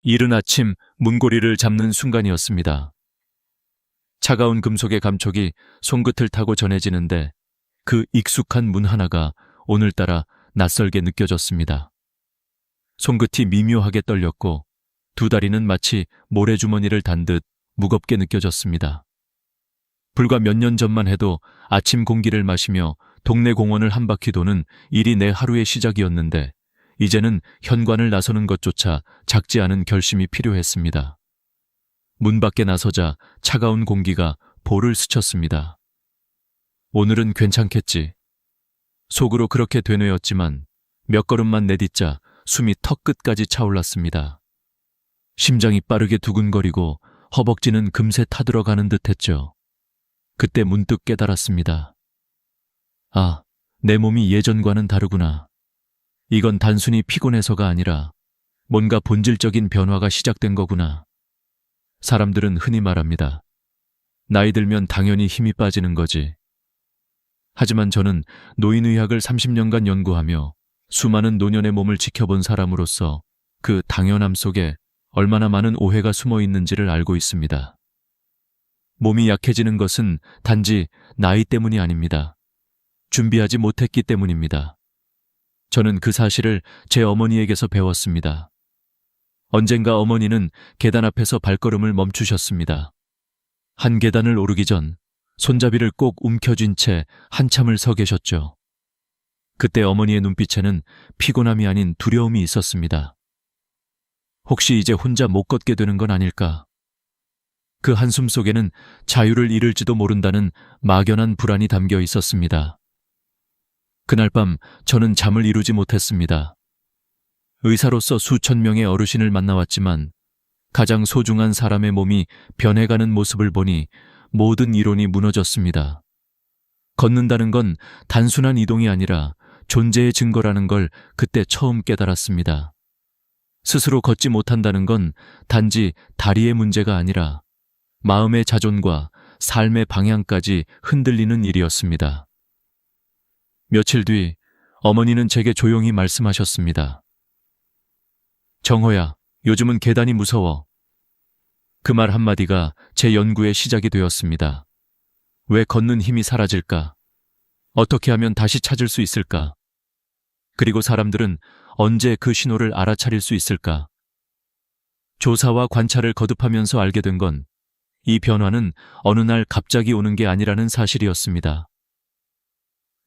이른 아침 문고리를 잡는 순간이었습니다. 차가운 금속의 감촉이 손끝을 타고 전해지는데 그 익숙한 문 하나가 오늘따라 낯설게 느껴졌습니다. 손끝이 미묘하게 떨렸고 두 다리는 마치 모래주머니를 단 듯 무겁게 느껴졌습니다. 불과 몇 년 전만 해도 아침 공기를 마시며 동네 공원을 한 바퀴 도는 일이 내 하루의 시작이었는데 이제는 현관을 나서는 것조차 작지 않은 결심이 필요했습니다. 문 밖에 나서자 차가운 공기가 볼을 스쳤습니다. 오늘은 괜찮겠지. 속으로 그렇게 되뇌었지만 몇 걸음만 내딛자 숨이 턱끝까지 차올랐습니다. 심장이 빠르게 두근거리고 허벅지는 금세 타들어가는 듯했죠. 그때 문득 깨달았습니다. 아, 내 몸이 예전과는 다르구나. 이건 단순히 피곤해서가 아니라 뭔가 본질적인 변화가 시작된 거구나. 사람들은 흔히 말합니다. 나이 들면 당연히 힘이 빠지는 거지. 하지만 저는 노인의학을 30년간 연구하며 수많은 노년의 몸을 지켜본 사람으로서 그 당연함 속에 얼마나 많은 오해가 숨어 있는지를 알고 있습니다. 몸이 약해지는 것은 단지 나이 때문이 아닙니다. 준비하지 못했기 때문입니다. 저는 그 사실을 제 어머니에게서 배웠습니다. 언젠가 어머니는 계단 앞에서 발걸음을 멈추셨습니다. 한 계단을 오르기 전 손잡이를 꼭 움켜쥔 채 한참을 서 계셨죠. 그때 어머니의 눈빛에는 피곤함이 아닌 두려움이 있었습니다. 혹시 이제 혼자 못 걷게 되는 건 아닐까? 그 한숨 속에는 자유를 잃을지도 모른다는 막연한 불안이 담겨 있었습니다. 그날 밤 저는 잠을 이루지 못했습니다. 의사로서 수천 명의 어르신을 만나왔지만 가장 소중한 사람의 몸이 변해가는 모습을 보니 모든 이론이 무너졌습니다. 걷는다는 건 단순한 이동이 아니라 존재의 증거라는 걸 그때 처음 깨달았습니다. 스스로 걷지 못한다는 건 단지 다리의 문제가 아니라 마음의 자존과 삶의 방향까지 흔들리는 일이었습니다. 며칠 뒤 어머니는 제게 조용히 말씀하셨습니다. 정호야, 요즘은 계단이 무서워. 그 말 한마디가 제 연구의 시작이 되었습니다. 왜 걷는 힘이 사라질까? 어떻게 하면 다시 찾을 수 있을까? 그리고 사람들은 언제 그 신호를 알아차릴 수 있을까? 조사와 관찰을 거듭하면서 알게 된 건 이 변화는 어느 날 갑자기 오는 게 아니라는 사실이었습니다.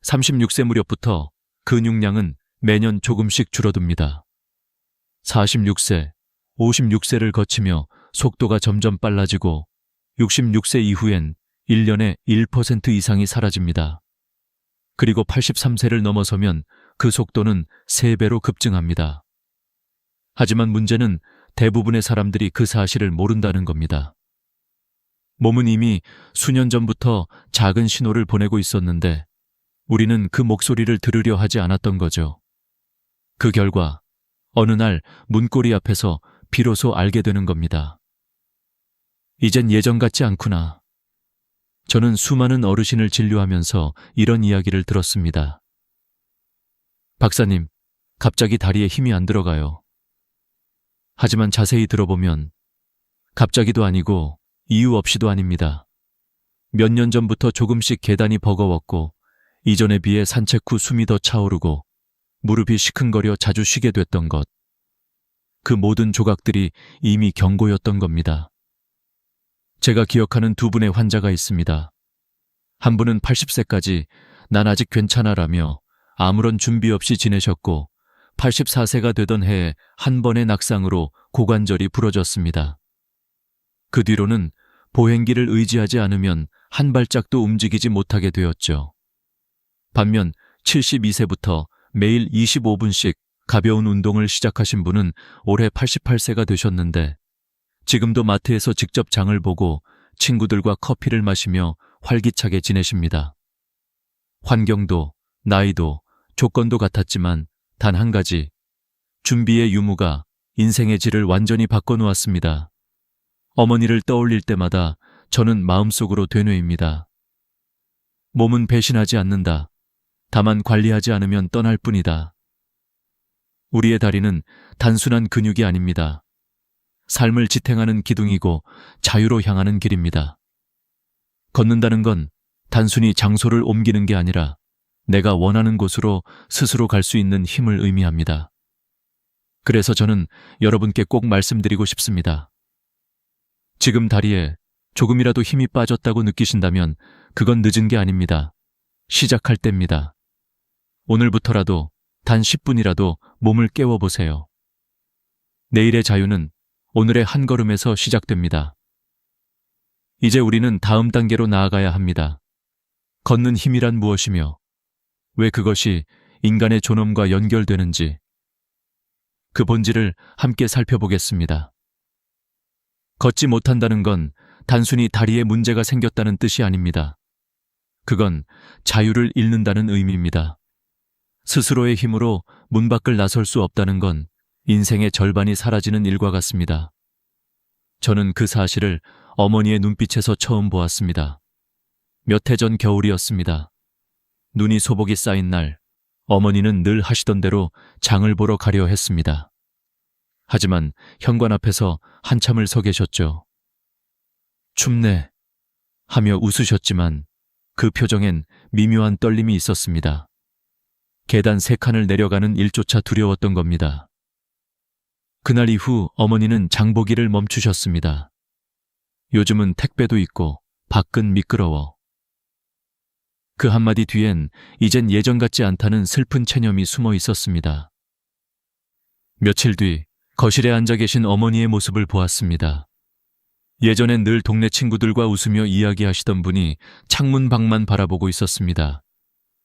36세 무렵부터 근육량은 매년 조금씩 줄어듭니다. 46세, 56세를 거치며 속도가 점점 빨라지고 66세 이후엔 1년에 1% 이상이 사라집니다. 그리고 83세를 넘어서면 그 속도는 3배로 급증합니다. 하지만 문제는 대부분의 사람들이 그 사실을 모른다는 겁니다. 몸은 이미 수년 전부터 작은 신호를 보내고 있었는데 우리는 그 목소리를 들으려 하지 않았던 거죠. 그 결과 어느 날 문고리 앞에서 비로소 알게 되는 겁니다. 이젠 예전 같지 않구나. 저는 수많은 어르신을 진료하면서 이런 이야기를 들었습니다. 박사님, 갑자기 다리에 힘이 안 들어가요. 하지만 자세히 들어보면 갑자기도 아니고 이유 없이도 아닙니다. 몇 년 전부터 조금씩 계단이 버거웠고 이전에 비해 산책 후 숨이 더 차오르고 무릎이 시큰거려 자주 쉬게 됐던 것. 그 모든 조각들이 이미 경고였던 겁니다. 제가 기억하는 두 분의 환자가 있습니다. 한 분은 80세까지 난 아직 괜찮아라며 아무런 준비 없이 지내셨고 84세가 되던 해에 한 번의 낙상으로 고관절이 부러졌습니다. 그 뒤로는 보행기를 의지하지 않으면 한 발짝도 움직이지 못하게 되었죠. 반면 72세부터 매일 25분씩 가벼운 운동을 시작하신 분은 올해 88세가 되셨는데 지금도 마트에서 직접 장을 보고 친구들과 커피를 마시며 활기차게 지내십니다. 환경도, 나이도, 조건도 같았지만 단 한 가지, 준비의 유무가 인생의 질을 완전히 바꿔놓았습니다. 어머니를 떠올릴 때마다 저는 마음속으로 되뇌입니다. 몸은 배신하지 않는다. 다만 관리하지 않으면 떠날 뿐이다. 우리의 다리는 단순한 근육이 아닙니다. 삶을 지탱하는 기둥이고 자유로 향하는 길입니다. 걷는다는 건 단순히 장소를 옮기는 게 아니라 내가 원하는 곳으로 스스로 갈 수 있는 힘을 의미합니다. 그래서 저는 여러분께 꼭 말씀드리고 싶습니다. 지금 다리에 조금이라도 힘이 빠졌다고 느끼신다면 그건 늦은 게 아닙니다. 시작할 때입니다. 오늘부터라도 단 10분이라도 몸을 깨워보세요. 내일의 자유는 오늘의 한 걸음에서 시작됩니다. 이제 우리는 다음 단계로 나아가야 합니다. 걷는 힘이란 무엇이며 왜 그것이 인간의 존엄과 연결되는지 그 본질을 함께 살펴보겠습니다. 걷지 못한다는 건 단순히 다리에 문제가 생겼다는 뜻이 아닙니다. 그건 자유를 잃는다는 의미입니다. 스스로의 힘으로 문 밖을 나설 수 없다는 건 인생의 절반이 사라지는 일과 같습니다. 저는 그 사실을 어머니의 눈빛에서 처음 보았습니다. 몇 해 전 겨울이었습니다. 눈이 소복이 쌓인 날, 어머니는 늘 하시던 대로 장을 보러 가려 했습니다. 하지만 현관 앞에서 한참을 서 계셨죠. 춥네 하며 웃으셨지만 그 표정엔 미묘한 떨림이 있었습니다. 계단 3칸을 내려가는 일조차 두려웠던 겁니다. 그날 이후 어머니는 장보기를 멈추셨습니다. 요즘은 택배도 있고 밖은 미끄러워. 그 한마디 뒤엔 이젠 예전 같지 않다는 슬픈 체념이 숨어 있었습니다. 며칠 뒤 거실에 앉아 계신 어머니의 모습을 보았습니다. 예전엔 늘 동네 친구들과 웃으며 이야기하시던 분이 창문 밖만 바라보고 있었습니다.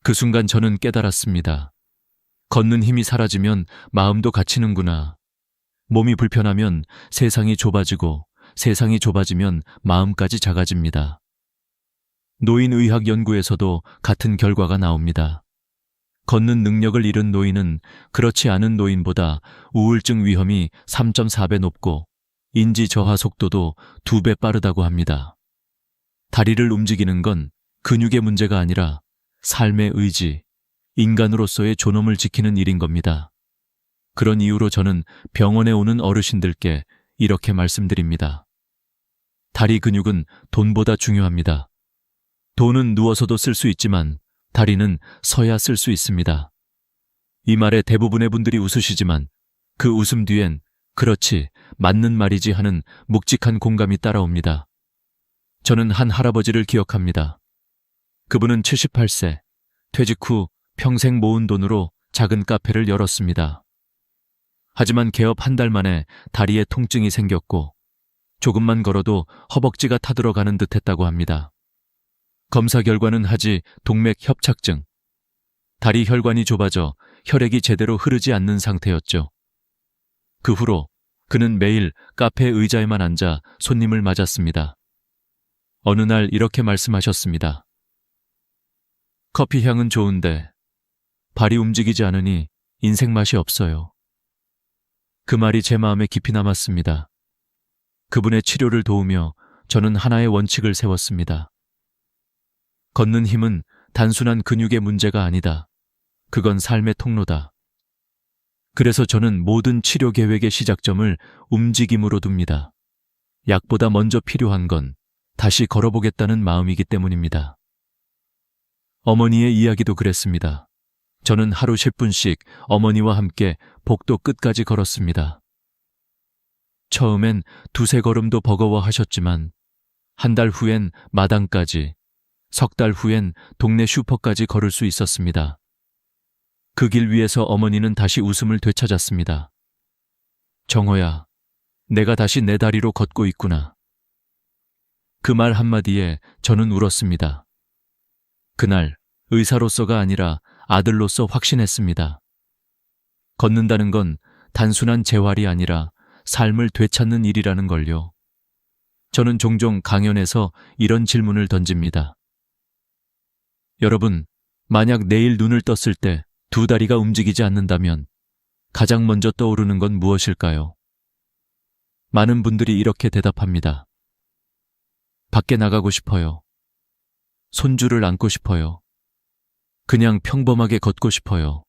그 순간 저는 깨달았습니다. 걷는 힘이 사라지면 마음도 갇히는구나. 몸이 불편하면 세상이 좁아지고 세상이 좁아지면 마음까지 작아집니다. 노인의학 연구에서도 같은 결과가 나옵니다. 걷는 능력을 잃은 노인은 그렇지 않은 노인보다 우울증 위험이 3.4배 높고 인지 저하 속도도 2배 빠르다고 합니다. 다리를 움직이는 건 근육의 문제가 아니라 삶의 의지, 인간으로서의 존엄을 지키는 일인 겁니다. 그런 이유로 저는 병원에 오는 어르신들께 이렇게 말씀드립니다. 다리 근육은 돈보다 중요합니다. 돈은 누워서도 쓸 수 있지만 다리는 서야 쓸 수 있습니다. 이 말에 대부분의 분들이 웃으시지만 그 웃음 뒤엔 그렇지, 맞는 말이지 하는 묵직한 공감이 따라옵니다. 저는 한 할아버지를 기억합니다. 그분은 78세, 퇴직 후 평생 모은 돈으로 작은 카페를 열었습니다. 하지만 개업 한 달 만에 다리에 통증이 생겼고 조금만 걸어도 허벅지가 타들어가는 듯했다고 합니다. 검사 결과는 하지 동맥 협착증. 다리 혈관이 좁아져 혈액이 제대로 흐르지 않는 상태였죠. 그 후로 그는 매일 카페 의자에만 앉아 손님을 맞았습니다. 어느 날 이렇게 말씀하셨습니다. 커피 향은 좋은데 발이 움직이지 않으니 인생 맛이 없어요. 그 말이 제 마음에 깊이 남았습니다. 그분의 치료를 도우며 저는 하나의 원칙을 세웠습니다. 걷는 힘은 단순한 근육의 문제가 아니다. 그건 삶의 통로다. 그래서 저는 모든 치료 계획의 시작점을 움직임으로 둡니다. 약보다 먼저 필요한 건 다시 걸어보겠다는 마음이기 때문입니다. 어머니의 이야기도 그랬습니다. 저는 하루 10분씩 어머니와 함께 복도 끝까지 걸었습니다. 처음엔 2-3걸음도 버거워하셨지만 한 달 후엔 마당까지, 석 달 후엔 동네 슈퍼까지 걸을 수 있었습니다. 그 길 위에서 어머니는 다시 웃음을 되찾았습니다. 정호야, 내가 다시 내 다리로 걷고 있구나. 그 말 한마디에 저는 울었습니다. 그날 의사로서가 아니라 아들로서 확신했습니다. 걷는다는 건 단순한 재활이 아니라 삶을 되찾는 일이라는 걸요. 저는 종종 강연에서 이런 질문을 던집니다. 여러분, 만약 내일 눈을 떴을 때 2다리가 움직이지 않는다면 가장 먼저 떠오르는 건 무엇일까요? 많은 분들이 이렇게 대답합니다. 밖에 나가고 싶어요. 손주를 안고 싶어요. 그냥 평범하게 걷고 싶어요.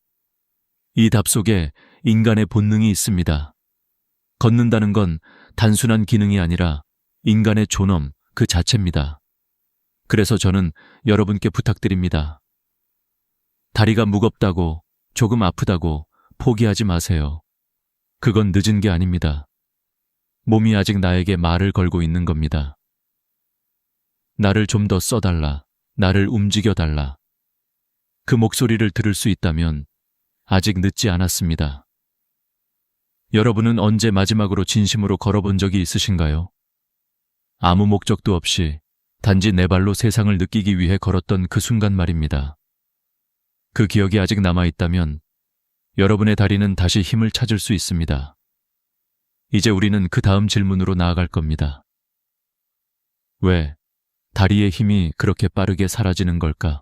이 답 속에 인간의 본능이 있습니다. 걷는다는 건 단순한 기능이 아니라 인간의 존엄 그 자체입니다. 그래서 저는 여러분께 부탁드립니다. 다리가 무겁다고, 조금 아프다고 포기하지 마세요. 그건 늦은 게 아닙니다. 몸이 아직 나에게 말을 걸고 있는 겁니다. 나를 좀 더 써달라. 나를 움직여달라. 그 목소리를 들을 수 있다면 아직 늦지 않았습니다. 여러분은 언제 마지막으로 진심으로 걸어본 적이 있으신가요? 아무 목적도 없이 단지 내 발로 세상을 느끼기 위해 걸었던 그 순간 말입니다. 그 기억이 아직 남아있다면 여러분의 다리는 다시 힘을 찾을 수 있습니다. 이제 우리는 그 다음 질문으로 나아갈 겁니다. 왜 다리의 힘이 그렇게 빠르게 사라지는 걸까?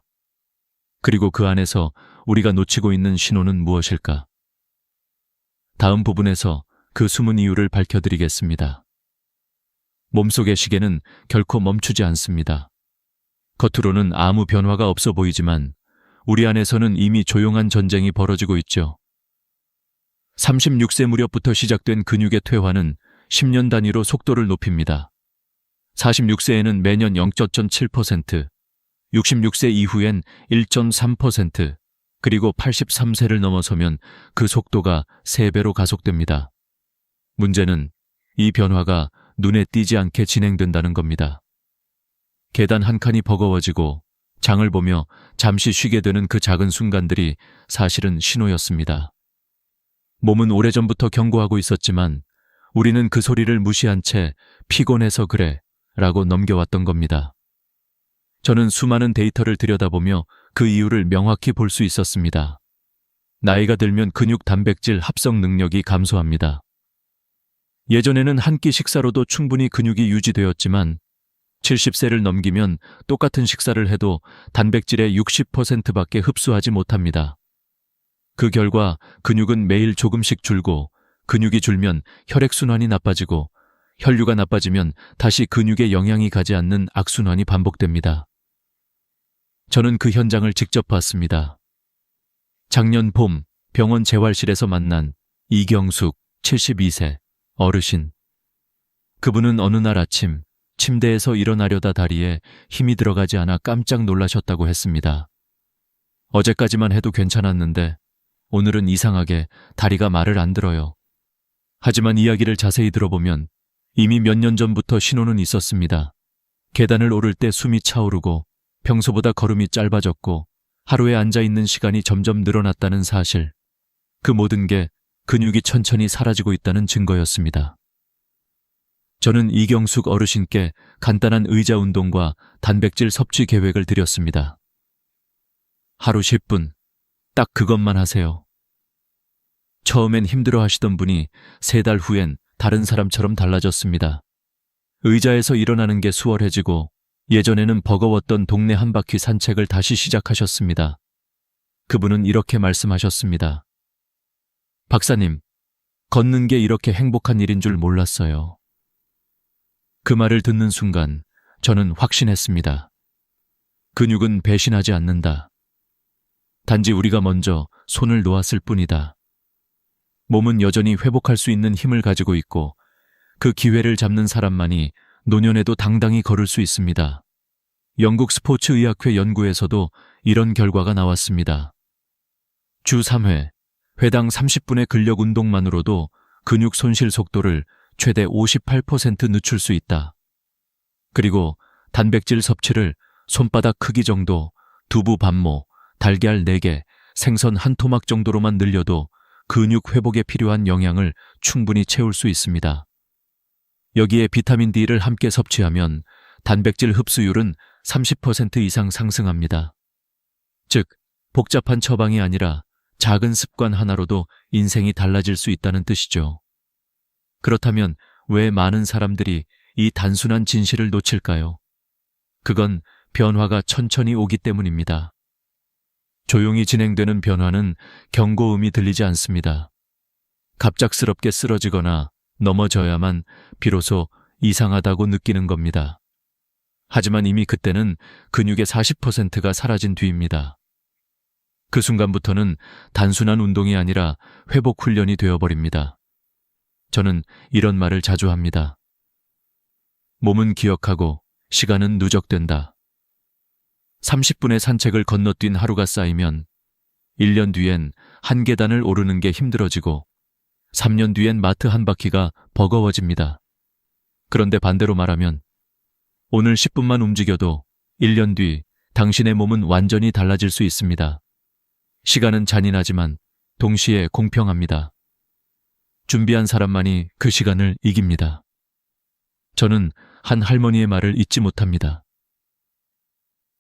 그리고 그 안에서 우리가 놓치고 있는 신호는 무엇일까? 다음 부분에서 그 숨은 이유를 밝혀드리겠습니다. 몸속의 시계는 결코 멈추지 않습니다. 겉으로는 아무 변화가 없어 보이지만 우리 안에서는 이미 조용한 전쟁이 벌어지고 있죠. 36세 무렵부터 시작된 근육의 퇴화는 10년 단위로 속도를 높입니다. 46세에는 매년 0.7%, 66세 이후엔 1.3%, 그리고 83세를 넘어서면 그 속도가 3배로 가속됩니다. 문제는 이 변화가 눈에 띄지 않게 진행된다는 겁니다. 계단 한 칸이 버거워지고 장을 보며 잠시 쉬게 되는 그 작은 순간들이 사실은 신호였습니다. 몸은 오래전부터 경고하고 있었지만 우리는 그 소리를 무시한 채 피곤해서 그래 라고 넘겨왔던 겁니다. 저는 수많은 데이터를 들여다보며 그 이유를 명확히 볼 수 있었습니다. 나이가 들면 근육 단백질 합성 능력이 감소합니다. 예전에는 한 끼 식사로도 충분히 근육이 유지되었지만 70세를 넘기면 똑같은 식사를 해도 단백질의 60%밖에 흡수하지 못합니다. 그 결과 근육은 매일 조금씩 줄고 근육이 줄면 혈액순환이 나빠지고 혈류가 나빠지면 다시 근육에 영향이 가지 않는 악순환이 반복됩니다. 저는 그 현장을 직접 봤습니다. 작년 봄 병원 재활실에서 만난 이경숙 72세 어르신. 그분은 어느 날 아침 침대에서 일어나려다 다리에 힘이 들어가지 않아 깜짝 놀라셨다고 했습니다. 어제까지만 해도 괜찮았는데 오늘은 이상하게 다리가 말을 안 들어요. 하지만 이야기를 자세히 들어보면 이미 몇 년 전부터 신호는 있었습니다. 계단을 오를 때 숨이 차오르고 평소보다 걸음이 짧아졌고 하루에 앉아있는 시간이 점점 늘어났다는 사실. 그 모든 게 근육이 천천히 사라지고 있다는 증거였습니다. 저는 이경숙 어르신께 간단한 의자 운동과 단백질 섭취 계획을 드렸습니다. 하루 10분, 딱 그것만 하세요. 처음엔 힘들어 하시던 분이 3달 후엔 다른 사람처럼 달라졌습니다. 의자에서 일어나는 게 수월해지고 예전에는 버거웠던 동네 한 바퀴 산책을 다시 시작하셨습니다. 그분은 이렇게 말씀하셨습니다. 박사님, 걷는 게 이렇게 행복한 일인 줄 몰랐어요. 그 말을 듣는 순간 저는 확신했습니다. 근육은 배신하지 않는다. 단지 우리가 먼저 손을 놓았을 뿐이다. 몸은 여전히 회복할 수 있는 힘을 가지고 있고 그 기회를 잡는 사람만이 노년에도 당당히 걸을 수 있습니다. 영국 스포츠의학회 연구에서도 이런 결과가 나왔습니다. 주 3회, 회당 30분의 근력 운동만으로도 근육 손실 속도를 최대 58% 늦출 수 있다. 그리고 단백질 섭취를 손바닥 크기 정도, 두부 반모, 달걀 4개, 생선 한 토막 정도로만 늘려도 근육 회복에 필요한 영양을 충분히 채울 수 있습니다. 여기에 비타민 D를 함께 섭취하면 단백질 흡수율은 30% 이상 상승합니다. 즉, 복잡한 처방이 아니라 작은 습관 하나로도 인생이 달라질 수 있다는 뜻이죠. 그렇다면 왜 많은 사람들이 이 단순한 진실을 놓칠까요? 그건 변화가 천천히 오기 때문입니다. 조용히 진행되는 변화는 경고음이 들리지 않습니다. 갑작스럽게 쓰러지거나 넘어져야만 비로소 이상하다고 느끼는 겁니다. 하지만 이미 그때는 근육의 40%가 사라진 뒤입니다. 그 순간부터는 단순한 운동이 아니라 회복 훈련이 되어버립니다. 저는 이런 말을 자주 합니다. 몸은 기억하고 시간은 누적된다. 30분의 산책을 건너뛴 하루가 쌓이면 1년 뒤엔 한 계단을 오르는 게 힘들어지고 3년 뒤엔 마트 한 바퀴가 버거워집니다. 그런데 반대로 말하면 오늘 10분만 움직여도 1년 뒤 당신의 몸은 완전히 달라질 수 있습니다. 시간은 잔인하지만 동시에 공평합니다. 준비한 사람만이 그 시간을 이깁니다. 저는 한 할머니의 말을 잊지 못합니다.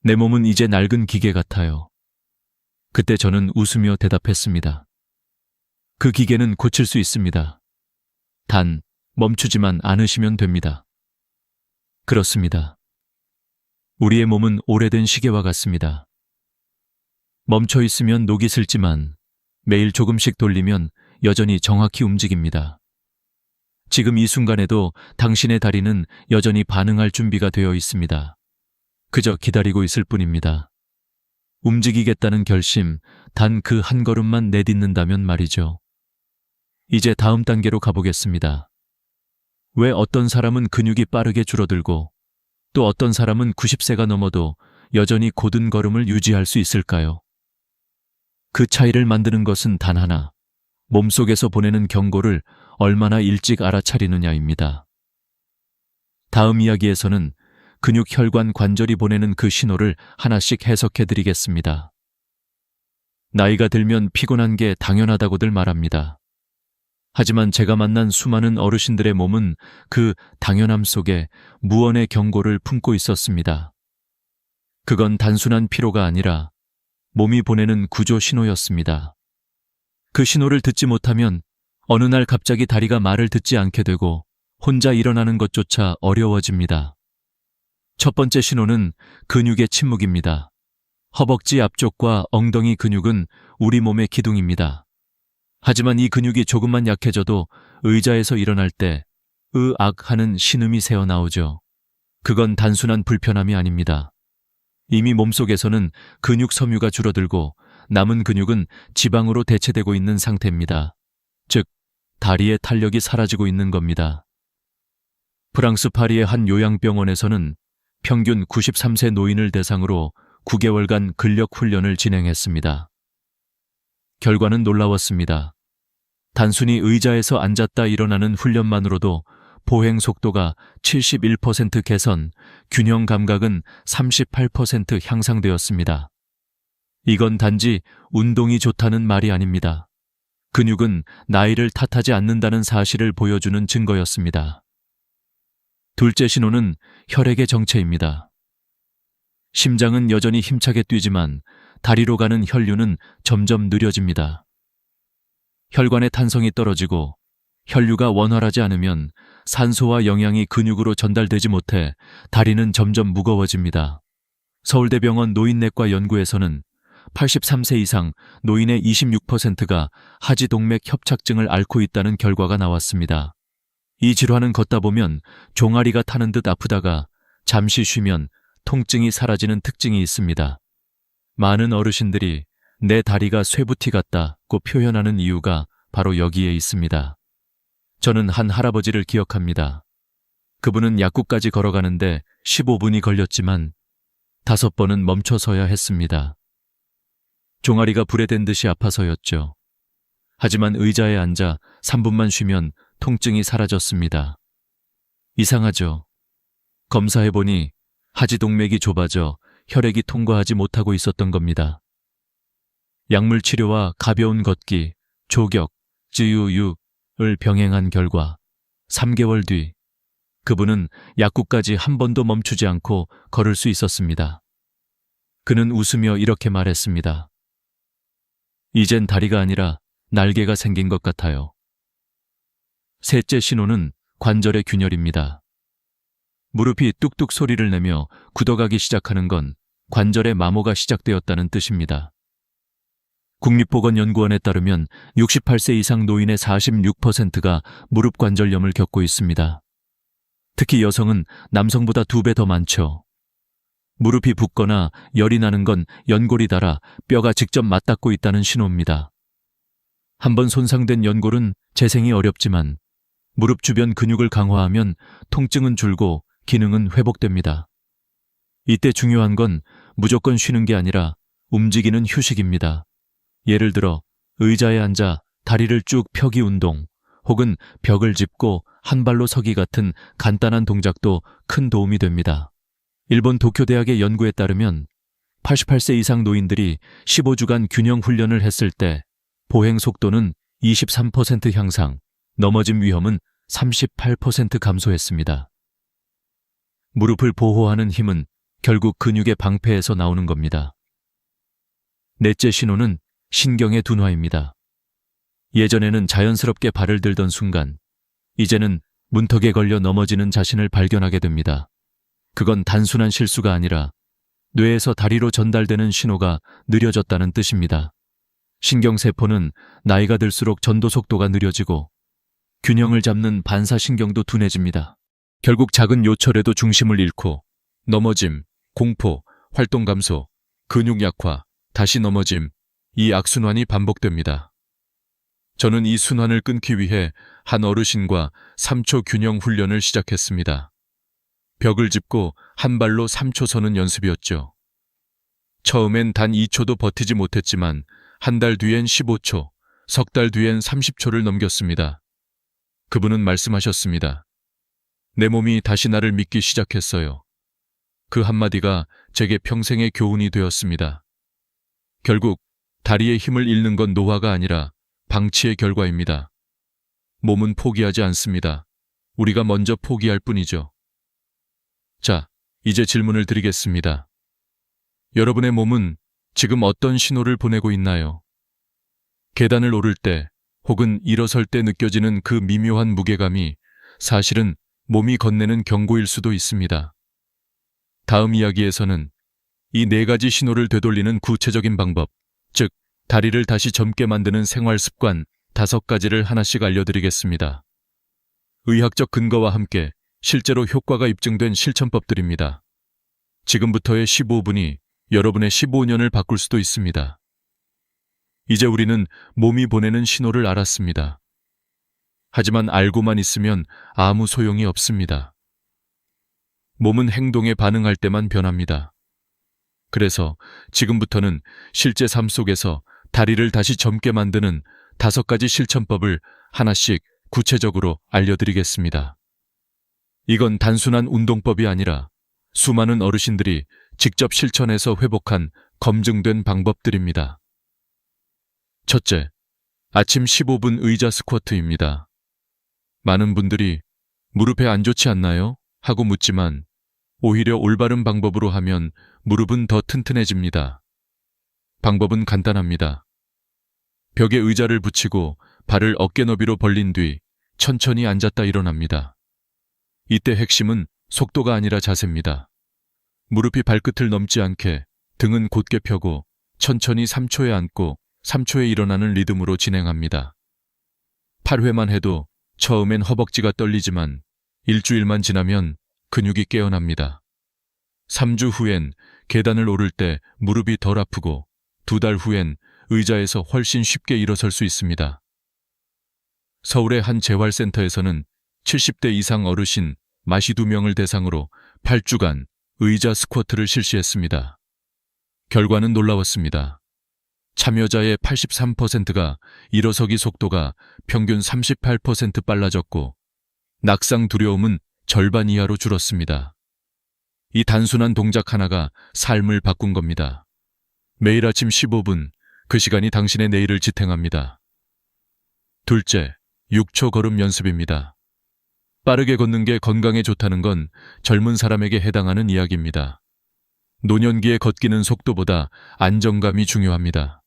내 몸은 이제 낡은 기계 같아요. 그때 저는 웃으며 대답했습니다. 그 기계는 고칠 수 있습니다. 단 멈추지만 않으시면 됩니다. 그렇습니다. 우리의 몸은 오래된 시계와 같습니다. 멈춰 있으면 녹이 슬지만 매일 조금씩 돌리면 여전히 정확히 움직입니다. 지금 이 순간에도 당신의 다리는 여전히 반응할 준비가 되어 있습니다. 그저 기다리고 있을 뿐입니다. 움직이겠다는 결심, 단 그 한 걸음만 내딛는다면 말이죠. 이제 다음 단계로 가보겠습니다. 왜 어떤 사람은 근육이 빠르게 줄어들고 또 어떤 사람은 90세가 넘어도 여전히 곧은 걸음을 유지할 수 있을까요? 그 차이를 만드는 것은 단 하나, 몸속에서 보내는 경고를 얼마나 일찍 알아차리느냐입니다. 다음 이야기에서는 근육, 혈관, 관절이 보내는 그 신호를 하나씩 해석해 드리겠습니다. 나이가 들면 피곤한 게 당연하다고들 말합니다. 하지만 제가 만난 수많은 어르신들의 몸은 그 당연함 속에 무언의 경고를 품고 있었습니다. 그건 단순한 피로가 아니라 몸이 보내는 구조 신호였습니다. 그 신호를 듣지 못하면 어느 날 갑자기 다리가 말을 듣지 않게 되고 혼자 일어나는 것조차 어려워집니다. 첫 번째 신호는 근육의 침묵입니다. 허벅지 앞쪽과 엉덩이 근육은 우리 몸의 기둥입니다. 하지만 이 근육이 조금만 약해져도 의자에서 일어날 때 으악 하는 신음이 새어나오죠. 그건 단순한 불편함이 아닙니다. 이미 몸속에서는 근육 섬유가 줄어들고 남은 근육은 지방으로 대체되고 있는 상태입니다. 즉, 다리의 탄력이 사라지고 있는 겁니다. 프랑스 파리의 한 요양병원에서는 평균 93세 노인을 대상으로 9개월간 근력 훈련을 진행했습니다. 결과는 놀라웠습니다. 단순히 의자에서 앉았다 일어나는 훈련만으로도 보행 속도가 71% 개선, 균형 감각은 38% 향상되었습니다. 이건 단지 운동이 좋다는 말이 아닙니다. 근육은 나이를 탓하지 않는다는 사실을 보여주는 증거였습니다. 둘째 신호는 혈액의 정체입니다. 심장은 여전히 힘차게 뛰지만 다리로 가는 혈류는 점점 느려집니다. 혈관의 탄성이 떨어지고 혈류가 원활하지 않으면 산소와 영양이 근육으로 전달되지 못해 다리는 점점 무거워집니다. 서울대병원 노인내과 연구에서는 83세 이상 노인의 26%가 하지동맥 협착증을 앓고 있다는 결과가 나왔습니다. 이 질환은 걷다 보면 종아리가 타는 듯 아프다가 잠시 쉬면 통증이 사라지는 특징이 있습니다. 많은 어르신들이 내 다리가 쇠부티 같다고 표현하는 이유가 바로 여기에 있습니다. 저는 한 할아버지를 기억합니다. 그분은 약국까지 걸어가는데 15분이 걸렸지만 5번은 멈춰서야 했습니다. 종아리가 불에 댄 듯이 아파서였죠. 하지만 의자에 앉아 3분만 쉬면 통증이 사라졌습니다. 이상하죠? 검사해보니 하지동맥이 좁아져 혈액이 통과하지 못하고 있었던 겁니다. 약물 치료와 가벼운 걷기, 조격, 쯔유유를 병행한 결과 3개월 뒤 그분은 약국까지 한 번도 멈추지 않고 걸을 수 있었습니다. 그는 웃으며 이렇게 말했습니다. 이젠 다리가 아니라 날개가 생긴 것 같아요. 셋째 신호는 관절의 균열입니다. 무릎이 뚝뚝 소리를 내며 굳어가기 시작하는 건 관절의 마모가 시작되었다는 뜻입니다. 국립보건연구원에 따르면 68세 이상 노인의 46%가 무릎 관절염을 겪고 있습니다. 특히 여성은 남성보다 2배 더 많죠. 무릎이 붓거나 열이 나는 건 연골이 닳아 뼈가 직접 맞닿고 있다는 신호입니다. 한번 손상된 연골은 재생이 어렵지만 무릎 주변 근육을 강화하면 통증은 줄고 기능은 회복됩니다. 이때 중요한 건 무조건 쉬는 게 아니라 움직이는 휴식입니다. 예를 들어 의자에 앉아 다리를 쭉 펴기 운동, 혹은 벽을 짚고 한 발로 서기 같은 간단한 동작도 큰 도움이 됩니다. 일본 도쿄대학의 연구에 따르면 88세 이상 노인들이 15주간 균형 훈련을 했을 때 보행 속도는 23% 향상, 넘어짐 위험은 38% 감소했습니다. 무릎을 보호하는 힘은 결국 근육의 방패에서 나오는 겁니다. 넷째 신호는 신경의 둔화입니다. 예전에는 자연스럽게 발을 들던 순간, 이제는 문턱에 걸려 넘어지는 자신을 발견하게 됩니다. 그건 단순한 실수가 아니라 뇌에서 다리로 전달되는 신호가 느려졌다는 뜻입니다. 신경세포는 나이가 들수록 전도 속도가 느려지고 균형을 잡는 반사신경도 둔해집니다. 결국 작은 요철에도 중심을 잃고 넘어짐, 공포, 활동 감소, 근육 약화, 다시 넘어짐, 이 악순환이 반복됩니다. 저는 이 순환을 끊기 위해 한 어르신과 3초 균형 훈련을 시작했습니다. 벽을 짚고 한 발로 3초 서는 연습이었죠. 처음엔 단 2초도 버티지 못했지만 한 달 뒤엔 15초, 석 달 뒤엔 30초를 넘겼습니다. 그분은 말씀하셨습니다. 내 몸이 다시 나를 믿기 시작했어요. 그 한마디가 제게 평생의 교훈이 되었습니다. 결국 다리의 힘을 잃는 건 노화가 아니라 방치의 결과입니다. 몸은 포기하지 않습니다. 우리가 먼저 포기할 뿐이죠. 자, 이제 질문을 드리겠습니다. 여러분의 몸은 지금 어떤 신호를 보내고 있나요? 계단을 오를 때 혹은 일어설 때 느껴지는 그 미묘한 무게감이 사실은 몸이 건네는 경고일 수도 있습니다. 다음 이야기에서는 이 4가지 신호를 되돌리는 구체적인 방법, 즉 다리를 다시 젊게 만드는 생활 습관 5가지를 하나씩 알려드리겠습니다. 의학적 근거와 함께 실제로 효과가 입증된 실천법들입니다. 지금부터의 15분이 여러분의 15년을 바꿀 수도 있습니다. 이제 우리는 몸이 보내는 신호를 알았습니다. 하지만 알고만 있으면 아무 소용이 없습니다. 몸은 행동에 반응할 때만 변합니다. 그래서 지금부터는 실제 삶 속에서 다리를 다시 젊게 만드는 5가지 실천법을 하나씩 구체적으로 알려드리겠습니다. 이건 단순한 운동법이 아니라 수많은 어르신들이 직접 실천해서 회복한 검증된 방법들입니다. 첫째, 아침 15분 의자 스쿼트입니다. 많은 분들이 무릎에 안 좋지 않나요? 하고 묻지만 오히려 올바른 방법으로 하면 무릎은 더 튼튼해집니다. 방법은 간단합니다. 벽에 의자를 붙이고 발을 어깨 너비로 벌린 뒤 천천히 앉았다 일어납니다. 이때 핵심은 속도가 아니라 자세입니다. 무릎이 발끝을 넘지 않게 등은 곧게 펴고 천천히 3초에 앉고 3초에 일어나는 리듬으로 진행합니다. 8회만 해도 처음엔 허벅지가 떨리지만 일주일만 지나면 근육이 깨어납니다. 3주 후엔 계단을 오를 때 무릎이 덜 아프고 2달 후엔 의자에서 훨씬 쉽게 일어설 수 있습니다. 서울의 한 재활센터에서는 70대 이상 어르신 42명을 대상으로 8주간 의자 스쿼트를 실시했습니다. 결과는 놀라웠습니다. 참여자의 83%가 일어서기 속도가 평균 38% 빨라졌고 낙상 두려움은 절반 이하로 줄었습니다. 이 단순한 동작 하나가 삶을 바꾼 겁니다. 매일 아침 15분, 그 시간이 당신의 내일을 지탱합니다. 둘째, 6초 걸음 연습입니다. 빠르게 걷는 게 건강에 좋다는 건 젊은 사람에게 해당하는 이야기입니다. 노년기에 걷기는 속도보다 안정감이 중요합니다.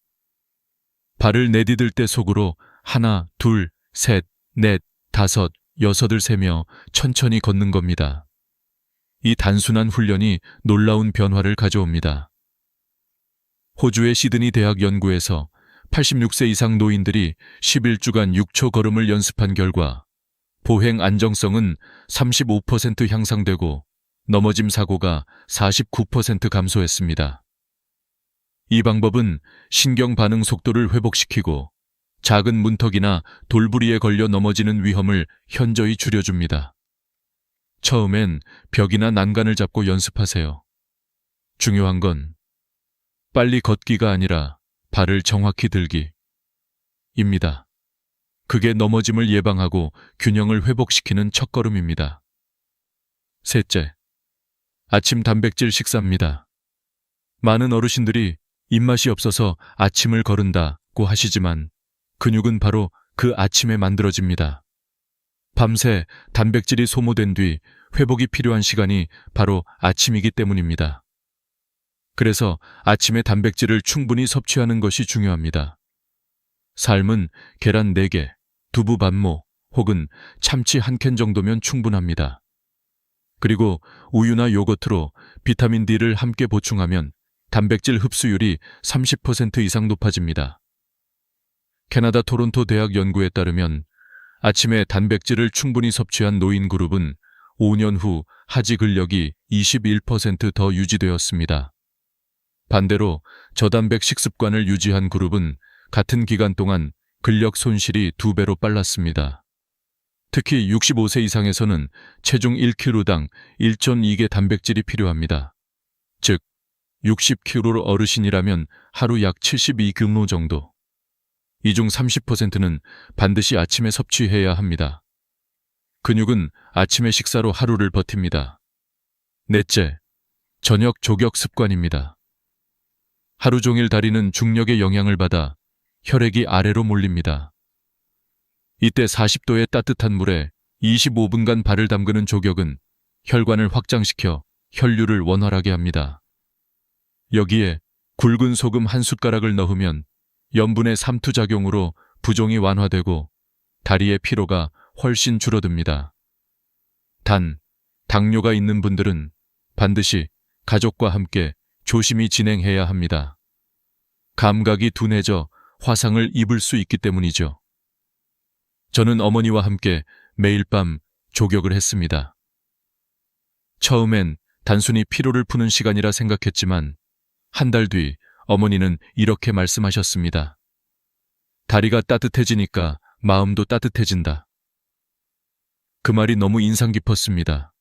발을 내디딜 때 속으로 하나, 둘, 셋, 넷, 다섯, 여섯을 세며 천천히 걷는 겁니다. 이 단순한 훈련이 놀라운 변화를 가져옵니다. 호주의 시드니 대학 연구에서 86세 이상 노인들이 11주간 6초 걸음을 연습한 결과 보행 안정성은 35% 향상되고 넘어짐 사고가 49% 감소했습니다. 이 방법은 신경 반응 속도를 회복시키고 작은 문턱이나 돌부리에 걸려 넘어지는 위험을 현저히 줄여줍니다. 처음엔 벽이나 난간을 잡고 연습하세요. 중요한 건 빨리 걷기가 아니라 발을 정확히 들기입니다. 그게 넘어짐을 예방하고 균형을 회복시키는 첫걸음입니다. 셋째, 아침 단백질 식사입니다. 많은 어르신들이 입맛이 없어서 아침을 거른다고 하시지만 근육은 바로 그 아침에 만들어집니다. 밤새 단백질이 소모된 뒤 회복이 필요한 시간이 바로 아침이기 때문입니다. 그래서 아침에 단백질을 충분히 섭취하는 것이 중요합니다. 삶은 계란 4개, 두부 반모 혹은 참치 1캔 정도면 충분합니다. 그리고 우유나 요거트로 비타민 D를 함께 보충하면 단백질 흡수율이 30% 이상 높아집니다. 캐나다 토론토 대학 연구에 따르면 아침에 단백질을 충분히 섭취한 노인 그룹은 5년 후 하지 근력이 21% 더 유지되었습니다. 반대로 저단백 식습관을 유지한 그룹은 같은 기간 동안 근력 손실이 2배로 빨랐습니다. 특히 65세 이상에서는 체중 1kg당 1.2개 단백질이 필요합니다. 즉, 60kg 어르신이라면 하루 약 72g 정도. 이 중 30%는 반드시 아침에 섭취해야 합니다. 근육은 아침의 식사로 하루를 버팁니다. 넷째, 저녁 조격 습관입니다. 하루 종일 다리는 중력의 영향을 받아 혈액이 아래로 몰립니다. 이때 40도의 따뜻한 물에 25분간 발을 담그는 조격은 혈관을 확장시켜 혈류를 원활하게 합니다. 여기에 굵은 소금 한 숟가락을 넣으면 염분의 삼투작용으로 부종이 완화되고 다리의 피로가 훨씬 줄어듭니다. 단, 당뇨가 있는 분들은 반드시 가족과 함께 조심히 진행해야 합니다. 감각이 둔해져 화상을 입을 수 있기 때문이죠. 저는 어머니와 함께 매일 밤 조격을 했습니다. 처음엔 단순히 피로를 푸는 시간이라 생각했지만 한 달 뒤 어머니는 이렇게 말씀하셨습니다. 다리가 따뜻해지니까 마음도 따뜻해진다. 그 말이 너무 인상 깊었습니다.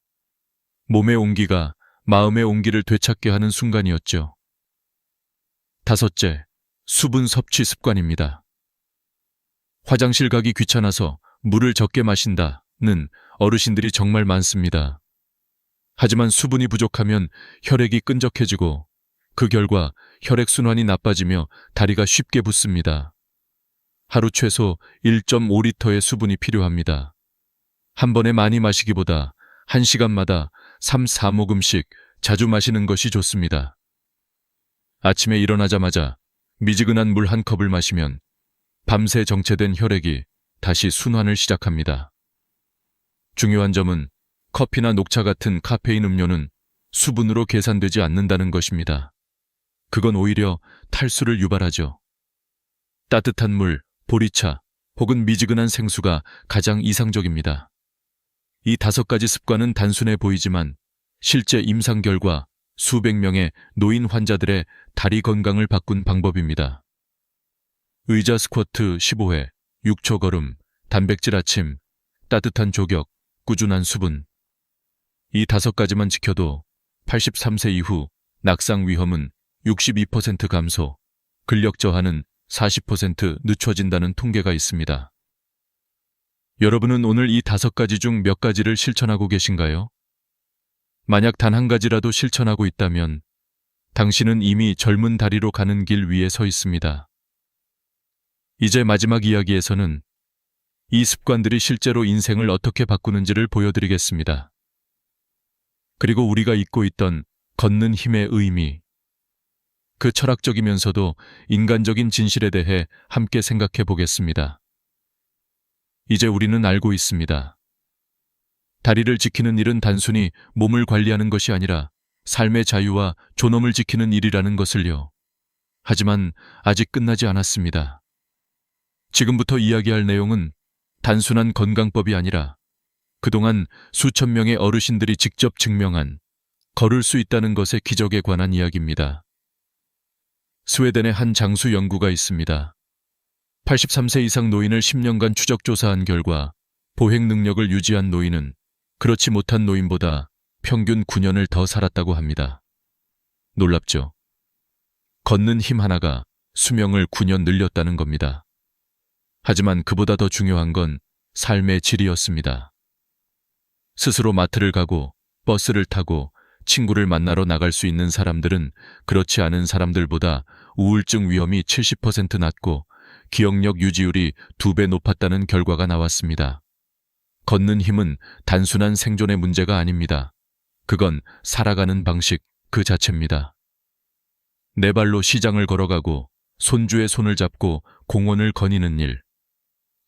몸의 온기가 마음의 온기를 되찾게 하는 순간이었죠. 다섯째, 수분 섭취 습관입니다. 화장실 가기 귀찮아서 물을 적게 마신다는 어르신들이 정말 많습니다. 하지만 수분이 부족하면 혈액이 끈적해지고 그 결과 혈액순환이 나빠지며 다리가 쉽게 붓습니다. 하루 최소 1.5리터의 수분이 필요합니다. 한 번에 많이 마시기보다 1시간마다 3, 4모금씩 자주 마시는 것이 좋습니다. 아침에 일어나자마자 미지근한 물 한 컵을 마시면 밤새 정체된 혈액이 다시 순환을 시작합니다. 중요한 점은 커피나 녹차 같은 카페인 음료는 수분으로 계산되지 않는다는 것입니다. 그건 오히려 탈수를 유발하죠. 따뜻한 물, 보리차 혹은 미지근한 생수가 가장 이상적입니다. 이 5가지 습관은 단순해 보이지만 실제 임상 결과 수백 명의 노인 환자들의 다리 건강을 바꾼 방법입니다. 의자 스쿼트 15회, 6초 걸음, 단백질 아침, 따뜻한 조격, 꾸준한 수분. 이 5가지만 지켜도 83세 이후 낙상 위험은 62% 감소, 근력 저하는 40% 늦춰진다는 통계가 있습니다. 여러분은 오늘 이 5가지 중 몇 가지를 실천하고 계신가요? 만약 단 한 가지라도 실천하고 있다면 당신은 이미 젊은 다리로 가는 길 위에 서 있습니다. 이제 마지막 이야기에서는 이 습관들이 실제로 인생을 어떻게 바꾸는지를 보여드리겠습니다. 그리고 우리가 잊고 있던 걷는 힘의 의미, 그 철학적이면서도 인간적인 진실에 대해 함께 생각해 보겠습니다. 이제 우리는 알고 있습니다. 다리를 지키는 일은 단순히 몸을 관리하는 것이 아니라 삶의 자유와 존엄을 지키는 일이라는 것을요. 하지만 아직 끝나지 않았습니다. 지금부터 이야기할 내용은 단순한 건강법이 아니라 그동안 수천 명의 어르신들이 직접 증명한 걸을 수 있다는 것의 기적에 관한 이야기입니다. 스웨덴의 한 장수 연구가 있습니다. 83세 이상 노인을 10년간 추적 조사한 결과 보행 능력을 유지한 노인은 그렇지 못한 노인보다 평균 9년을 더 살았다고 합니다. 놀랍죠? 걷는 힘 하나가 수명을 9년 늘렸다는 겁니다. 하지만 그보다 더 중요한 건 삶의 질이었습니다. 스스로 마트를 가고 버스를 타고 친구를 만나러 나갈 수 있는 사람들은 그렇지 않은 사람들보다 우울증 위험이 70% 낮고 기억력 유지율이 2배 높았다는 결과가 나왔습니다. 걷는 힘은 단순한 생존의 문제가 아닙니다. 그건 살아가는 방식 그 자체입니다. 네 발로 시장을 걸어가고 손주의 손을 잡고 공원을 거니는 일.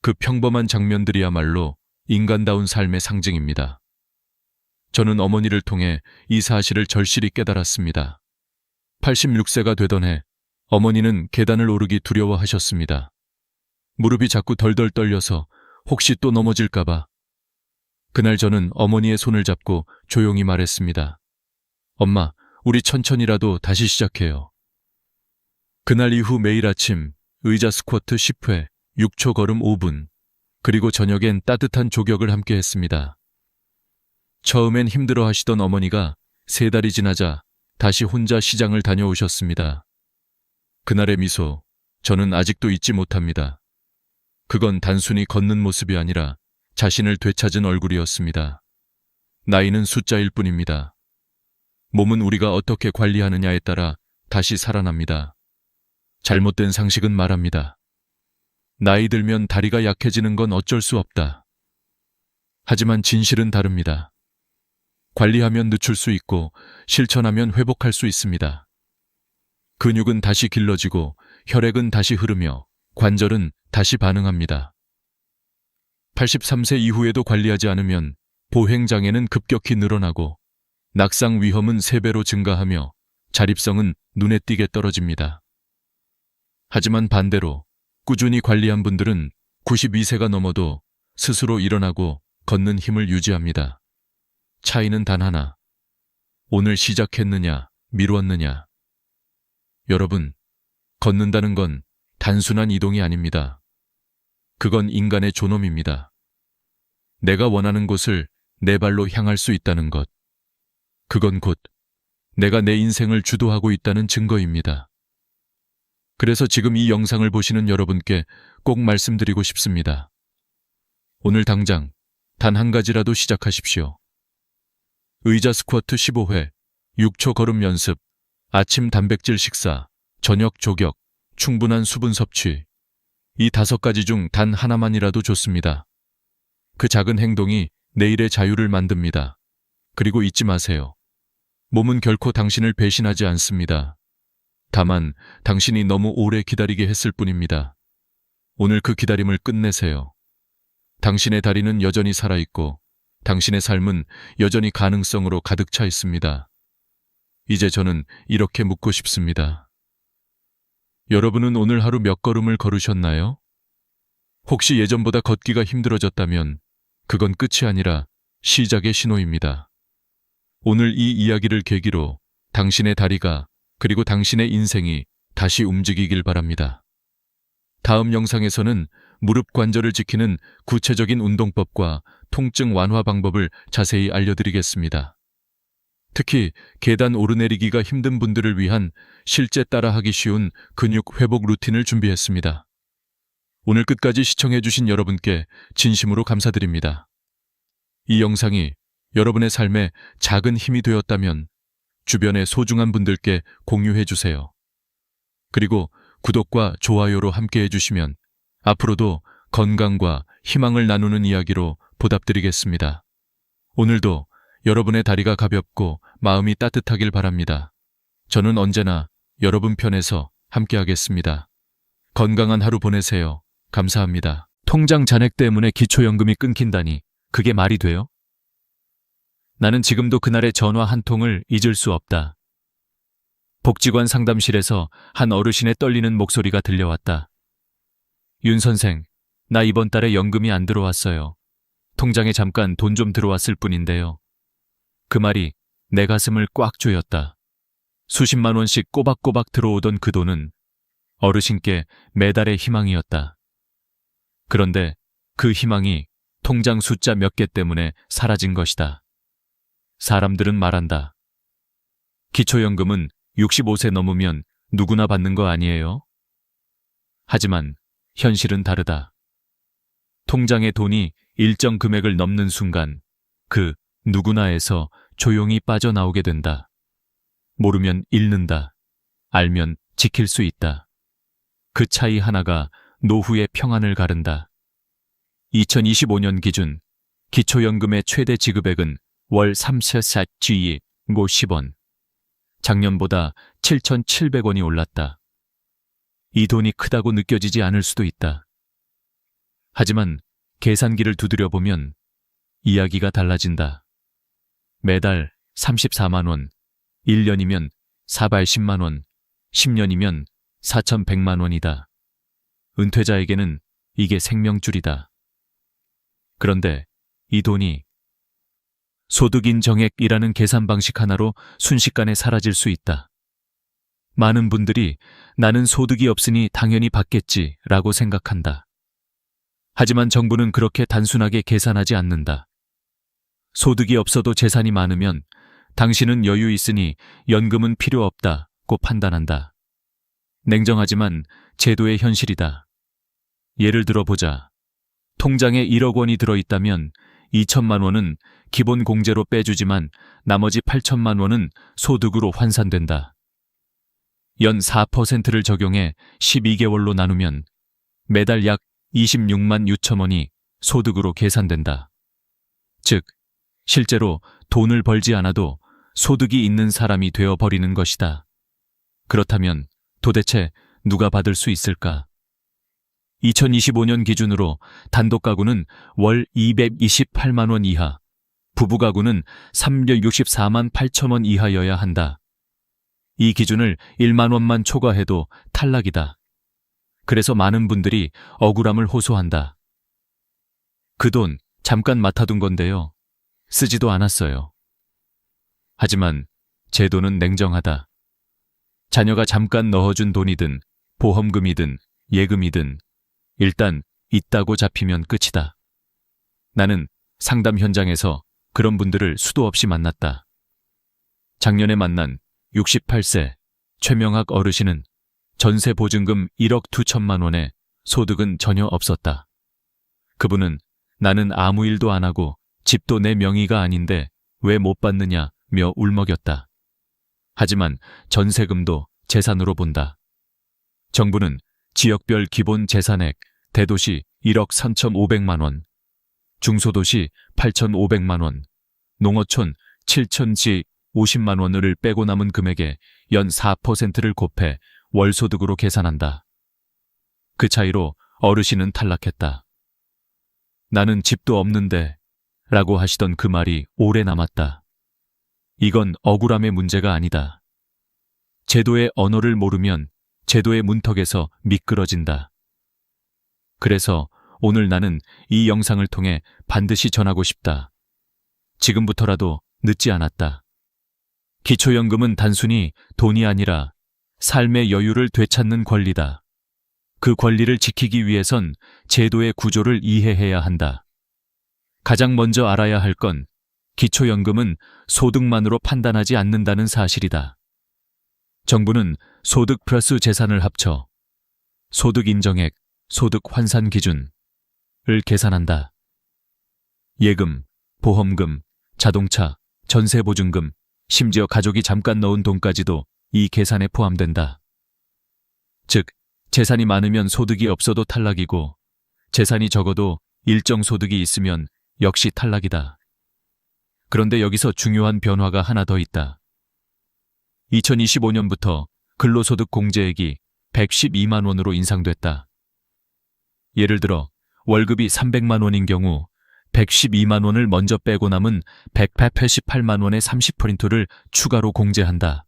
그 평범한 장면들이야말로 인간다운 삶의 상징입니다. 저는 어머니를 통해 이 사실을 절실히 깨달았습니다. 86세가 되던 해 어머니는 계단을 오르기 두려워하셨습니다. 무릎이 자꾸 덜덜 떨려서 혹시 또 넘어질까봐. 그날 저는 어머니의 손을 잡고 조용히 말했습니다. 엄마, 우리 천천히라도 다시 시작해요. 그날 이후 매일 아침 의자 스쿼트 10회, 6초 걸음 5분, 그리고 저녁엔 따뜻한 조격을 함께 했습니다. 처음엔 힘들어 하시던 어머니가 3달이 지나자 다시 혼자 시장을 다녀오셨습니다. 그날의 미소, 저는 아직도 잊지 못합니다. 그건 단순히 걷는 모습이 아니라 자신을 되찾은 얼굴이었습니다. 나이는 숫자일 뿐입니다. 몸은 우리가 어떻게 관리하느냐에 따라 다시 살아납니다. 잘못된 상식은 말합니다. 나이 들면 다리가 약해지는 건 어쩔 수 없다. 하지만 진실은 다릅니다. 관리하면 늦출 수 있고 실천하면 회복할 수 있습니다. 근육은 다시 길러지고 혈액은 다시 흐르며 관절은 다시 반응합니다. 83세 이후에도 관리하지 않으면 보행장애는 급격히 늘어나고 낙상 위험은 3배로 증가하며 자립성은 눈에 띄게 떨어집니다. 하지만 반대로 꾸준히 관리한 분들은 92세가 넘어도 스스로 일어나고 걷는 힘을 유지합니다. 차이는 단 하나. 오늘 시작했느냐, 미뤘느냐. 여러분, 걷는다는 건 단순한 이동이 아닙니다. 그건 인간의 존엄입니다. 내가 원하는 곳을 내 발로 향할 수 있다는 것. 그건 곧 내가 내 인생을 주도하고 있다는 증거입니다. 그래서 지금 이 영상을 보시는 여러분께 꼭 말씀드리고 싶습니다. 오늘 당장 단 한 가지라도 시작하십시오. 의자 스쿼트 15회, 6초 걸음 연습, 아침 단백질 식사, 저녁 조격, 충분한 수분 섭취. 이 5가지 중 단 하나만이라도 좋습니다. 그 작은 행동이 내일의 자유를 만듭니다. 그리고 잊지 마세요. 몸은 결코 당신을 배신하지 않습니다. 다만 당신이 너무 오래 기다리게 했을 뿐입니다. 오늘 그 기다림을 끝내세요. 당신의 다리는 여전히 살아있고 당신의 삶은 여전히 가능성으로 가득 차 있습니다. 이제 저는 이렇게 묻고 싶습니다. 여러분은 오늘 하루 몇 걸음을 걸으셨나요? 혹시 예전보다 걷기가 힘들어졌다면 그건 끝이 아니라 시작의 신호입니다. 오늘 이 이야기를 계기로 당신의 다리가 그리고 당신의 인생이 다시 움직이길 바랍니다. 다음 영상에서는 무릎 관절을 지키는 구체적인 운동법과 통증 완화 방법을 자세히 알려드리겠습니다. 특히 계단 오르내리기가 힘든 분들을 위한 실제 따라하기 쉬운 근육 회복 루틴을 준비했습니다. 오늘 끝까지 시청해주신 여러분께 진심으로 감사드립니다. 이 영상이 여러분의 삶에 작은 힘이 되었다면 주변의 소중한 분들께 공유해주세요. 그리고 구독과 좋아요로 함께 해주시면 앞으로도 건강과 희망을 나누는 이야기로 보답드리겠습니다. 오늘도 여러분의 다리가 가볍고 마음이 따뜻하길 바랍니다. 저는 언제나 여러분 편에서 함께하겠습니다. 건강한 하루 보내세요. 감사합니다. 통장 잔액 때문에 기초연금이 끊긴다니 그게 말이 돼요? 나는 지금도 그날의 전화 한 통을 잊을 수 없다. 복지관 상담실에서 한 어르신의 떨리는 목소리가 들려왔다. 윤 선생, 나 이번 달에 연금이 안 들어왔어요. 통장에 잠깐 돈 좀 들어왔을 뿐인데요. 그 말이 내 가슴을 꽉 조였다. 수십만 원씩 꼬박꼬박 들어오던 그 돈은 어르신께 매달의 희망이었다. 그런데 그 희망이 통장 숫자 몇 개 때문에 사라진 것이다. 사람들은 말한다. 기초연금은 65세 넘으면 누구나 받는 거 아니에요? 하지만 현실은 다르다. 통장에 돈이 일정 금액을 넘는 순간 그 누구나에서 조용히 빠져나오게 된다. 모르면 잃는다. 알면 지킬 수 있다. 그 차이 하나가 노후의 평안을 가른다. 2025년 기준 기초연금의 최대 지급액은 월 3.4G 50원. 작년보다 7,700원이 올랐다. 이 돈이 크다고 느껴지지 않을 수도 있다. 하지만 계산기를 두드려보면 이야기가 달라진다. 매달 34만 원, 1년이면 480만 원, 10년이면 4,100만 원이다. 은퇴자에게는 이게 생명줄이다. 그런데 이 돈이 소득인정액이라는 계산 방식 하나로 순식간에 사라질 수 있다. 많은 분들이 나는 소득이 없으니 당연히 받겠지라고 생각한다. 하지만 정부는 그렇게 단순하게 계산하지 않는다. 소득이 없어도 재산이 많으면 당신은 여유 있으니 연금은 필요 없다고 판단한다. 냉정하지만 제도의 현실이다. 예를 들어 보자. 통장에 1억 원이 들어있다면 2천만 원은 기본 공제로 빼주지만 나머지 8천만 원은 소득으로 환산된다. 연 4%를 적용해 12개월로 나누면 매달 약 26만 6천 원이 소득으로 계산된다. 즉, 실제로 돈을 벌지 않아도 소득이 있는 사람이 되어버리는 것이다. 그렇다면 도대체 누가 받을 수 있을까? 2025년 기준으로 단독 가구는 월 228만 원 이하, 부부 가구는 364만 8천 원 이하여야 한다. 이 기준을 1만 원만 초과해도 탈락이다. 그래서 많은 분들이 억울함을 호소한다. 그 돈 잠깐 맡아둔 건데요. 쓰지도 않았어요. 하지만 제도는 냉정하다. 자녀가 잠깐 넣어준 돈이든 보험금이든 예금이든 일단 있다고 잡히면 끝이다. 나는 상담 현장에서 그런 분들을 수도 없이 만났다. 작년에 만난 68세 최명학 어르신은 전세 보증금 1억 2천만 원에 소득은 전혀 없었다. 그분은 나는 아무 일도 안 하고 집도 내 명의가 아닌데 왜 못 받느냐며 울먹였다. 하지만 전세금도 재산으로 본다. 정부는 지역별 기본 재산액 대도시 1억 3,500만 원, 중소도시 8,500만 원, 농어촌 7,000지 50만 원을 빼고 남은 금액에 연 4%를 곱해 월소득으로 계산한다. 그 차이로 어르신은 탈락했다. 나는 집도 없는데 라고 하시던 그 말이 오래 남았다. 이건 억울함의 문제가 아니다. 제도의 언어를 모르면 제도의 문턱에서 미끄러진다. 그래서 오늘 나는 이 영상을 통해 반드시 전하고 싶다. 지금부터라도 늦지 않았다. 기초연금은 단순히 돈이 아니라 삶의 여유를 되찾는 권리다. 그 권리를 지키기 위해선 제도의 구조를 이해해야 한다. 가장 먼저 알아야 할 건 기초연금은 소득만으로 판단하지 않는다는 사실이다. 정부는 소득 플러스 재산을 합쳐 소득 인정액, 소득 환산 기준을 계산한다. 예금, 보험금, 자동차, 전세보증금, 심지어 가족이 잠깐 넣은 돈까지도 이 계산에 포함된다. 즉, 재산이 많으면 소득이 없어도 탈락이고 재산이 적어도 일정 소득이 있으면 역시 탈락이다. 그런데 여기서 중요한 변화가 하나 더 있다. 2025년부터 근로소득 공제액이 112만 원으로 인상됐다. 예를 들어 월급이 300만 원인 경우 112만 원을 먼저 빼고 남은 188만 원의 30%를 추가로 공제한다.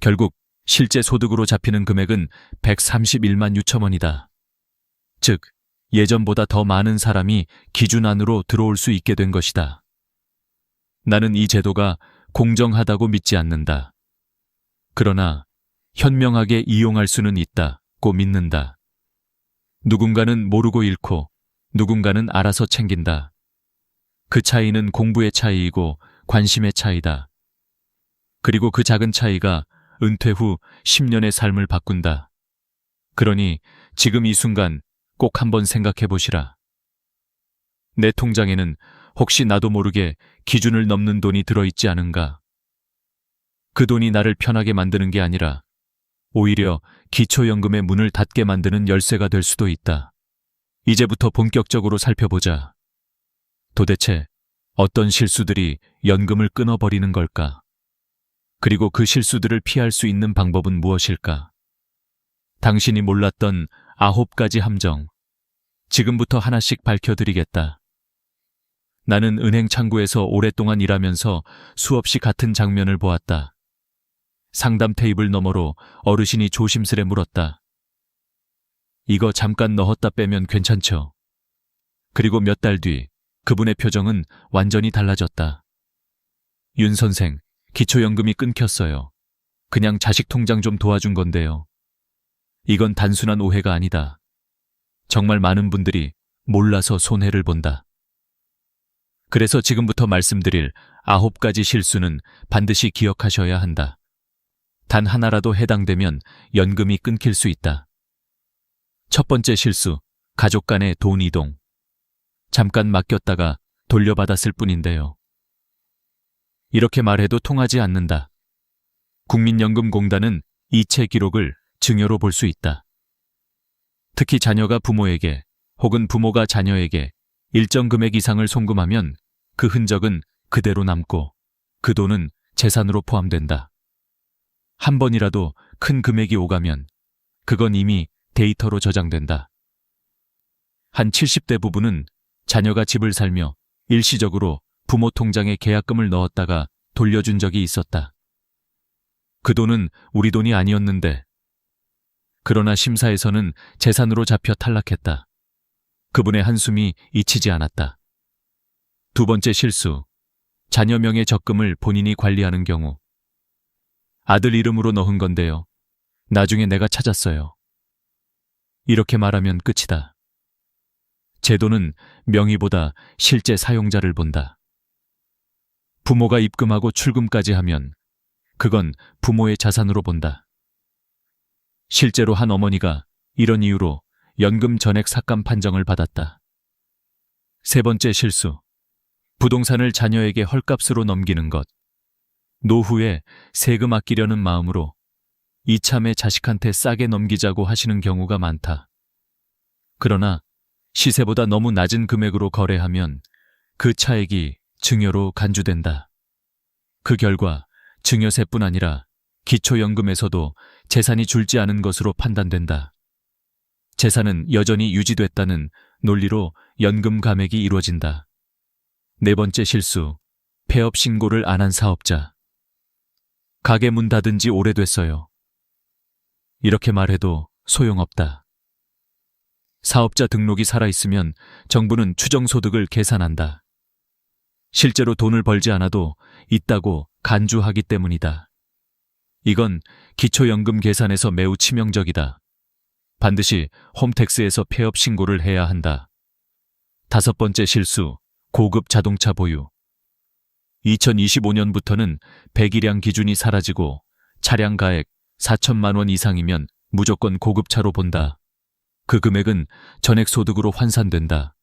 결국 실제 소득으로 잡히는 금액은 131만 6천 원이다. 즉, 예전보다 더 많은 사람이 기준 안으로 들어올 수 있게 된 것이다. 나는 이 제도가 공정하다고 믿지 않는다. 그러나 현명하게 이용할 수는 있다고 믿는다. 누군가는 모르고 잃고 누군가는 알아서 챙긴다. 그 차이는 공부의 차이이고 관심의 차이다. 그리고 그 작은 차이가 은퇴 후 10년의 삶을 바꾼다. 그러니 지금 이 순간 꼭 한번 생각해 보시라. 내 통장에는 혹시 나도 모르게 기준을 넘는 돈이 들어있지 않은가? 그 돈이 나를 편하게 만드는 게 아니라 오히려 기초연금의 문을 닫게 만드는 열쇠가 될 수도 있다. 이제부터 본격적으로 살펴보자. 도대체 어떤 실수들이 연금을 끊어버리는 걸까? 그리고 그 실수들을 피할 수 있는 방법은 무엇일까? 당신이 몰랐던 9가지 함정, 지금부터 하나씩 밝혀드리겠다. 나는 은행 창구에서 오랫동안 일하면서 수없이 같은 장면을 보았다. 상담 테이블 너머로 어르신이 조심스레 물었다. 이거 잠깐 넣었다 빼면 괜찮죠? 그리고 몇 달 뒤 그분의 표정은 완전히 달라졌다. 윤 선생, 기초연금이 끊겼어요. 그냥 자식 통장 좀 도와준 건데요. 이건 단순한 오해가 아니다. 정말 많은 분들이 몰라서 손해를 본다. 그래서 지금부터 말씀드릴 9가지 실수는 반드시 기억하셔야 한다. 단 하나라도 해당되면 연금이 끊길 수 있다. 첫 번째 실수, 가족 간의 돈 이동. 잠깐 맡겼다가 돌려받았을 뿐인데요. 이렇게 말해도 통하지 않는다. 국민연금공단은 이체 기록을 증여로 볼 수 있다. 특히 자녀가 부모에게 혹은 부모가 자녀에게 일정 금액 이상을 송금하면 그 흔적은 그대로 남고 그 돈은 재산으로 포함된다. 한 번이라도 큰 금액이 오가면 그건 이미 데이터로 저장된다. 한 70대 부부는 자녀가 집을 살며 일시적으로 부모 통장에 계약금을 넣었다가 돌려준 적이 있었다. 그 돈은 우리 돈이 아니었는데, 그러나 심사에서는 재산으로 잡혀 탈락했다. 그분의 한숨이 잊히지 않았다. 두 번째 실수, 자녀 명의 적금을 본인이 관리하는 경우. 아들 이름으로 넣은 건데요. 나중에 내가 찾았어요. 이렇게 말하면 끝이다. 제도는 명의보다 실제 사용자를 본다. 부모가 입금하고 출금까지 하면 그건 부모의 자산으로 본다. 실제로 한 어머니가 이런 이유로 연금 전액 삭감 판정을 받았다. 세 번째 실수, 부동산을 자녀에게 헐값으로 넘기는 것. 노후에 세금 아끼려는 마음으로 이참에 자식한테 싸게 넘기자고 하시는 경우가 많다. 그러나 시세보다 너무 낮은 금액으로 거래하면 그 차액이 증여로 간주된다. 그 결과 증여세뿐 아니라 기초연금에서도 재산이 줄지 않은 것으로 판단된다. 재산은 여전히 유지됐다는 논리로 연금 감액이 이루어진다. 네 번째 실수, 폐업 신고를 안 한 사업자. 가게 문 닫은 지 오래됐어요. 이렇게 말해도 소용없다. 사업자 등록이 살아있으면 정부는 추정소득을 계산한다. 실제로 돈을 벌지 않아도 있다고 간주하기 때문이다. 이건 기초연금 계산에서 매우 치명적이다. 반드시 홈택스에서 폐업 신고를 해야 한다. 다섯 번째 실수, 고급 자동차 보유. 2025년부터는 배기량 기준이 사라지고 차량 가액 4천만 원 이상이면 무조건 고급차로 본다. 그 금액은 전액 소득으로 환산된다.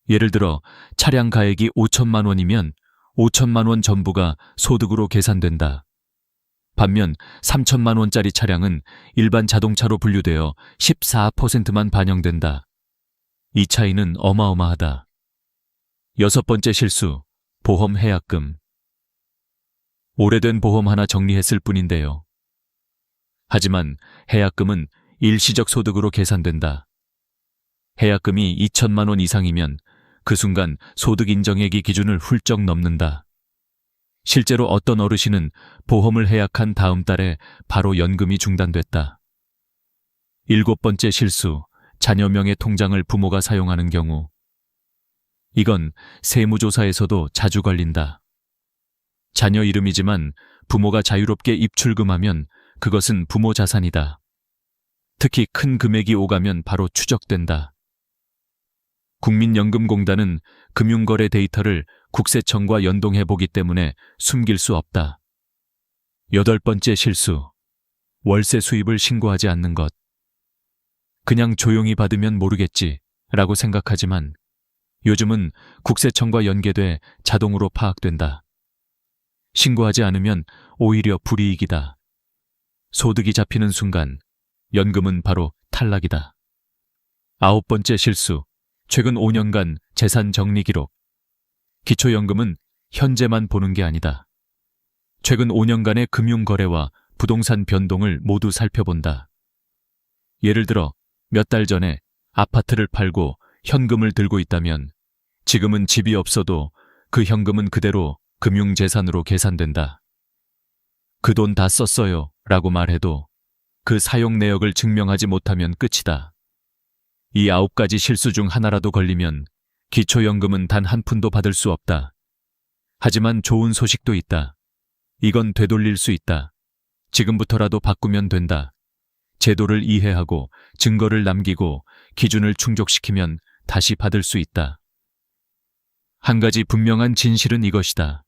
예를 들어 차량 가액이 5천만 원이면 5천만 원 전부가 소득으로 계산된다. 반면 3천만 원짜리 차량은 일반 자동차로 분류되어 14%만 반영된다. 이 차이는 어마어마하다. 여섯 번째 실수, 보험 해약금. 오래된 보험 하나 정리했을 뿐인데요. 하지만 해약금은 일시적 소득으로 계산된다. 해약금이 2천만 원 이상이면 그 순간 소득 인정액이 기준을 훌쩍 넘는다. 실제로 어떤 어르신은 보험을 해약한 다음 달에 바로 연금이 중단됐다. 일곱 번째 실수, 자녀 명의 통장을 부모가 사용하는 경우. 이건 세무조사에서도 자주 걸린다. 자녀 이름이지만 부모가 자유롭게 입출금하면 그것은 부모 자산이다. 특히 큰 금액이 오가면 바로 추적된다. 국민연금공단은 금융거래 데이터를 국세청과 연동해보기 때문에 숨길 수 없다. 8번째 실수. 월세 수입을 신고하지 않는 것. 그냥 조용히 받으면 모르겠지 라고 생각하지만 요즘은 국세청과 연계돼 자동으로 파악된다. 신고하지 않으면 오히려 불이익이다. 소득이 잡히는 순간 연금은 바로 탈락이다. 9번째 실수. 최근 5년간 재산 정리 기록. 기초연금은 현재만 보는 게 아니다. 최근 5년간의 금융거래와 부동산 변동을 모두 살펴본다. 예를 들어 몇 달 전에 아파트를 팔고 현금을 들고 있다면 지금은 집이 없어도 그 현금은 그대로 금융재산으로 계산된다. 그 돈 다 썼어요 라고 말해도 그 사용 내역을 증명하지 못하면 끝이다. 이 9가지 실수 중 하나라도 걸리면 기초연금은 단 한 푼도 받을 수 없다. 하지만 좋은 소식도 있다. 이건 되돌릴 수 있다. 지금부터라도 바꾸면 된다. 제도를 이해하고 증거를 남기고 기준을 충족시키면 다시 받을 수 있다. 한 가지 분명한 진실은 이것이다.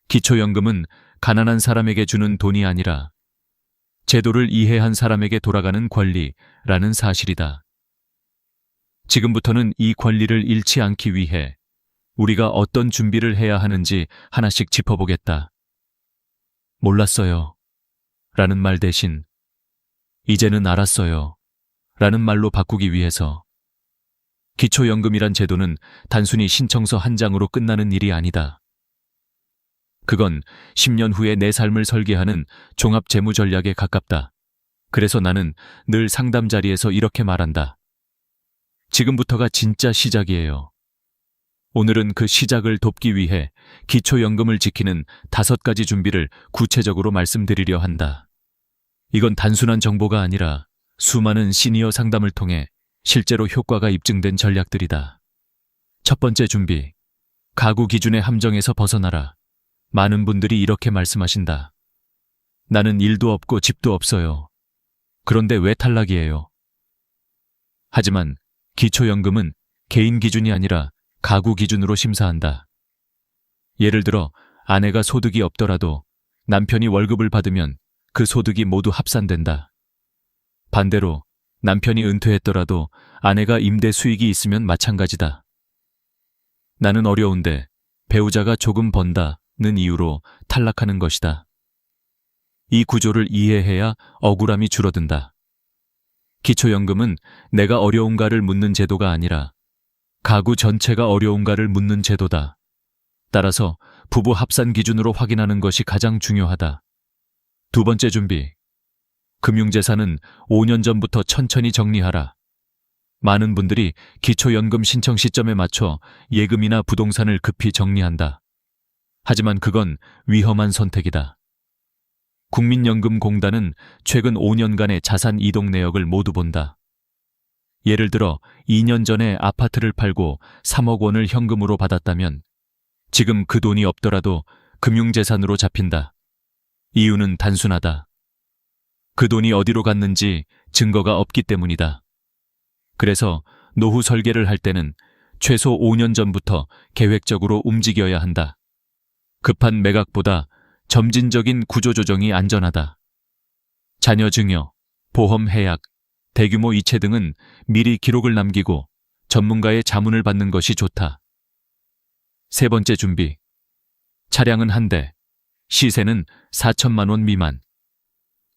기초연금은 가난한 사람에게 주는 돈이 아니라 제도를 이해한 사람에게 돌아가는 권리라는 사실이다. 지금부터는 이 권리를 잃지 않기 위해 우리가 어떤 준비를 해야 하는지 하나씩 짚어보겠다. 몰랐어요 라는 말 대신 이제는 알았어요 라는 말로 바꾸기 위해서. 기초연금이란 제도는 단순히 신청서 한 장으로 끝나는 일이 아니다. 그건 10년 후에 내 삶을 설계하는 종합재무전략에 가깝다. 그래서 나는 늘 상담 자리에서 이렇게 말한다. 지금부터가 진짜 시작이에요. 오늘은 그 시작을 돕기 위해 기초연금을 지키는 5가지 준비를 구체적으로 말씀드리려 한다. 이건 단순한 정보가 아니라 수많은 시니어 상담을 통해 실제로 효과가 입증된 전략들이다. 첫 번째 준비. 가구 기준의 함정에서 벗어나라. 많은 분들이 이렇게 말씀하신다. 나는 일도 없고 집도 없어요. 그런데 왜 탈락이에요? 하지만 기초연금은 개인 기준이 아니라 가구 기준으로 심사한다. 예를 들어 아내가 소득이 없더라도 남편이 월급을 받으면 그 소득이 모두 합산된다. 반대로 남편이 은퇴했더라도 아내가 임대 수익이 있으면 마찬가지다. 나는 어려운데 배우자가 조금 번다는 이유로 탈락하는 것이다. 이 구조를 이해해야 억울함이 줄어든다. 기초연금은 내가 어려운가를 묻는 제도가 아니라 가구 전체가 어려운가를 묻는 제도다. 따라서 부부 합산 기준으로 확인하는 것이 가장 중요하다. 두 번째 준비. 금융재산은 5년 전부터 천천히 정리하라. 많은 분들이 기초연금 신청 시점에 맞춰 예금이나 부동산을 급히 정리한다. 하지만 그건 위험한 선택이다. 국민연금공단은 최근 5년간의 자산 이동 내역을 모두 본다. 예를 들어 2년 전에 아파트를 팔고 3억 원을 현금으로 받았다면 지금 그 돈이 없더라도 금융재산으로 잡힌다. 이유는 단순하다. 그 돈이 어디로 갔는지 증거가 없기 때문이다. 그래서 노후 설계를 할 때는 최소 5년 전부터 계획적으로 움직여야 한다. 급한 매각보다 점진적인 구조조정이 안전하다. 자녀 증여, 보험 해약, 대규모 이체 등은 미리 기록을 남기고 전문가의 자문을 받는 것이 좋다. 세 번째 준비. 차량은 한 대, 시세는 4천만 원 미만.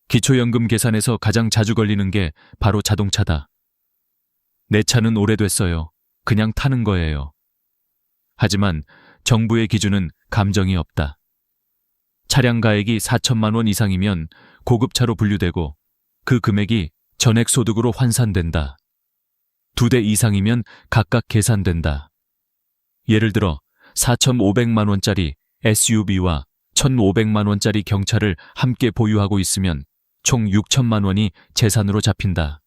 기초연금 계산에서 가장 자주 걸리는 게 바로 자동차다. 내 차는 오래됐어요. 그냥 타는 거예요. 하지만 정부의 기준은 감정이 없다. 차량 가액이 4천만 원 이상이면 고급차로 분류되고 그 금액이 전액소득으로 환산된다. 2대 이상이면 각각 계산된다. 예를 들어 4,500만 원짜리 SUV와 1,500만 원짜리 경차를 함께 보유하고 있으면 총 6천만 원이 재산으로 잡힌다.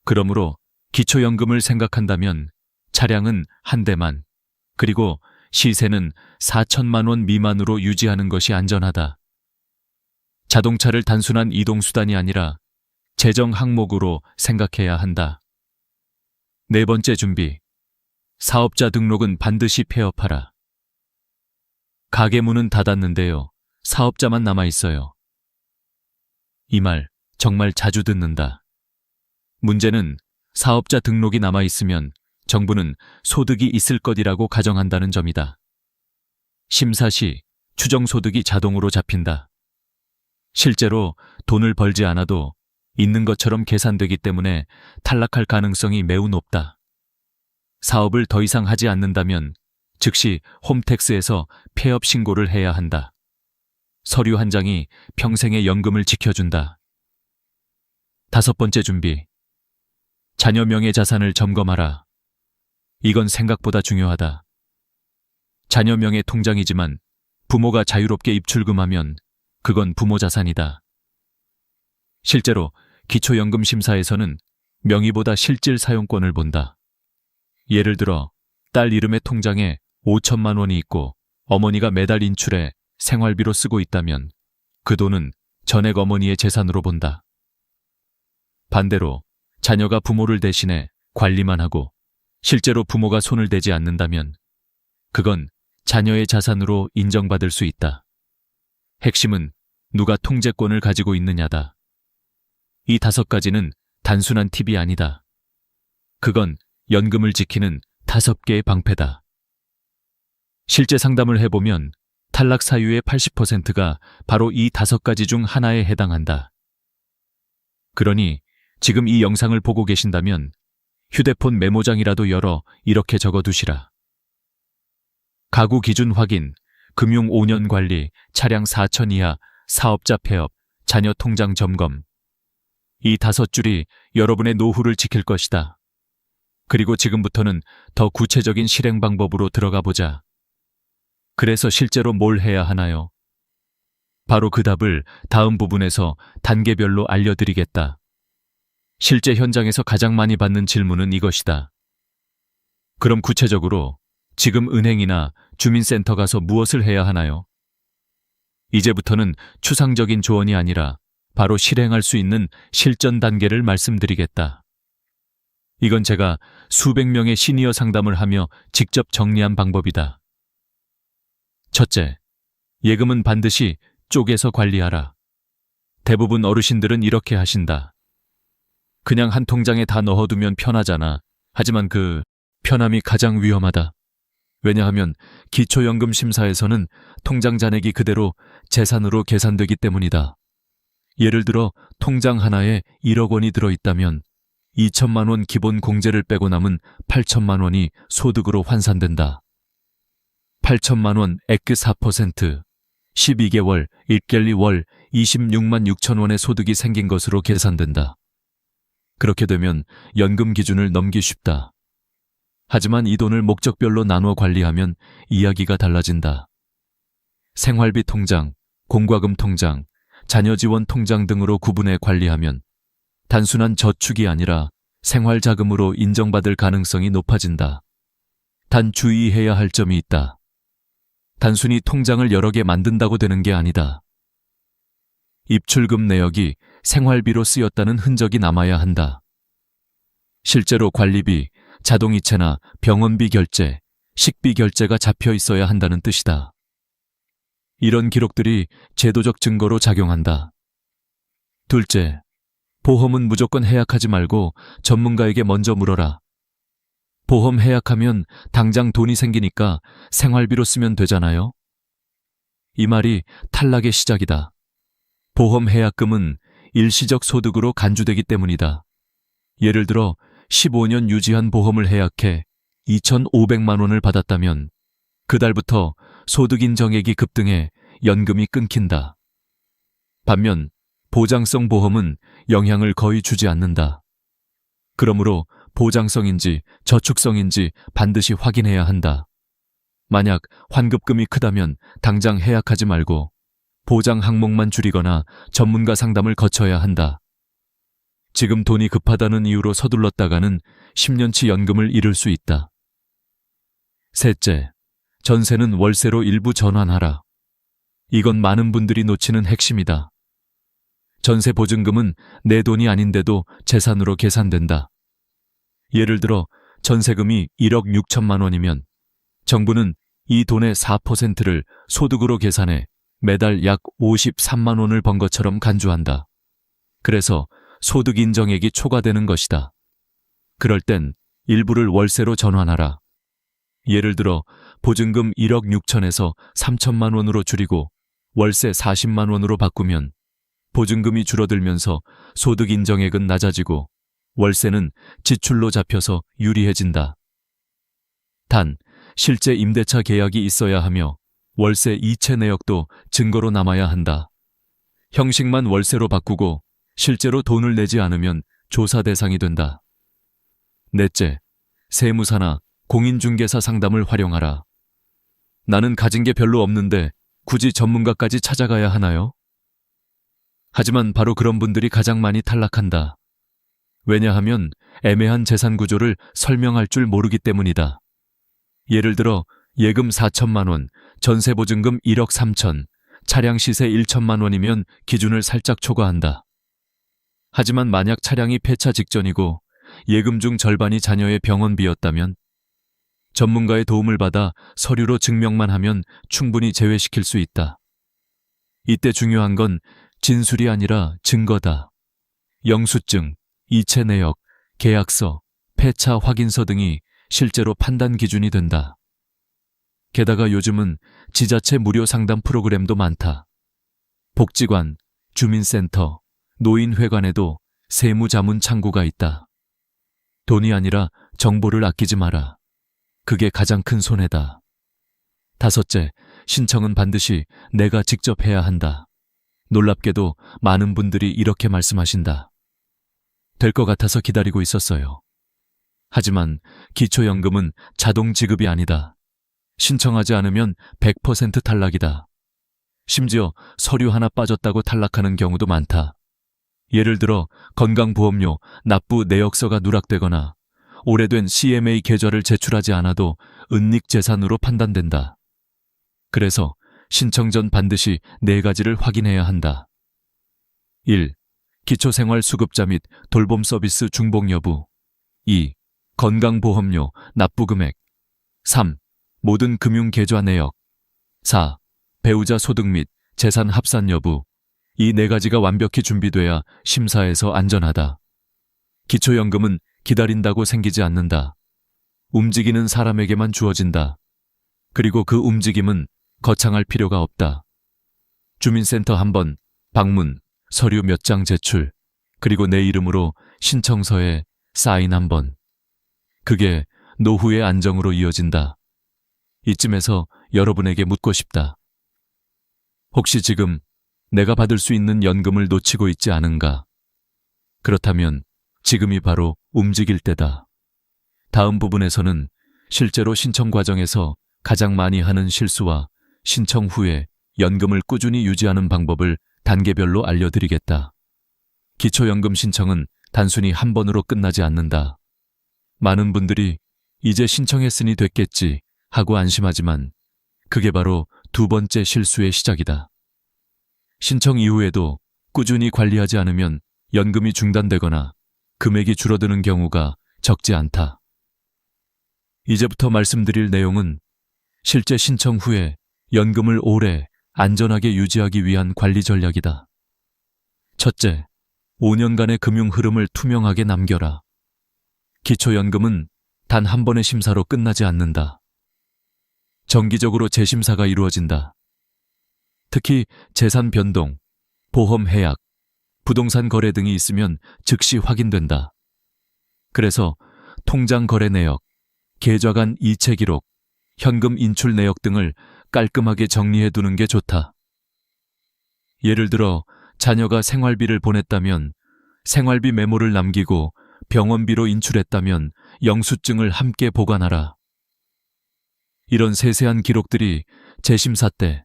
그러므로 기초연금을 생각한다면 차량은 한 대만, 그리고 시세는 4천만 원 미만으로 유지하는 것이 안전하다. 자동차를 단순한 이동수단이 아니라 재정 항목으로 생각해야 한다. 네 번째 준비. 사업자 등록은 반드시 폐업하라. 가게 문은 닫았는데요. 사업자만 남아 있어요. 이 말 정말 자주 듣는다. 문제는 사업자 등록이 남아 있으면 정부는 소득이 있을 것이라고 가정한다는 점이다. 심사 시 추정소득이 자동으로 잡힌다. 실제로 돈을 벌지 않아도 있는 것처럼 계산되기 때문에 탈락할 가능성이 매우 높다. 사업을 더 이상 하지 않는다면 즉시 홈택스에서 폐업 신고를 해야 한다. 서류 한 장이 평생의 연금을 지켜준다. 다섯 번째 준비. 자녀 명의 자산을 점검하라. 이건 생각보다 중요하다. 자녀 명의 통장이지만 부모가 자유롭게 입출금하면 그건 부모 자산이다. 실제로 기초연금심사에서는 명의보다 실질 사용권을 본다. 예를 들어 딸 이름의 통장에 5천만 원이 있고 어머니가 매달 인출해 생활비로 쓰고 있다면 그 돈은 전액 어머니의 재산으로 본다. 반대로 자녀가 부모를 대신해 관리만 하고 실제로 부모가 손을 대지 않는다면 그건 자녀의 자산으로 인정받을 수 있다. 핵심은 누가 통제권을 가지고 있느냐다. 이 5가지는 단순한 팁이 아니다. 그건 연금을 지키는 5개의 방패다. 실제 상담을 해보면 탈락 사유의 80%가 바로 이 5가지 중 하나에 해당한다. 그러니 지금 이 영상을 보고 계신다면 휴대폰 메모장이라도 열어 이렇게 적어두시라. 가구 기준 확인, 금융 5년 관리, 차량 4천 이하, 사업자 폐업, 자녀 통장 점검. 이 5줄이 여러분의 노후를 지킬 것이다. 그리고 지금부터는 더 구체적인 실행 방법으로 들어가 보자. 그래서 실제로 뭘 해야 하나요? 바로 그 답을 다음 부분에서 단계별로 알려드리겠다. 실제 현장에서 가장 많이 받는 질문은 이것이다. 그럼 구체적으로 지금 은행이나 주민센터 가서 무엇을 해야 하나요? 이제부터는 추상적인 조언이 아니라 바로 실행할 수 있는 실전 단계를 말씀드리겠다. 이건 제가 수백 명의 시니어 상담을 하며 직접 정리한 방법이다. 첫째, 예금은 반드시 쪼개서 관리하라. 대부분 어르신들은 이렇게 하신다. 그냥 한 통장에 다 넣어두면 편하잖아. 하지만 그 편함이 가장 위험하다. 왜냐하면 기초연금심사에서는 통장 잔액이 그대로 재산으로 계산되기 때문이다. 예를 들어 통장 하나에 1억 원이 들어있다면 2천만 원 기본 공제를 빼고 남은 8천만 원이 소득으로 환산된다. 8천만 원 액그 4%, 12개월, 1갤리 월 26만 6천 원의 소득이 생긴 것으로 계산된다. 그렇게 되면 연금 기준을 넘기 쉽다. 하지만 이 돈을 목적별로 나눠 관리하면 이야기가 달라진다. 생활비 통장, 공과금 통장, 자녀 지원 통장 등으로 구분해 관리하면 단순한 저축이 아니라 생활자금으로 인정받을 가능성이 높아진다. 단 주의해야 할 점이 있다. 단순히 통장을 여러 개 만든다고 되는 게 아니다. 입출금 내역이 생활비로 쓰였다는 흔적이 남아야 한다. 실제로 관리비, 자동이체나 병원비 결제, 식비 결제가 잡혀 있어야 한다는 뜻이다. 이런 기록들이 제도적 증거로 작용한다. 둘째, 보험은 무조건 해약하지 말고 전문가에게 먼저 물어라. 보험 해약하면 당장 돈이 생기니까 생활비로 쓰면 되잖아요. 이 말이 탈락의 시작이다. 보험 해약금은 일시적 소득으로 간주되기 때문이다. 예를 들어 15년 유지한 보험을 해약해 2,500만 원을 받았다면 그달부터 소득 인정액이 급등해 연금이 끊긴다. 반면 보장성 보험은 영향을 거의 주지 않는다. 그러므로 보장성인지 저축성인지 반드시 확인해야 한다. 만약 환급금이 크다면 당장 해약하지 말고 보장 항목만 줄이거나 전문가 상담을 거쳐야 한다. 지금 돈이 급하다는 이유로 서둘렀다가는 10년치 연금을 잃을 수 있다. 셋째, 전세는 월세로 일부 전환하라. 이건 많은 분들이 놓치는 핵심이다. 전세 보증금은 내 돈이 아닌데도 재산으로 계산된다. 예를 들어 전세금이 1억 6천만 원이면 정부는 이 돈의 4%를 소득으로 계산해 매달 약 53만 원을 번 것처럼 간주한다. 그래서 소득 인정액이 초과되는 것이다. 그럴 땐 일부를 월세로 전환하라. 예를 들어 보증금 1억 6천에서 3천만 원으로 줄이고 월세 40만 원으로 바꾸면 보증금이 줄어들면서 소득 인정액은 낮아지고 월세는 지출로 잡혀서 유리해진다. 단, 실제 임대차 계약이 있어야 하며 월세 이체 내역도 증거로 남아야 한다. 형식만 월세로 바꾸고 실제로 돈을 내지 않으면 조사 대상이 된다. 넷째, 세무사나 공인중개사 상담을 활용하라. 나는 가진 게 별로 없는데 굳이 전문가까지 찾아가야 하나요? 하지만 바로 그런 분들이 가장 많이 탈락한다. 왜냐하면 애매한 재산 구조를 설명할 줄 모르기 때문이다. 예를 들어 예금 4천만 원, 전세 보증금 1억 3천, 차량 시세 1천만 원이면 기준을 살짝 초과한다. 하지만 만약 차량이 폐차 직전이고 예금 중 절반이 자녀의 병원비였다면 전문가의 도움을 받아 서류로 증명만 하면 충분히 제외시킬 수 있다. 이때 중요한 건 진술이 아니라 증거다. 영수증, 이체 내역, 계약서, 폐차 확인서 등이 실제로 판단 기준이 된다. 게다가 요즘은 지자체 무료 상담 프로그램도 많다. 복지관, 주민센터, 노인회관에도 세무자문 창구가 있다. 돈이 아니라 정보를 아끼지 마라. 그게 가장 큰 손해다. 다섯째, 신청은 반드시 내가 직접 해야 한다. 놀랍게도 많은 분들이 이렇게 말씀하신다. 될 것 같아서 기다리고 있었어요. 하지만 기초연금은 자동 지급이 아니다. 신청하지 않으면 100% 탈락이다. 심지어 서류 하나 빠졌다고 탈락하는 경우도 많다. 예를 들어 건강보험료 납부 내역서가 누락되거나 오래된 CMA 계좌를 제출하지 않아도 은닉재산으로 판단된다. 그래서 신청 전 반드시 4가지를 확인해야 한다. 1. 기초생활수급자 및 돌봄 서비스 중복 여부. 2. 건강보험료 납부 금액. 3. 모든 금융계좌 내역. 4. 배우자 소득 및 재산 합산 여부. 이 4가지가 완벽히 준비돼야 심사에서 안전하다. 기초연금은 기다린다고 생기지 않는다. 움직이는 사람에게만 주어진다. 그리고 그 움직임은 거창할 필요가 없다. 주민센터 한번 방문, 서류 몇 장 제출, 그리고 내 이름으로 신청서에 사인 한번. 그게 노후의 안정으로 이어진다. 이쯤에서 여러분에게 묻고 싶다. 혹시 지금 내가 받을 수 있는 연금을 놓치고 있지 않은가? 그렇다면 지금이 바로 움직일 때다. 다음 부분에서는 실제로 신청 과정에서 가장 많이 하는 실수와 신청 후에 연금을 꾸준히 유지하는 방법을 단계별로 알려드리겠다. 기초연금 신청은 단순히 한 번으로 끝나지 않는다. 많은 분들이 이제 신청했으니 됐겠지 하고 안심하지만 그게 바로 2번째 실수의 시작이다. 신청 이후에도 꾸준히 관리하지 않으면 연금이 중단되거나 금액이 줄어드는 경우가 적지 않다. 이제부터 말씀드릴 내용은 실제 신청 후에 연금을 오래 안전하게 유지하기 위한 관리 전략이다. 첫째, 5년간의 금융 흐름을 투명하게 남겨라. 기초연금은 단 한 번의 심사로 끝나지 않는다. 정기적으로 재심사가 이루어진다. 특히 재산 변동, 보험 해약, 부동산 거래 등이 있으면 즉시 확인된다. 그래서 통장 거래 내역, 계좌 간 이체 기록, 현금 인출 내역 등을 깔끔하게 정리해 두는 게 좋다. 예를 들어 자녀가 생활비를 보냈다면 생활비 메모를 남기고 병원비로 인출했다면 영수증을 함께 보관하라. 이런 세세한 기록들이 재심사 때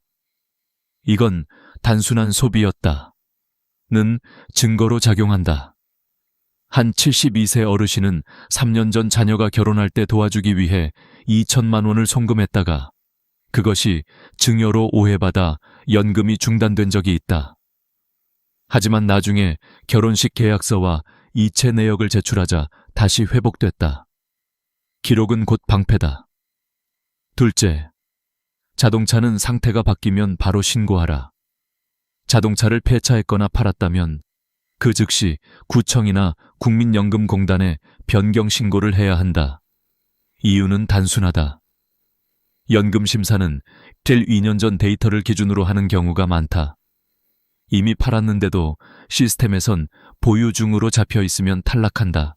이건 단순한 소비였다 는 증거로 작용한다. 한 72세 어르신은 3년 전 자녀가 결혼할 때 도와주기 위해 2천만 원을 송금했다가 그것이 증여로 오해받아 연금이 중단된 적이 있다. 하지만 나중에 결혼식 계약서와 이체 내역을 제출하자 다시 회복됐다. 기록은 곧 방패다. 둘째, 자동차는 상태가 바뀌면 바로 신고하라. 자동차를 폐차했거나 팔았다면 그 즉시 구청이나 국민연금공단에 변경 신고를 해야 한다. 이유는 단순하다. 연금심사는 될 2년 전 데이터를 기준으로 하는 경우가 많다. 이미 팔았는데도 시스템에선 보유 중으로 잡혀 있으면 탈락한다.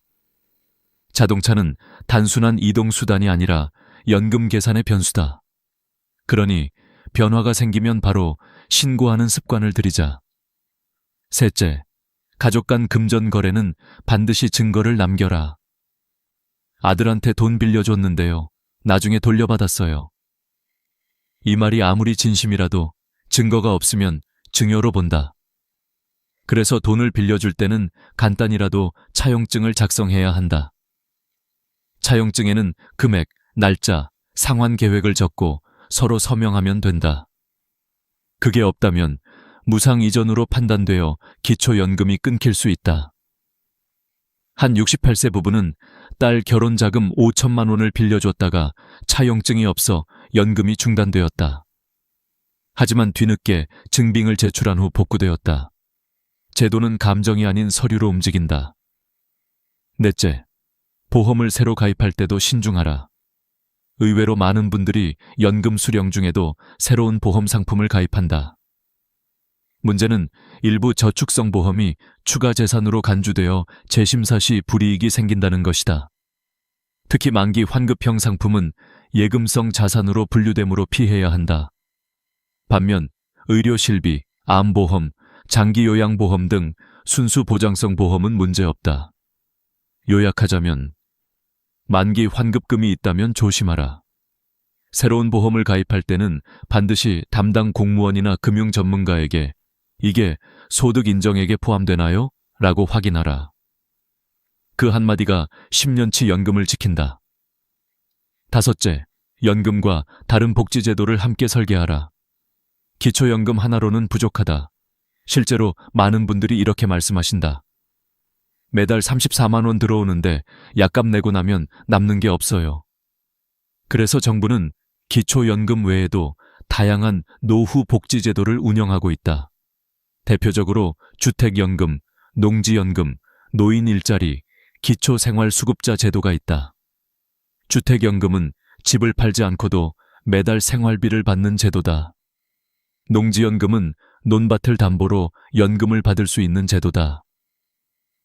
자동차는 단순한 이동수단이 아니라 연금 계산의 변수다. 그러니 변화가 생기면 바로 신고하는 습관을 들이자. 셋째, 가족 간 금전 거래는 반드시 증거를 남겨라. 아들한테 돈 빌려줬는데요. 나중에 돌려받았어요. 이 말이 아무리 진심이라도 증거가 없으면 증여로 본다. 그래서 돈을 빌려줄 때는 간단히라도 차용증을 작성해야 한다. 차용증에는 금액, 날짜, 상환 계획을 적고 서로 서명하면 된다. 그게 없다면 무상 이전으로 판단되어 기초연금이 끊길 수 있다. 한 68세 부부는 딸 결혼자금 5천만 원을 빌려줬다가 차용증이 없어 연금이 중단되었다. 하지만 뒤늦게 증빙을 제출한 후 복구되었다. 제도는 감정이 아닌 서류로 움직인다. 넷째, 보험을 새로 가입할 때도 신중하라. 의외로 많은 분들이 연금 수령 중에도 새로운 보험 상품을 가입한다. 문제는 일부 저축성 보험이 추가 재산으로 간주되어 재심사 시 불이익이 생긴다는 것이다. 특히 만기 환급형 상품은 예금성 자산으로 분류되므로 피해야 한다. 반면 의료실비, 암보험, 장기요양보험 등 순수 보장성 보험은 문제없다. 요약하자면 만기 환급금이 있다면 조심하라. 새로운 보험을 가입할 때는 반드시 담당 공무원이나 금융 전문가에게 이게 소득 인정액에 포함되나요? 라고 확인하라. 그 한마디가 10년치 연금을 지킨다. 다섯째, 연금과 다른 복지제도를 함께 설계하라. 기초연금 하나로는 부족하다. 실제로 많은 분들이 이렇게 말씀하신다. 매달 34만 원 들어오는데 약값 내고 나면 남는 게 없어요. 그래서 정부는 기초연금 외에도 다양한 노후 복지제도를 운영하고 있다. 대표적으로 주택연금, 농지연금, 노인일자리, 기초생활수급자 제도가 있다. 주택연금은 집을 팔지 않고도 매달 생활비를 받는 제도다. 농지연금은 논밭을 담보로 연금을 받을 수 있는 제도다.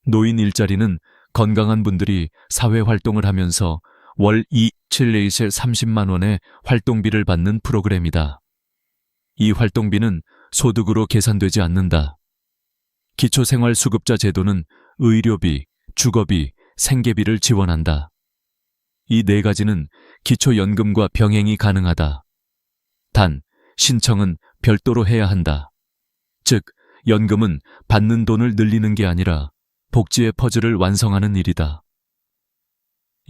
노인 일자리는 건강한 분들이 사회활동을 하면서 월 2,7레이셀 30만 원의 활동비를 받는 프로그램이다. 이 활동비는 소득으로 계산되지 않는다. 기초생활수급자 제도는 의료비, 주거비, 생계비를 지원한다. 이 네 가지는 기초연금과 병행이 가능하다. 단, 신청은 별도로 해야 한다. 즉, 연금은 받는 돈을 늘리는 게 아니라 복지의 퍼즐을 완성하는 일이다.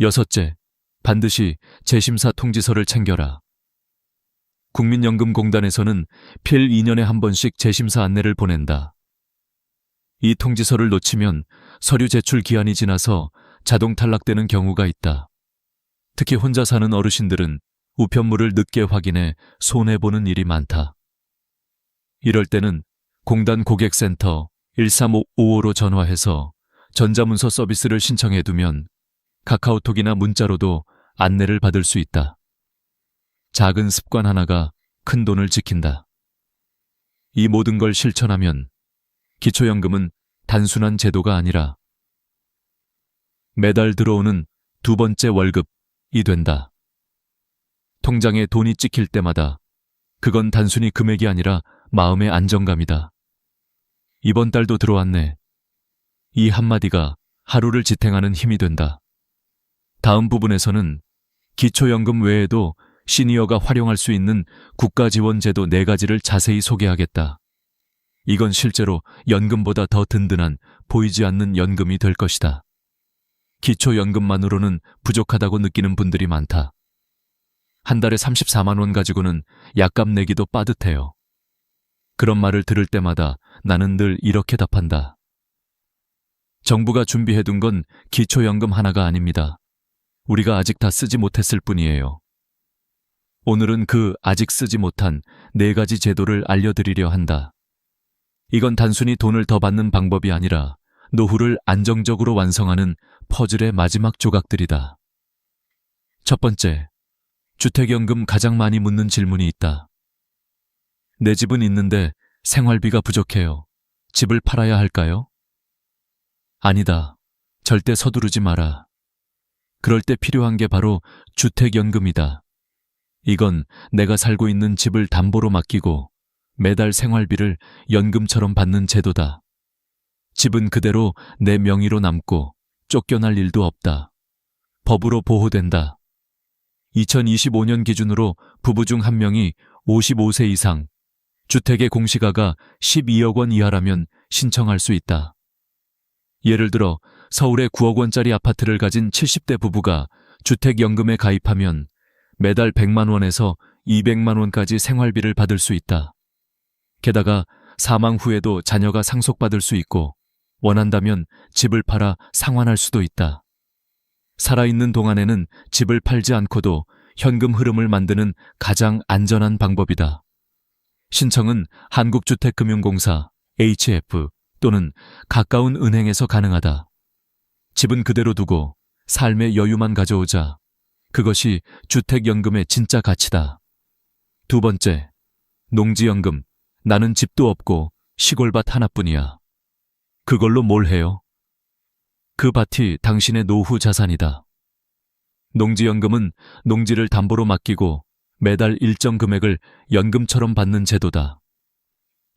여섯째, 반드시 재심사 통지서를 챙겨라. 국민연금공단에서는 필 2년에 한 번씩 재심사 안내를 보낸다. 이 통지서를 놓치면 서류 제출 기한이 지나서 자동 탈락되는 경우가 있다. 특히 혼자 사는 어르신들은 우편물을 늦게 확인해 손해보는 일이 많다. 이럴 때는 공단 고객센터 13555로 전화해서 전자문서 서비스를 신청해두면 카카오톡이나 문자로도 안내를 받을 수 있다. 작은 습관 하나가 큰 돈을 지킨다. 이 모든 걸 실천하면 기초연금은 단순한 제도가 아니라 매달 들어오는 두 번째 월급이 된다. 통장에 돈이 찍힐 때마다 그건 단순히 금액이 아니라 마음의 안정감이다. 이번 달도 들어왔네. 이 한마디가 하루를 지탱하는 힘이 된다. 다음 부분에서는 기초연금 외에도 시니어가 활용할 수 있는 국가지원제도 4가지를 자세히 소개하겠다. 이건 실제로 연금보다 더 든든한 보이지 않는 연금이 될 것이다. 기초연금만으로는 부족하다고 느끼는 분들이 많다. 한 달에 34만 원 가지고는 약값 내기도 빠듯해요. 그런 말을 들을 때마다 나는 늘 이렇게 답한다. 정부가 준비해둔 건 기초연금 하나가 아닙니다. 우리가 아직 다 쓰지 못했을 뿐이에요. 오늘은 그 아직 쓰지 못한 4가지 제도를 알려드리려 한다. 이건 단순히 돈을 더 받는 방법이 아니라 노후를 안정적으로 완성하는 퍼즐의 마지막 조각들이다. 첫 번째, 주택연금 가장 많이 묻는 질문이 있다. 내 집은 있는데 생활비가 부족해요. 집을 팔아야 할까요? 아니다. 절대 서두르지 마라. 그럴 때 필요한 게 바로 주택연금이다. 이건 내가 살고 있는 집을 담보로 맡기고 매달 생활비를 연금처럼 받는 제도다. 집은 그대로 내 명의로 남고 쫓겨날 일도 없다. 법으로 보호된다. 2025년 기준으로 부부 중 1명이 55세 이상, 주택의 공시가가 12억 원 이하라면 신청할 수 있다. 예를 들어 서울의 9억 원짜리 아파트를 가진 70대 부부가 주택연금에 가입하면 매달 100만 원에서 200만 원까지 생활비를 받을 수 있다. 게다가 사망 후에도 자녀가 상속받을 수 있고 원한다면 집을 팔아 상환할 수도 있다. 살아있는 동안에는 집을 팔지 않고도 현금 흐름을 만드는 가장 안전한 방법이다. 신청은 한국주택금융공사 HF 또는 가까운 은행에서 가능하다. 집은 그대로 두고 삶의 여유만 가져오자. 그것이 주택연금의 진짜 가치다. 두 번째, 농지연금. 나는 집도 없고 시골밭 하나뿐이야. 그걸로 뭘 해요? 그 밭이 당신의 노후 자산이다. 농지연금은 농지를 담보로 맡기고 매달 일정 금액을 연금처럼 받는 제도다.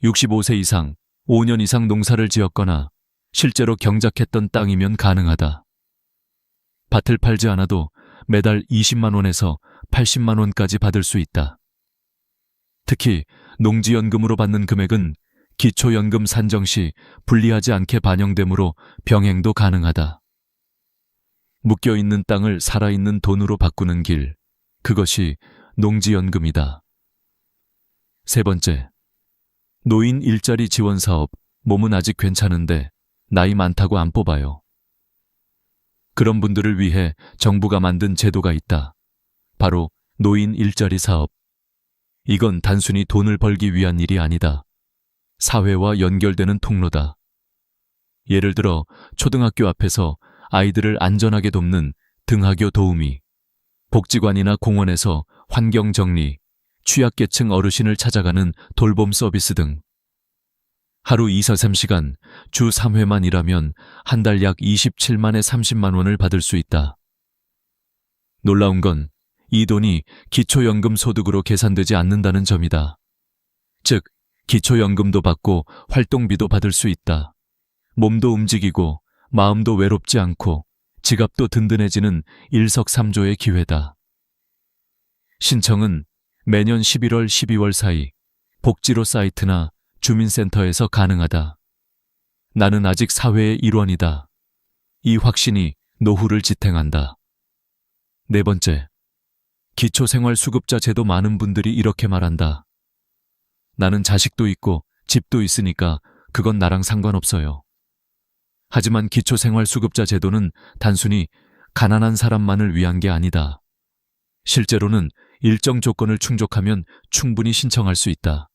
65세 이상, 5년 이상 농사를 지었거나 실제로 경작했던 땅이면 가능하다. 밭을 팔지 않아도 매달 20만 원에서 80만 원까지 받을 수 있다. 특히 농지연금으로 받는 금액은 기초연금 산정 시 불리하지 않게 반영되므로 병행도 가능하다. 묶여있는 땅을 살아있는 돈으로 바꾸는 길, 그것이 농지연금이다. 세 번째, 노인 일자리 지원 사업. 몸은 아직 괜찮은데 나이 많다고 안 뽑아요. 그런 분들을 위해 정부가 만든 제도가 있다. 바로 노인 일자리 사업. 이건 단순히 돈을 벌기 위한 일이 아니다. 사회와 연결되는 통로다. 예를 들어 초등학교 앞에서 아이들을 안전하게 돕는 등하교 도우미, 복지관이나 공원에서 환경정리, 취약계층 어르신을 찾아가는 돌봄 서비스 등. 하루 2-3시간, 주 3회만 일하면 한 달 약 27만에 30만 원을 받을 수 있다. 놀라운 건 이 돈이 기초연금 소득으로 계산되지 않는다는 점이다. 즉, 기초연금도 받고 활동비도 받을 수 있다. 몸도 움직이고 마음도 외롭지 않고 지갑도 든든해지는 일석삼조의 기회다. 신청은 매년 11월, 12월 사이 복지로 사이트나 주민센터에서 가능하다. 나는 아직 사회의 일원이다. 이 확신이 노후를 지탱한다. 네 번째, 기초생활수급자 제도. 많은 분들이 이렇게 말한다. 나는 자식도 있고 집도 있으니까 그건 나랑 상관없어요. 하지만 기초생활수급자 제도는 단순히 가난한 사람만을 위한 게 아니다. 실제로는 일정 조건을 충족하면 충분히 신청할 수 있다.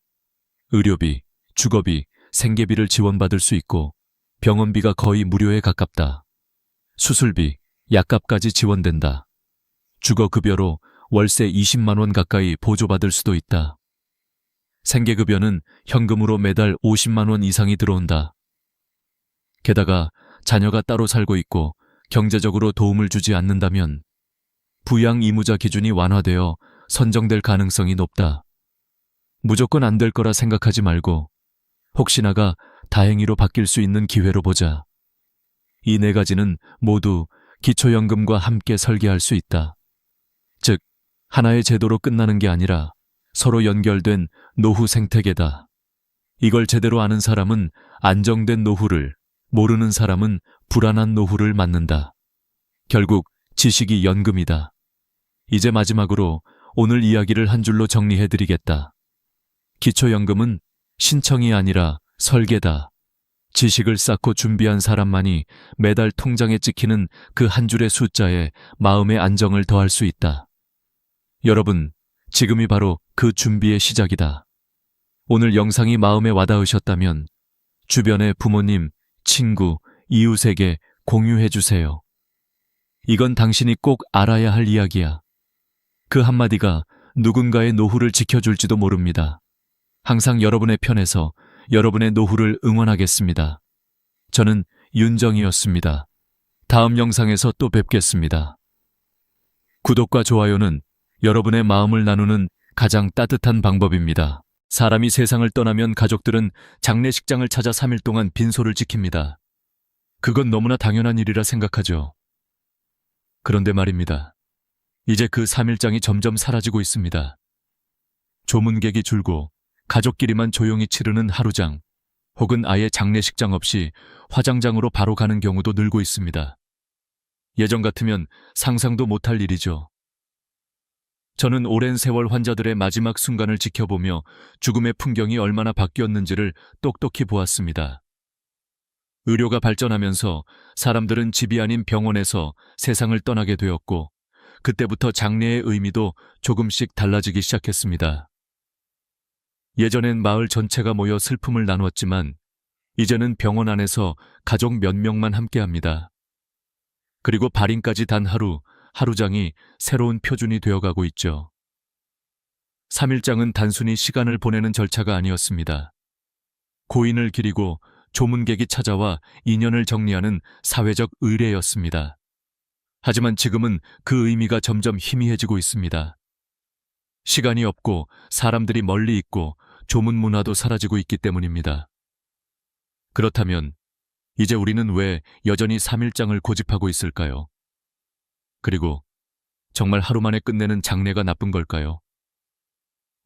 의료비, 주거비, 생계비를 지원받을 수 있고 병원비가 거의 무료에 가깝다. 수술비, 약값까지 지원된다. 주거급여로 월세 20만 원 가까이 보조받을 수도 있다. 생계급여는 현금으로 매달 50만 원 이상이 들어온다. 게다가 자녀가 따로 살고 있고 경제적으로 도움을 주지 않는다면 부양 의무자 기준이 완화되어 선정될 가능성이 높다. 무조건 안 될 거라 생각하지 말고 혹시나가 다행히로 바뀔 수 있는 기회로 보자. 이 4가지는 모두 기초연금과 함께 설계할 수 있다. 즉, 하나의 제도로 끝나는 게 아니라 서로 연결된 노후 생태계다. 이걸 제대로 아는 사람은 안정된 노후를, 모르는 사람은 불안한 노후를 맞는다. 결국 지식이 연금이다. 이제 마지막으로 오늘 이야기를 한 줄로 정리해드리겠다. 기초연금은 신청이 아니라 설계다. 지식을 쌓고 준비한 사람만이 매달 통장에 찍히는 그 한 줄의 숫자에 마음의 안정을 더할 수 있다. 여러분, 지금이 바로 그 준비의 시작이다. 오늘 영상이 마음에 와닿으셨다면 주변의 부모님, 친구, 이웃에게 공유해 주세요. 이건 당신이 꼭 알아야 할 이야기야. 그 한마디가 누군가의 노후를 지켜줄지도 모릅니다. 항상 여러분의 편에서 여러분의 노후를 응원하겠습니다. 저는 윤정이었습니다. 다음 영상에서 또 뵙겠습니다. 구독과 좋아요는 여러분의 마음을 나누는 가장 따뜻한 방법입니다. 사람이 세상을 떠나면 가족들은 장례식장을 찾아 3일 동안 빈소를 지킵니다. 그건 너무나 당연한 일이라 생각하죠. 그런데 말입니다. 이제 그 3일장이 점점 사라지고 있습니다. 조문객이 줄고 가족끼리만 조용히 치르는 하루장, 혹은 아예 장례식장 없이 화장장으로 바로 가는 경우도 늘고 있습니다. 예전 같으면 상상도 못할 일이죠. 저는 오랜 세월 환자들의 마지막 순간을 지켜보며 죽음의 풍경이 얼마나 바뀌었는지를 똑똑히 보았습니다. 의료가 발전하면서 사람들은 집이 아닌 병원에서 세상을 떠나게 되었고, 그때부터 장례의 의미도 조금씩 달라지기 시작했습니다. 예전엔 마을 전체가 모여 슬픔을 나누었지만 이제는 병원 안에서 가족 몇 명만 함께합니다. 그리고 발인까지 단 하루장이 새로운 표준이 되어가고 있죠. 3일장은 단순히 시간을 보내는 절차가 아니었습니다. 고인을 기리고 조문객이 찾아와 인연을 정리하는 사회적 의례였습니다. 하지만 지금은 그 의미가 점점 희미해지고 있습니다. 시간이 없고 사람들이 멀리 있고 조문 문화도 사라지고 있기 때문입니다. 그렇다면 이제 우리는 왜 여전히 3일장을 고집하고 있을까요? 그리고 정말 하루 만에 끝내는 장례가 나쁜 걸까요?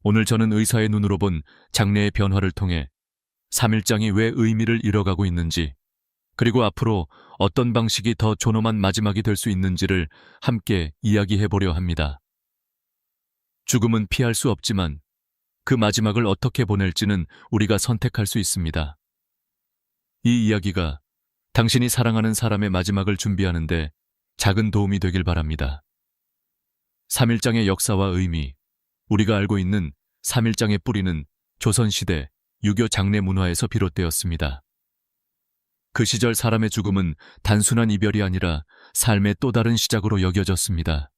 오늘 저는 의사의 눈으로 본 장례의 변화를 통해 3일장이 왜 의미를 잃어가고 있는지, 그리고 앞으로 어떤 방식이 더 존엄한 마지막이 될 수 있는지를 함께 이야기해 보려 합니다. 죽음은 피할 수 없지만 그 마지막을 어떻게 보낼지는 우리가 선택할 수 있습니다. 이 이야기가 당신이 사랑하는 사람의 마지막을 준비하는데 작은 도움이 되길 바랍니다. 3일장의 역사와 의미, 우리가 알고 있는 3일장의 뿌리는 조선시대 유교 장례 문화에서 비롯되었습니다. 그 시절 사람의 죽음은 단순한 이별이 아니라 삶의 또 다른 시작으로 여겨졌습니다.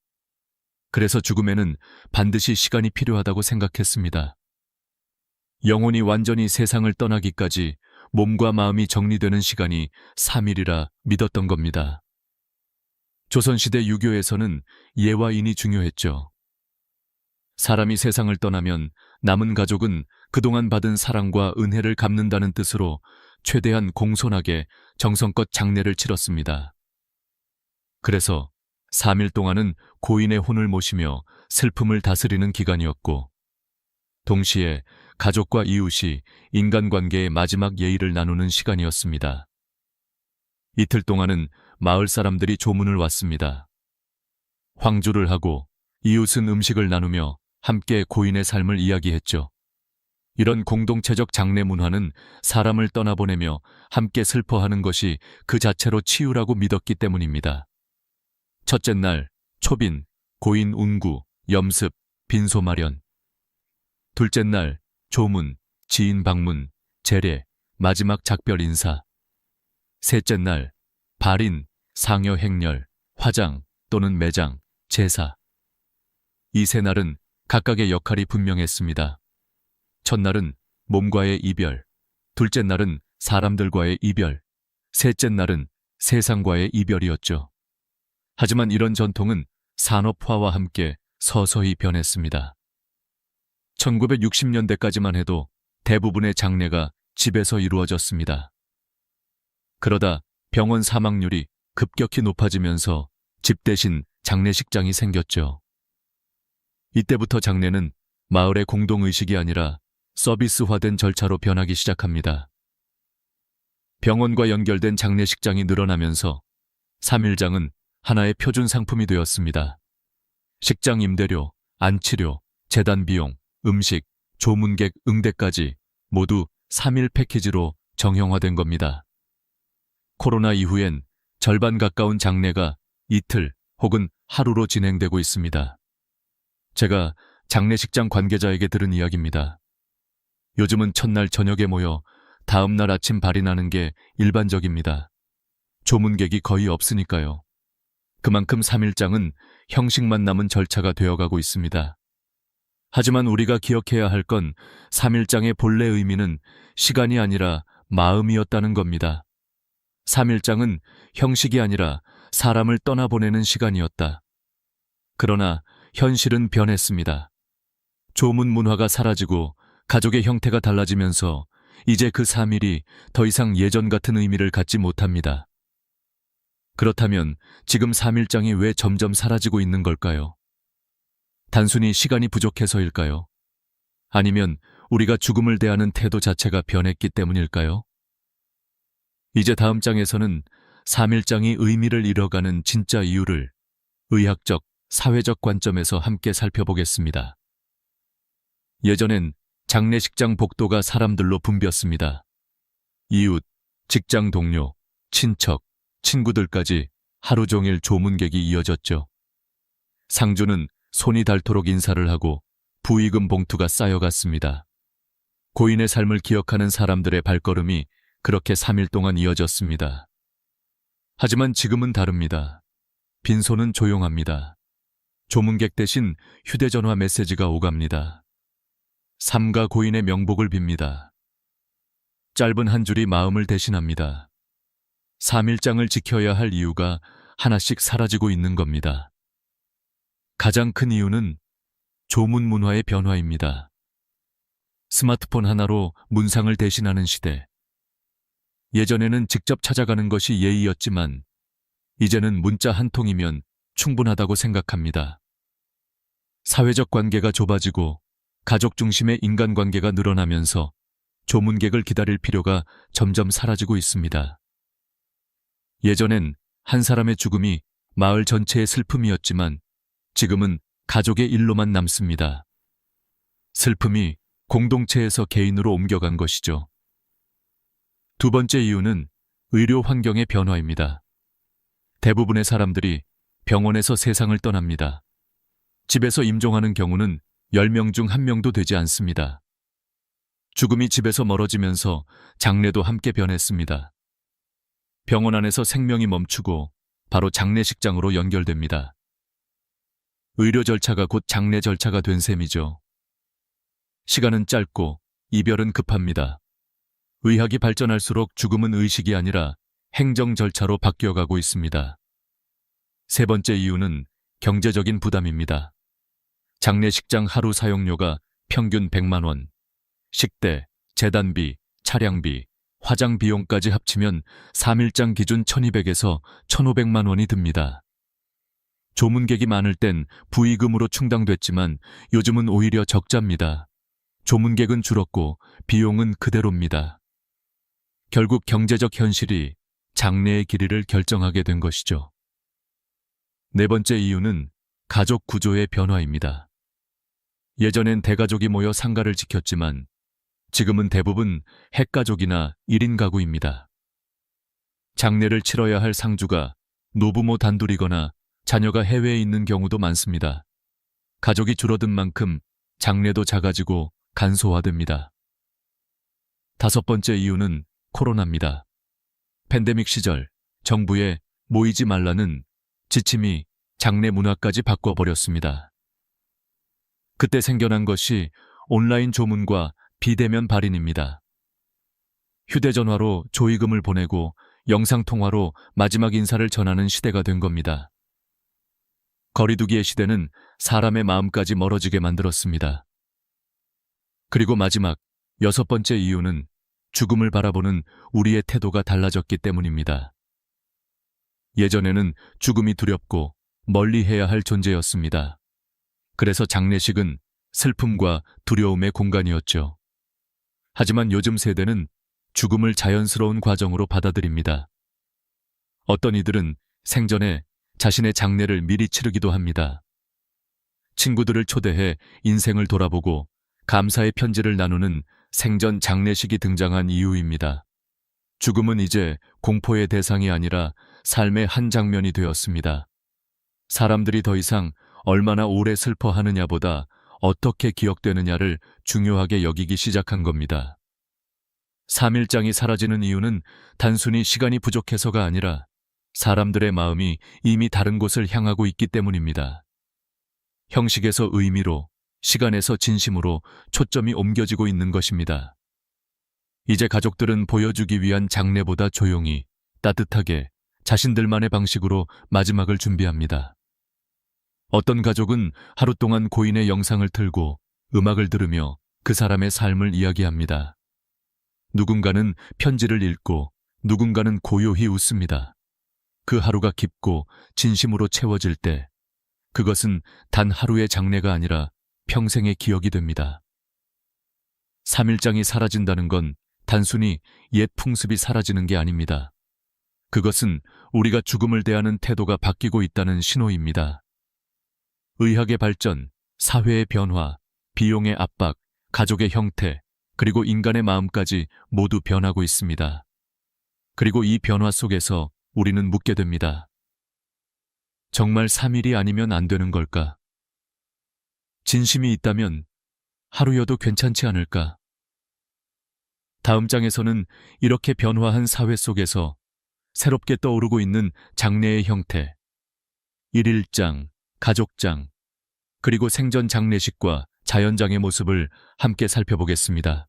그래서 죽음에는 반드시 시간이 필요하다고 생각했습니다. 영혼이 완전히 세상을 떠나기까지 몸과 마음이 정리되는 시간이 3일이라 믿었던 겁니다. 조선시대 유교에서는 예와 인이 중요했죠. 사람이 세상을 떠나면 남은 가족은 그동안 받은 사랑과 은혜를 갚는다는 뜻으로 최대한 공손하게 정성껏 장례를 치렀습니다. 그래서 3일 동안은 고인의 혼을 모시며 슬픔을 다스리는 기간이었고, 동시에 가족과 이웃이 인간관계의 마지막 예의를 나누는 시간이었습니다. 이틀 동안은 마을 사람들이 조문을 왔습니다. 황주를 하고 이웃은 음식을 나누며 함께 고인의 삶을 이야기했죠. 이런 공동체적 장례 문화는 사람을 떠나보내며 함께 슬퍼하는 것이 그 자체로 치유라고 믿었기 때문입니다. 첫째 날, 초빈, 고인 운구, 염습, 빈소 마련. 둘째 날, 조문, 지인 방문, 제례, 마지막 작별 인사. 셋째 날, 발인, 상여 행렬, 화장 또는 매장, 제사. 이 세 날은 각각의 역할이 분명했습니다. 첫날은 몸과의 이별, 둘째 날은 사람들과의 이별, 셋째 날은 세상과의 이별이었죠. 하지만 이런 전통은 산업화와 함께 서서히 변했습니다. 1960년대까지만 해도 대부분의 장례가 집에서 이루어졌습니다. 그러다 병원 사망률이 급격히 높아지면서 집 대신 장례식장이 생겼죠. 이때부터 장례는 마을의 공동의식이 아니라 서비스화된 절차로 변하기 시작합니다. 병원과 연결된 장례식장이 늘어나면서 3일장은 하나의 표준 상품이 되었습니다. 식장 임대료, 안치료, 재단 비용, 음식, 조문객 응대까지 모두 3일 패키지로 정형화된 겁니다. 코로나 이후엔 절반 가까운 장례가 이틀 혹은 하루로 진행되고 있습니다. 제가 장례식장 관계자에게 들은 이야기입니다. 요즘은 첫날 저녁에 모여 다음날 아침 발이 나는 게 일반적입니다. 조문객이 거의 없으니까요. 그만큼 3일장은 형식만 남은 절차가 되어가고 있습니다. 하지만 우리가 기억해야 할 건 3일장의 본래 의미는 시간이 아니라 마음이었다는 겁니다. 3일장은 형식이 아니라 사람을 떠나보내는 시간이었다. 그러나 현실은 변했습니다. 조문 문화가 사라지고 가족의 형태가 달라지면서 이제 그 3일이 더 이상 예전 같은 의미를 갖지 못합니다. 그렇다면 지금 3일장이 왜 점점 사라지고 있는 걸까요? 단순히 시간이 부족해서일까요? 아니면 우리가 죽음을 대하는 태도 자체가 변했기 때문일까요? 이제 다음 장에서는 3일장이 의미를 잃어가는 진짜 이유를 의학적, 사회적 관점에서 함께 살펴보겠습니다. 예전엔 장례식장 복도가 사람들로 붐볐습니다. 이웃, 직장 동료, 친척, 친구들까지 하루 종일 조문객이 이어졌죠. 상주는 손이 닳도록 인사를 하고 부의금 봉투가 쌓여갔습니다. 고인의 삶을 기억하는 사람들의 발걸음이 그렇게 3일 동안 이어졌습니다. 하지만 지금은 다릅니다. 빈소는 조용합니다. 조문객 대신 휴대전화 메시지가 오갑니다. 삼가 고인의 명복을 빕니다. 짧은 한 줄이 마음을 대신합니다. 3일장을 지켜야 할 이유가 하나씩 사라지고 있는 겁니다. 가장 큰 이유는 조문 문화의 변화입니다. 스마트폰 하나로 문상을 대신하는 시대. 예전에는 직접 찾아가는 것이 예의였지만 이제는 문자 한 통이면 충분하다고 생각합니다. 사회적 관계가 좁아지고 가족 중심의 인간관계가 늘어나면서 조문객을 기다릴 필요가 점점 사라지고 있습니다. 예전엔 한 사람의 죽음이 마을 전체의 슬픔이었지만 지금은 가족의 일로만 남습니다. 슬픔이 공동체에서 개인으로 옮겨간 것이죠. 두 번째 이유는 의료 환경의 변화입니다. 대부분의 사람들이 병원에서 세상을 떠납니다. 집에서 임종하는 경우는 10명 중 1명도 되지 않습니다. 죽음이 집에서 멀어지면서 장례도 함께 변했습니다. 병원 안에서 생명이 멈추고 바로 장례식장으로 연결됩니다. 의료 절차가 곧 장례 절차가 된 셈이죠. 시간은 짧고 이별은 급합니다. 의학이 발전할수록 죽음은 의식이 아니라 행정 절차로 바뀌어가고 있습니다. 세 번째 이유는 경제적인 부담입니다. 장례식장 하루 사용료가 평균 100만 원, 식대, 재단비, 차량비, 화장 비용까지 합치면 3일장 기준 1200에서 1500만 원이 듭니다. 조문객이 많을 땐 부의금으로 충당됐지만 요즘은 오히려 적자입니다. 조문객은 줄었고 비용은 그대로입니다. 결국 경제적 현실이 장례의 길이를 결정하게 된 것이죠. 네 번째 이유는 가족 구조의 변화입니다. 예전엔 대가족이 모여 상가를 지켰지만 지금은 대부분 핵가족이나 1인 가구입니다. 장례를 치러야 할 상주가 노부모 단둘이거나 자녀가 해외에 있는 경우도 많습니다. 가족이 줄어든 만큼 장례도 작아지고 간소화됩니다. 다섯 번째 이유는 코로나입니다. 팬데믹 시절 정부의 모이지 말라는 지침이 장례 문화까지 바꿔버렸습니다. 그때 생겨난 것이 온라인 조문과 비대면 발인입니다. 휴대전화로 조의금을 보내고 영상통화로 마지막 인사를 전하는 시대가 된 겁니다. 거리두기의 시대는 사람의 마음까지 멀어지게 만들었습니다. 그리고 마지막 여섯 번째 이유는 죽음을 바라보는 우리의 태도가 달라졌기 때문입니다. 예전에는 죽음이 두렵고 멀리 해야 할 존재였습니다. 그래서 장례식은 슬픔과 두려움의 공간이었죠. 하지만 요즘 세대는 죽음을 자연스러운 과정으로 받아들입니다. 어떤 이들은 생전에 자신의 장례를 미리 치르기도 합니다. 친구들을 초대해 인생을 돌아보고 감사의 편지를 나누는 생전 장례식이 등장한 이유입니다. 죽음은 이제 공포의 대상이 아니라 삶의 한 장면이 되었습니다. 사람들이 더 이상 얼마나 오래 슬퍼하느냐보다 어떻게 기억되느냐를 중요하게 여기기 시작한 겁니다. 3일장이 사라지는 이유는 단순히 시간이 부족해서가 아니라 사람들의 마음이 이미 다른 곳을 향하고 있기 때문입니다. 형식에서 의미로, 시간에서 진심으로 초점이 옮겨지고 있는 것입니다. 이제 가족들은 보여주기 위한 장례보다 조용히, 따뜻하게, 자신들만의 방식으로 마지막을 준비합니다. 어떤 가족은 하루 동안 고인의 영상을 틀고 음악을 들으며 그 사람의 삶을 이야기합니다. 누군가는 편지를 읽고 누군가는 고요히 웃습니다. 그 하루가 깊고 진심으로 채워질 때 그것은 단 하루의 장례가 아니라 평생의 기억이 됩니다. 3일장이 사라진다는 건 단순히 옛 풍습이 사라지는 게 아닙니다. 그것은 우리가 죽음을 대하는 태도가 바뀌고 있다는 신호입니다. 의학의 발전, 사회의 변화, 비용의 압박, 가족의 형태, 그리고 인간의 마음까지 모두 변하고 있습니다. 그리고 이 변화 속에서 우리는 묻게 됩니다. 정말 3일이 아니면 안 되는 걸까? 진심이 있다면 하루여도 괜찮지 않을까? 다음 장에서는 이렇게 변화한 사회 속에서 새롭게 떠오르고 있는 장례의 형태, 일일장, 가족장, 그리고 생전 장례식과 자연장의 모습을 함께 살펴보겠습니다.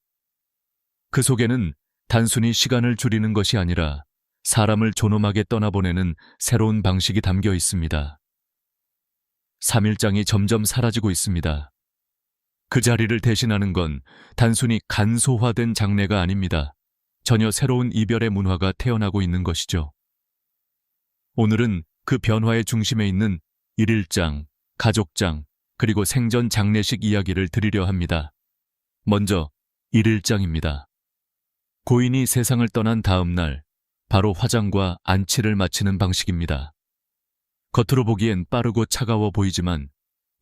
그 속에는 단순히 시간을 줄이는 것이 아니라 사람을 존엄하게 떠나보내는 새로운 방식이 담겨 있습니다. 3일장이 점점 사라지고 있습니다. 그 자리를 대신하는 건 단순히 간소화된 장례가 아닙니다. 전혀 새로운 이별의 문화가 태어나고 있는 것이죠. 오늘은 그 변화의 중심에 있는 일일장, 가족장, 그리고 생전 장례식 이야기를 드리려 합니다. 먼저 일일장입니다. 고인이 세상을 떠난 다음 날, 바로 화장과 안치를 마치는 방식입니다. 겉으로 보기엔 빠르고 차가워 보이지만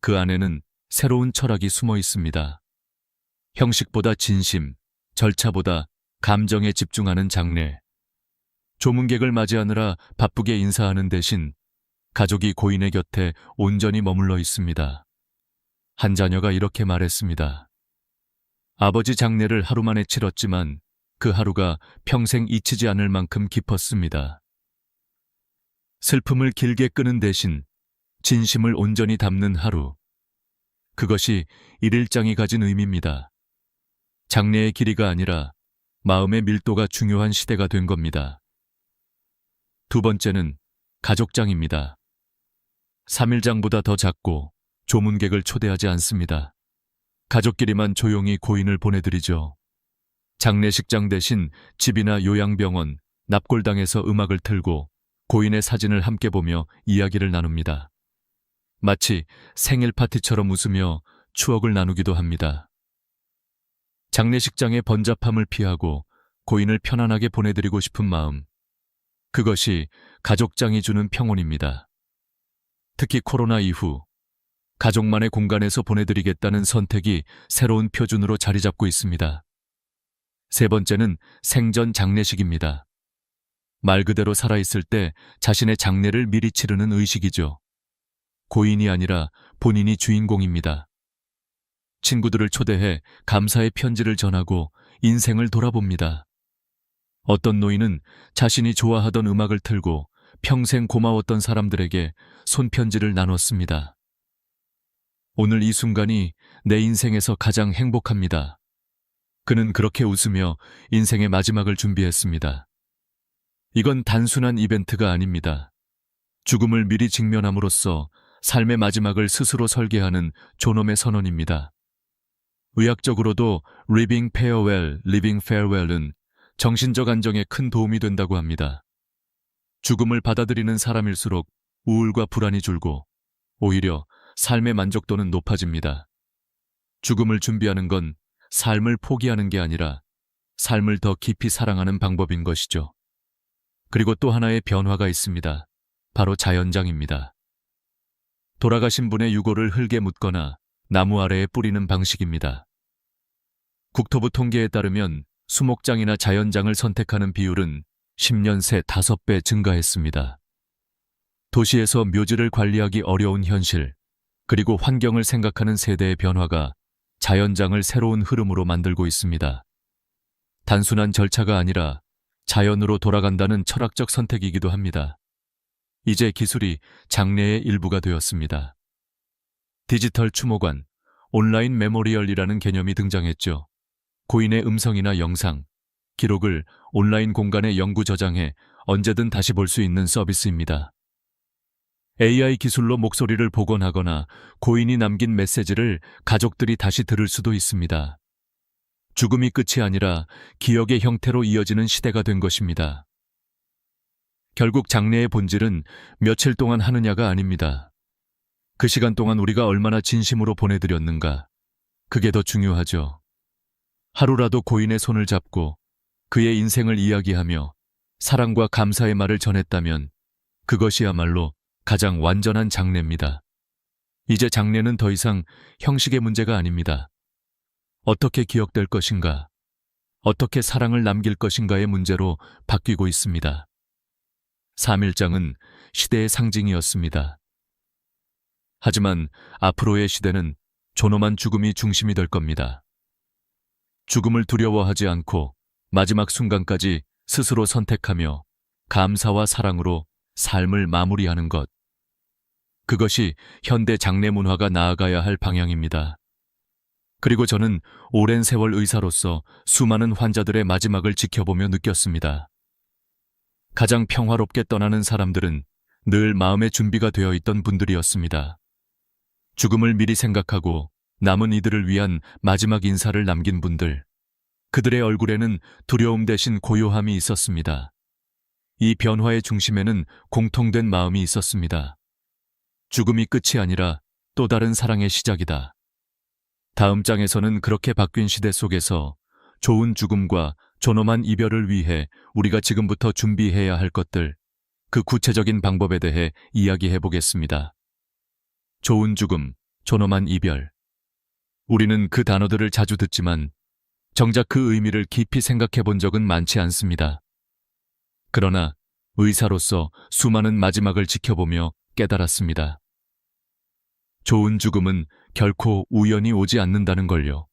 그 안에는 새로운 철학이 숨어 있습니다. 형식보다 진심, 절차보다 감정에 집중하는 장례. 조문객을 맞이하느라 바쁘게 인사하는 대신 가족이 고인의 곁에 온전히 머물러 있습니다. 한 자녀가 이렇게 말했습니다. 아버지 장례를 하루 만에 치렀지만 그 하루가 평생 잊히지 않을 만큼 깊었습니다. 슬픔을 길게 끄는 대신 진심을 온전히 담는 하루. 그것이 일일장이 가진 의미입니다. 장례의 길이가 아니라 마음의 밀도가 중요한 시대가 된 겁니다. 두 번째는 가족장입니다. 3일장보다 더 작고 조문객을 초대하지 않습니다. 가족끼리만 조용히 고인을 보내드리죠. 장례식장 대신 집이나 요양병원, 납골당에서 음악을 틀고 고인의 사진을 함께 보며 이야기를 나눕니다. 마치 생일 파티처럼 웃으며 추억을 나누기도 합니다. 장례식장의 번잡함을 피하고 고인을 편안하게 보내드리고 싶은 마음. 그것이 가족장이 주는 평온입니다. 특히 코로나 이후 가족만의 공간에서 보내드리겠다는 선택이 새로운 표준으로 자리 잡고 있습니다. 세 번째는 생전 장례식입니다. 말 그대로 살아있을 때 자신의 장례를 미리 치르는 의식이죠. 고인이 아니라 본인이 주인공입니다. 친구들을 초대해 감사의 편지를 전하고 인생을 돌아봅니다. 어떤 노인은 자신이 좋아하던 음악을 틀고 평생 고마웠던 사람들에게 손편지를 나눴습니다. 오늘 이 순간이 내 인생에서 가장 행복합니다. 그는 그렇게 웃으며 인생의 마지막을 준비했습니다. 이건 단순한 이벤트가 아닙니다. 죽음을 미리 직면함으로써 삶의 마지막을 스스로 설계하는 존엄의 선언입니다. 의학적으로도 Living Farewell, Living Farewell은 정신적 안정에 큰 도움이 된다고 합니다. 죽음을 받아들이는 사람일수록 우울과 불안이 줄고 오히려 삶의 만족도는 높아집니다. 죽음을 준비하는 건 삶을 포기하는 게 아니라 삶을 더 깊이 사랑하는 방법인 것이죠. 그리고 또 하나의 변화가 있습니다. 바로 자연장입니다. 돌아가신 분의 유골을 흙에 묻거나 나무 아래에 뿌리는 방식입니다. 국토부 통계에 따르면 수목장이나 자연장을 선택하는 비율은 10년 새 5배 증가했습니다. 도시에서 묘지를 관리하기 어려운 현실, 그리고 환경을 생각하는 세대의 변화가 자연장을 새로운 흐름으로 만들고 있습니다. 단순한 절차가 아니라 자연으로 돌아간다는 철학적 선택이기도 합니다. 이제 기술이 장래의 일부가 되었습니다. 디지털 추모관, 온라인 메모리얼이라는 개념이 등장했죠. 고인의 음성이나 영상, 기록을 온라인 공간에 영구 저장해 언제든 다시 볼 수 있는 서비스입니다. AI 기술로 목소리를 복원하거나 고인이 남긴 메시지를 가족들이 다시 들을 수도 있습니다. 죽음이 끝이 아니라 기억의 형태로 이어지는 시대가 된 것입니다. 결국 장례의 본질은 며칠 동안 하느냐가 아닙니다. 그 시간 동안 우리가 얼마나 진심으로 보내드렸는가, 그게 더 중요하죠. 하루라도 고인의 손을 잡고 그의 인생을 이야기하며 사랑과 감사의 말을 전했다면 그것이야말로 가장 완전한 장례입니다. 이제 장례는 더 이상 형식의 문제가 아닙니다. 어떻게 기억될 것인가, 어떻게 사랑을 남길 것인가의 문제로 바뀌고 있습니다. 3일장은 시대의 상징이었습니다. 하지만 앞으로의 시대는 존엄한 죽음이 중심이 될 겁니다. 죽음을 두려워하지 않고 마지막 순간까지 스스로 선택하며 감사와 사랑으로 삶을 마무리하는 것. 그것이 현대 장례 문화가 나아가야 할 방향입니다. 그리고 저는 오랜 세월 의사로서 수많은 환자들의 마지막을 지켜보며 느꼈습니다. 가장 평화롭게 떠나는 사람들은 늘 마음의 준비가 되어 있던 분들이었습니다. 죽음을 미리 생각하고 남은 이들을 위한 마지막 인사를 남긴 분들. 그들의 얼굴에는 두려움 대신 고요함이 있었습니다. 이 변화의 중심에는 공통된 마음이 있었습니다. 죽음이 끝이 아니라 또 다른 사랑의 시작이다. 다음 장에서는 그렇게 바뀐 시대 속에서 좋은 죽음과 존엄한 이별을 위해 우리가 지금부터 준비해야 할 것들, 그 구체적인 방법에 대해 이야기해 보겠습니다. 좋은 죽음, 존엄한 이별. 우리는 그 단어들을 자주 듣지만 정작 그 의미를 깊이 생각해 본 적은 많지 않습니다. 그러나 의사로서 수많은 마지막을 지켜보며 깨달았습니다. 좋은 죽음은 결코 우연히 오지 않는다는 걸요.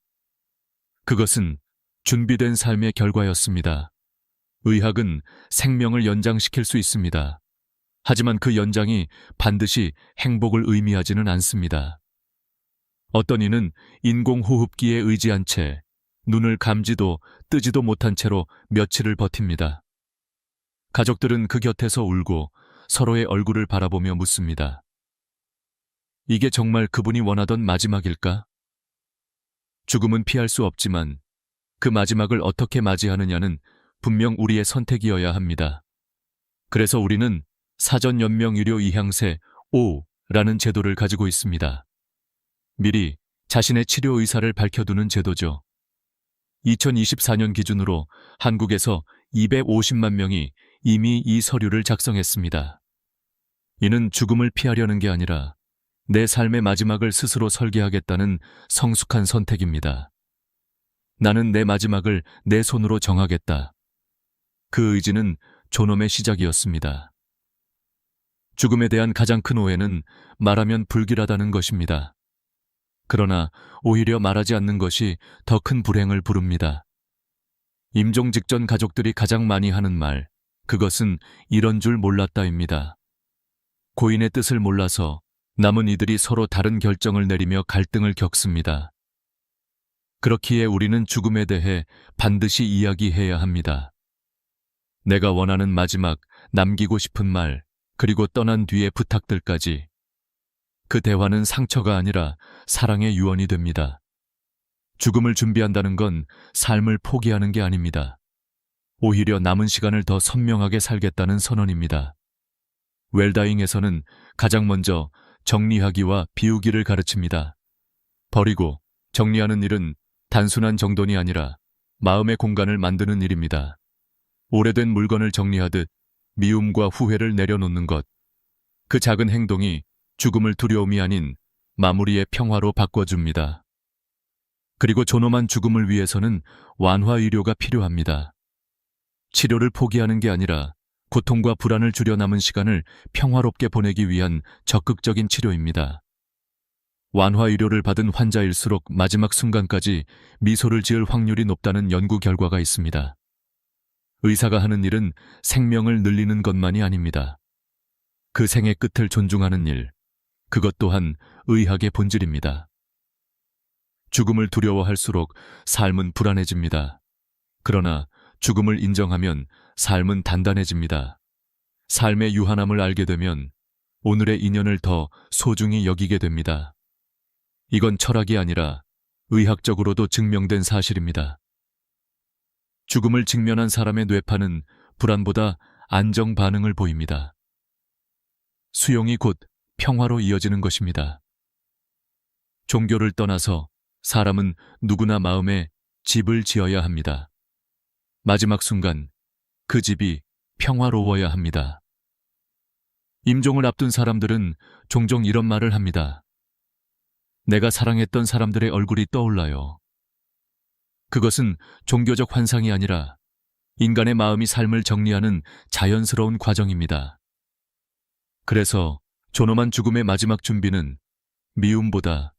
그것은 준비된 삶의 결과였습니다. 의학은 생명을 연장시킬 수 있습니다. 하지만 그 연장이 반드시 행복을 의미하지는 않습니다. 어떤 이는 인공호흡기에 의지한 채 눈을 감지도 뜨지도 못한 채로 며칠을 버팁니다. 가족들은 그 곁에서 울고 서로의 얼굴을 바라보며 묻습니다. 이게 정말 그분이 원하던 마지막일까? 죽음은 피할 수 없지만 그 마지막을 어떻게 맞이하느냐는 분명 우리의 선택이어야 합니다. 그래서 우리는 사전연명의료 이향세 5라는 제도를 가지고 있습니다. 미리 자신의 치료 의사를 밝혀두는 제도죠. 2024년 기준으로 한국에서 250만 명이 이미 이 서류를 작성했습니다. 이는 죽음을 피하려는 게 아니라 내 삶의 마지막을 스스로 설계하겠다는 성숙한 선택입니다. 나는 내 마지막을 내 손으로 정하겠다. 그 의지는 존엄의 시작이었습니다. 죽음에 대한 가장 큰 오해는 말하면 불길하다는 것입니다. 그러나 오히려 말하지 않는 것이 더 큰 불행을 부릅니다. 임종 직전 가족들이 가장 많이 하는 말, 그것은 이런 줄 몰랐다입니다. 고인의 뜻을 몰라서 남은 이들이 서로 다른 결정을 내리며 갈등을 겪습니다. 그렇기에 우리는 죽음에 대해 반드시 이야기해야 합니다. 내가 원하는 마지막, 남기고 싶은 말, 그리고 떠난 뒤의 부탁들까지. 그 대화는 상처가 아니라 사랑의 유언이 됩니다. 죽음을 준비한다는 건 삶을 포기하는 게 아닙니다. 오히려 남은 시간을 더 선명하게 살겠다는 선언입니다. 웰다잉에서는 가장 먼저 정리하기와 비우기를 가르칩니다. 버리고 정리하는 일은 단순한 정돈이 아니라 마음의 공간을 만드는 일입니다. 오래된 물건을 정리하듯 미움과 후회를 내려놓는 것. 그 작은 행동이 죽음을 두려움이 아닌 마무리의 평화로 바꿔줍니다. 그리고 존엄한 죽음을 위해서는 완화 의료가 필요합니다. 치료를 포기하는 게 아니라 고통과 불안을 줄여 남은 시간을 평화롭게 보내기 위한 적극적인 치료입니다. 완화 의료를 받은 환자일수록 마지막 순간까지 미소를 지을 확률이 높다는 연구 결과가 있습니다. 의사가 하는 일은 생명을 늘리는 것만이 아닙니다. 그 생의 끝을 존중하는 일, 그것 또한 의학의 본질입니다. 죽음을 두려워할수록 삶은 불안해집니다. 그러나 죽음을 인정하면 삶은 단단해집니다. 삶의 유한함을 알게 되면 오늘의 인연을 더 소중히 여기게 됩니다. 이건 철학이 아니라 의학적으로도 증명된 사실입니다. 죽음을 직면한 사람의 뇌파는 불안보다 안정 반응을 보입니다. 수용이 곧 평화로 이어지는 것입니다. 종교를 떠나서 사람은 누구나 마음에 집을 지어야 합니다. 마지막 순간 그 집이 평화로워야 합니다. 임종을 앞둔 사람들은 종종 이런 말을 합니다. 내가 사랑했던 사람들의 얼굴이 떠올라요. 그것은 종교적 환상이 아니라 인간의 마음이 삶을 정리하는 자연스러운 과정입니다. 그래서 존엄한 죽음의 마지막 준비는 미움보다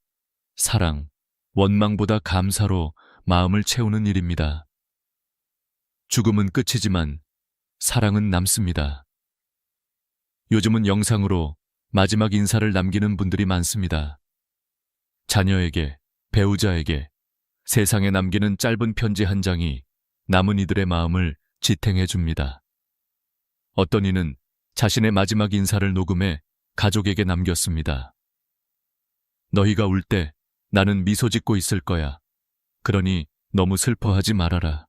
사랑, 원망보다 감사로 마음을 채우는 일입니다. 죽음은 끝이지만 사랑은 남습니다. 요즘은 영상으로 마지막 인사를 남기는 분들이 많습니다. 자녀에게, 배우자에게 세상에 남기는 짧은 편지 한 장이 남은 이들의 마음을 지탱해 줍니다. 어떤 이는 자신의 마지막 인사를 녹음해 가족에게 남겼습니다. 너희가 울 때 나는 미소 짓고 있을 거야. 그러니 너무 슬퍼하지 말아라.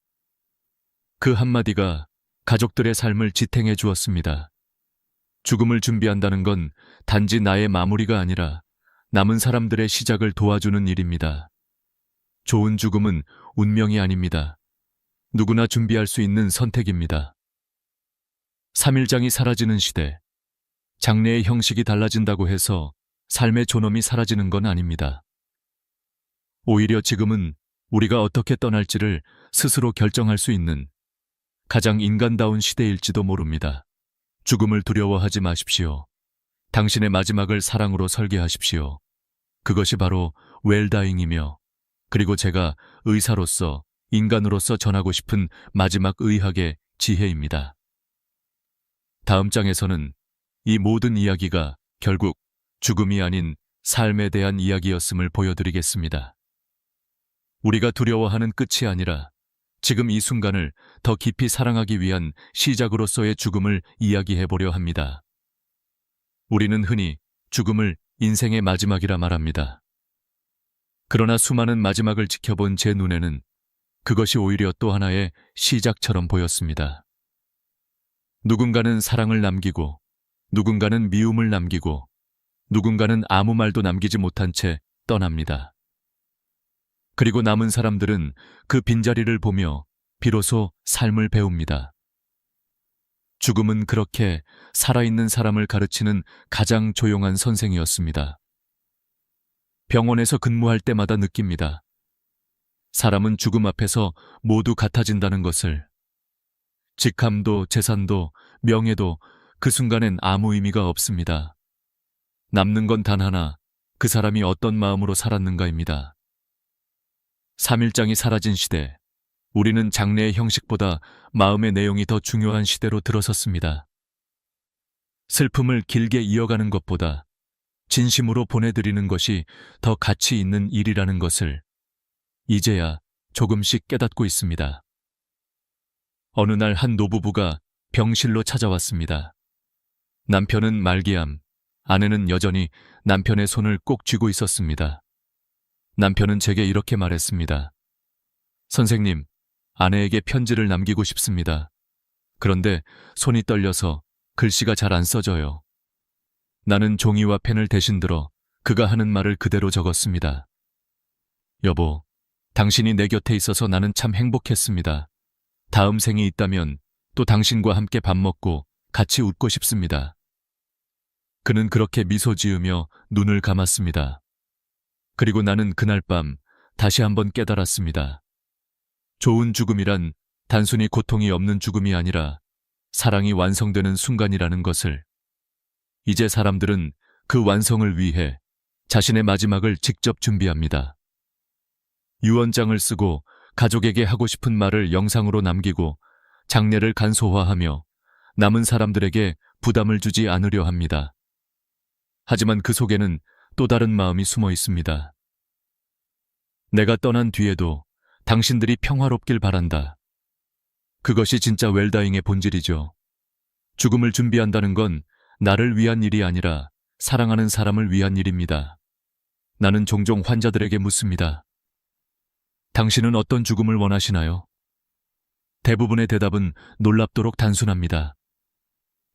그 한마디가 가족들의 삶을 지탱해 주었습니다. 죽음을 준비한다는 건 단지 나의 마무리가 아니라 남은 사람들의 시작을 도와주는 일입니다. 좋은 죽음은 운명이 아닙니다. 누구나 준비할 수 있는 선택입니다. 3일장이 사라지는 시대, 장례의 형식이 달라진다고 해서 삶의 존엄이 사라지는 건 아닙니다. 오히려 지금은 우리가 어떻게 떠날지를 스스로 결정할 수 있는 가장 인간다운 시대일지도 모릅니다. 죽음을 두려워하지 마십시오. 당신의 마지막을 사랑으로 설계하십시오. 그것이 바로 웰다잉이며 그리고 제가 의사로서 인간으로서 전하고 싶은 마지막 의학의 지혜입니다. 다음 장에서는 이 모든 이야기가 결국 죽음이 아닌 삶에 대한 이야기였음을 보여드리겠습니다. 우리가 두려워하는 끝이 아니라 지금 이 순간을 더 깊이 사랑하기 위한 시작으로서의 죽음을 이야기해보려 합니다. 우리는 흔히 죽음을 인생의 마지막이라 말합니다. 그러나 수많은 마지막을 지켜본 제 눈에는 그것이 오히려 또 하나의 시작처럼 보였습니다. 누군가는 사랑을 남기고, 누군가는 미움을 남기고, 누군가는 아무 말도 남기지 못한 채 떠납니다. 그리고 남은 사람들은 그 빈자리를 보며 비로소 삶을 배웁니다. 죽음은 그렇게 살아있는 사람을 가르치는 가장 조용한 선생이었습니다. 병원에서 근무할 때마다 느낍니다. 사람은 죽음 앞에서 모두 같아진다는 것을. 직함도 재산도 명예도 그 순간엔 아무 의미가 없습니다. 남는 건 단 하나, 그 사람이 어떤 마음으로 살았는가입니다. 3일장이 사라진 시대, 우리는 장례의 형식보다 마음의 내용이 더 중요한 시대로 들어섰습니다. 슬픔을 길게 이어가는 것보다 진심으로 보내드리는 것이 더 가치 있는 일이라는 것을 이제야 조금씩 깨닫고 있습니다. 어느 날 한 노부부가 병실로 찾아왔습니다. 남편은 말기암, 아내는 여전히 남편의 손을 꼭 쥐고 있었습니다. 남편은 제게 이렇게 말했습니다. 선생님, 아내에게 편지를 남기고 싶습니다. 그런데 손이 떨려서 글씨가 잘 안 써져요. 나는 종이와 펜을 대신 들어 그가 하는 말을 그대로 적었습니다. 여보, 당신이 내 곁에 있어서 나는 참 행복했습니다. 다음 생이 있다면 또 당신과 함께 밥 먹고 같이 웃고 싶습니다. 그는 그렇게 미소 지으며 눈을 감았습니다. 그리고 나는 그날 밤 다시 한번 깨달았습니다. 좋은 죽음이란 단순히 고통이 없는 죽음이 아니라 사랑이 완성되는 순간이라는 것을. 이제 사람들은 그 완성을 위해 자신의 마지막을 직접 준비합니다. 유언장을 쓰고 가족에게 하고 싶은 말을 영상으로 남기고 장례를 간소화하며 남은 사람들에게 부담을 주지 않으려 합니다. 하지만 그 속에는 또 다른 마음이 숨어 있습니다. 내가 떠난 뒤에도 당신들이 평화롭길 바란다. 그것이 진짜 웰다잉의 본질이죠. 죽음을 준비한다는 건 나를 위한 일이 아니라 사랑하는 사람을 위한 일입니다. 나는 종종 환자들에게 묻습니다. 당신은 어떤 죽음을 원하시나요? 대부분의 대답은 놀랍도록 단순합니다.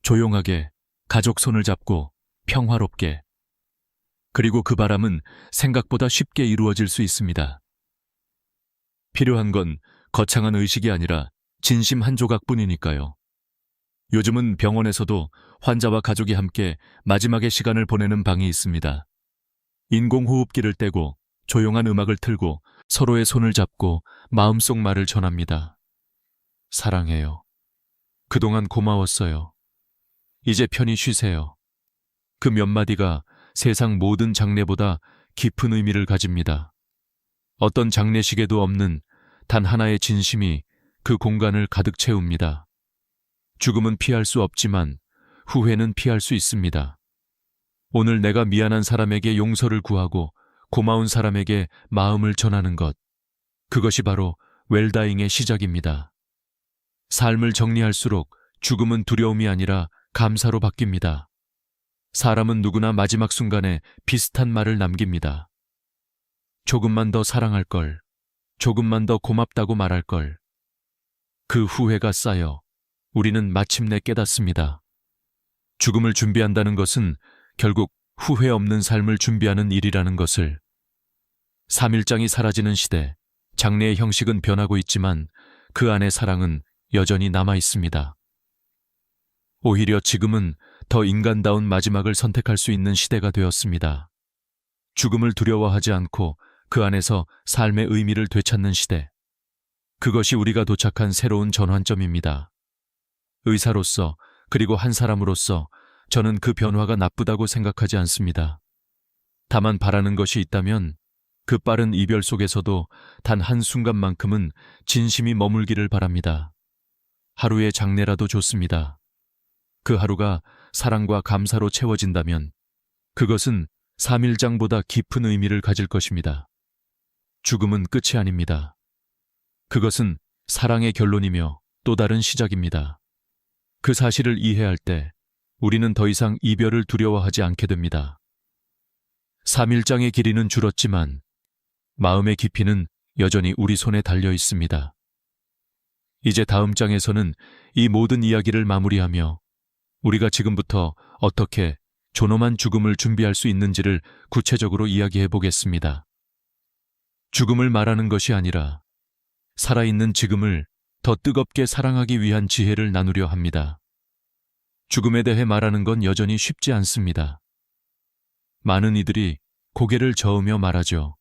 조용하게, 가족 손을 잡고, 평화롭게. 그리고 그 바람은 생각보다 쉽게 이루어질 수 있습니다. 필요한 건 거창한 의식이 아니라 진심 한 조각뿐이니까요. 요즘은 병원에서도 환자와 가족이 함께 마지막의 시간을 보내는 방이 있습니다. 인공호흡기를 떼고 조용한 음악을 틀고 서로의 손을 잡고 마음속 말을 전합니다. 사랑해요. 그동안 고마웠어요. 이제 편히 쉬세요. 그 몇 마디가 세상 모든 장례보다 깊은 의미를 가집니다. 어떤 장례식에도 없는 단 하나의 진심이 그 공간을 가득 채웁니다. 죽음은 피할 수 없지만 후회는 피할 수 있습니다. 오늘 내가 미안한 사람에게 용서를 구하고 고마운 사람에게 마음을 전하는 것, 그것이 바로 웰다잉의 시작입니다. 삶을 정리할수록 죽음은 두려움이 아니라 감사로 바뀝니다. 사람은 누구나 마지막 순간에 비슷한 말을 남깁니다. 조금만 더 사랑할 걸, 조금만 더 고맙다고 말할 걸. 그 후회가 쌓여 우리는 마침내 깨닫습니다. 죽음을 준비한다는 것은 결국 후회 없는 삶을 준비하는 일이라는 것을. 3일장이 사라지는 시대, 장례의 형식은 변하고 있지만 그 안에 사랑은 여전히 남아 있습니다. 오히려 지금은 더 인간다운 마지막을 선택할 수 있는 시대가 되었습니다. 죽음을 두려워하지 않고 그 안에서 삶의 의미를 되찾는 시대. 그것이 우리가 도착한 새로운 전환점입니다. 의사로서 그리고 한 사람으로서 저는 그 변화가 나쁘다고 생각하지 않습니다. 다만 바라는 것이 있다면 그 빠른 이별 속에서도 단 한순간만큼은 진심이 머물기를 바랍니다. 하루의 장례라도 좋습니다. 그 하루가 사랑과 감사로 채워진다면 그것은 3일장보다 깊은 의미를 가질 것입니다. 죽음은 끝이 아닙니다. 그것은 사랑의 결론이며 또 다른 시작입니다. 그 사실을 이해할 때 우리는 더 이상 이별을 두려워하지 않게 됩니다. 3일장의 길이는 줄었지만 마음의 깊이는 여전히 우리 손에 달려 있습니다. 이제 다음 장에서는 이 모든 이야기를 마무리하며 우리가 지금부터 어떻게 존엄한 죽음을 준비할 수 있는지를 구체적으로 이야기해 보겠습니다. 죽음을 말하는 것이 아니라 살아있는 지금을 더 뜨겁게 사랑하기 위한 지혜를 나누려 합니다. 죽음에 대해 말하는 건 여전히 쉽지 않습니다. 많은 이들이 고개를 저으며 말하죠.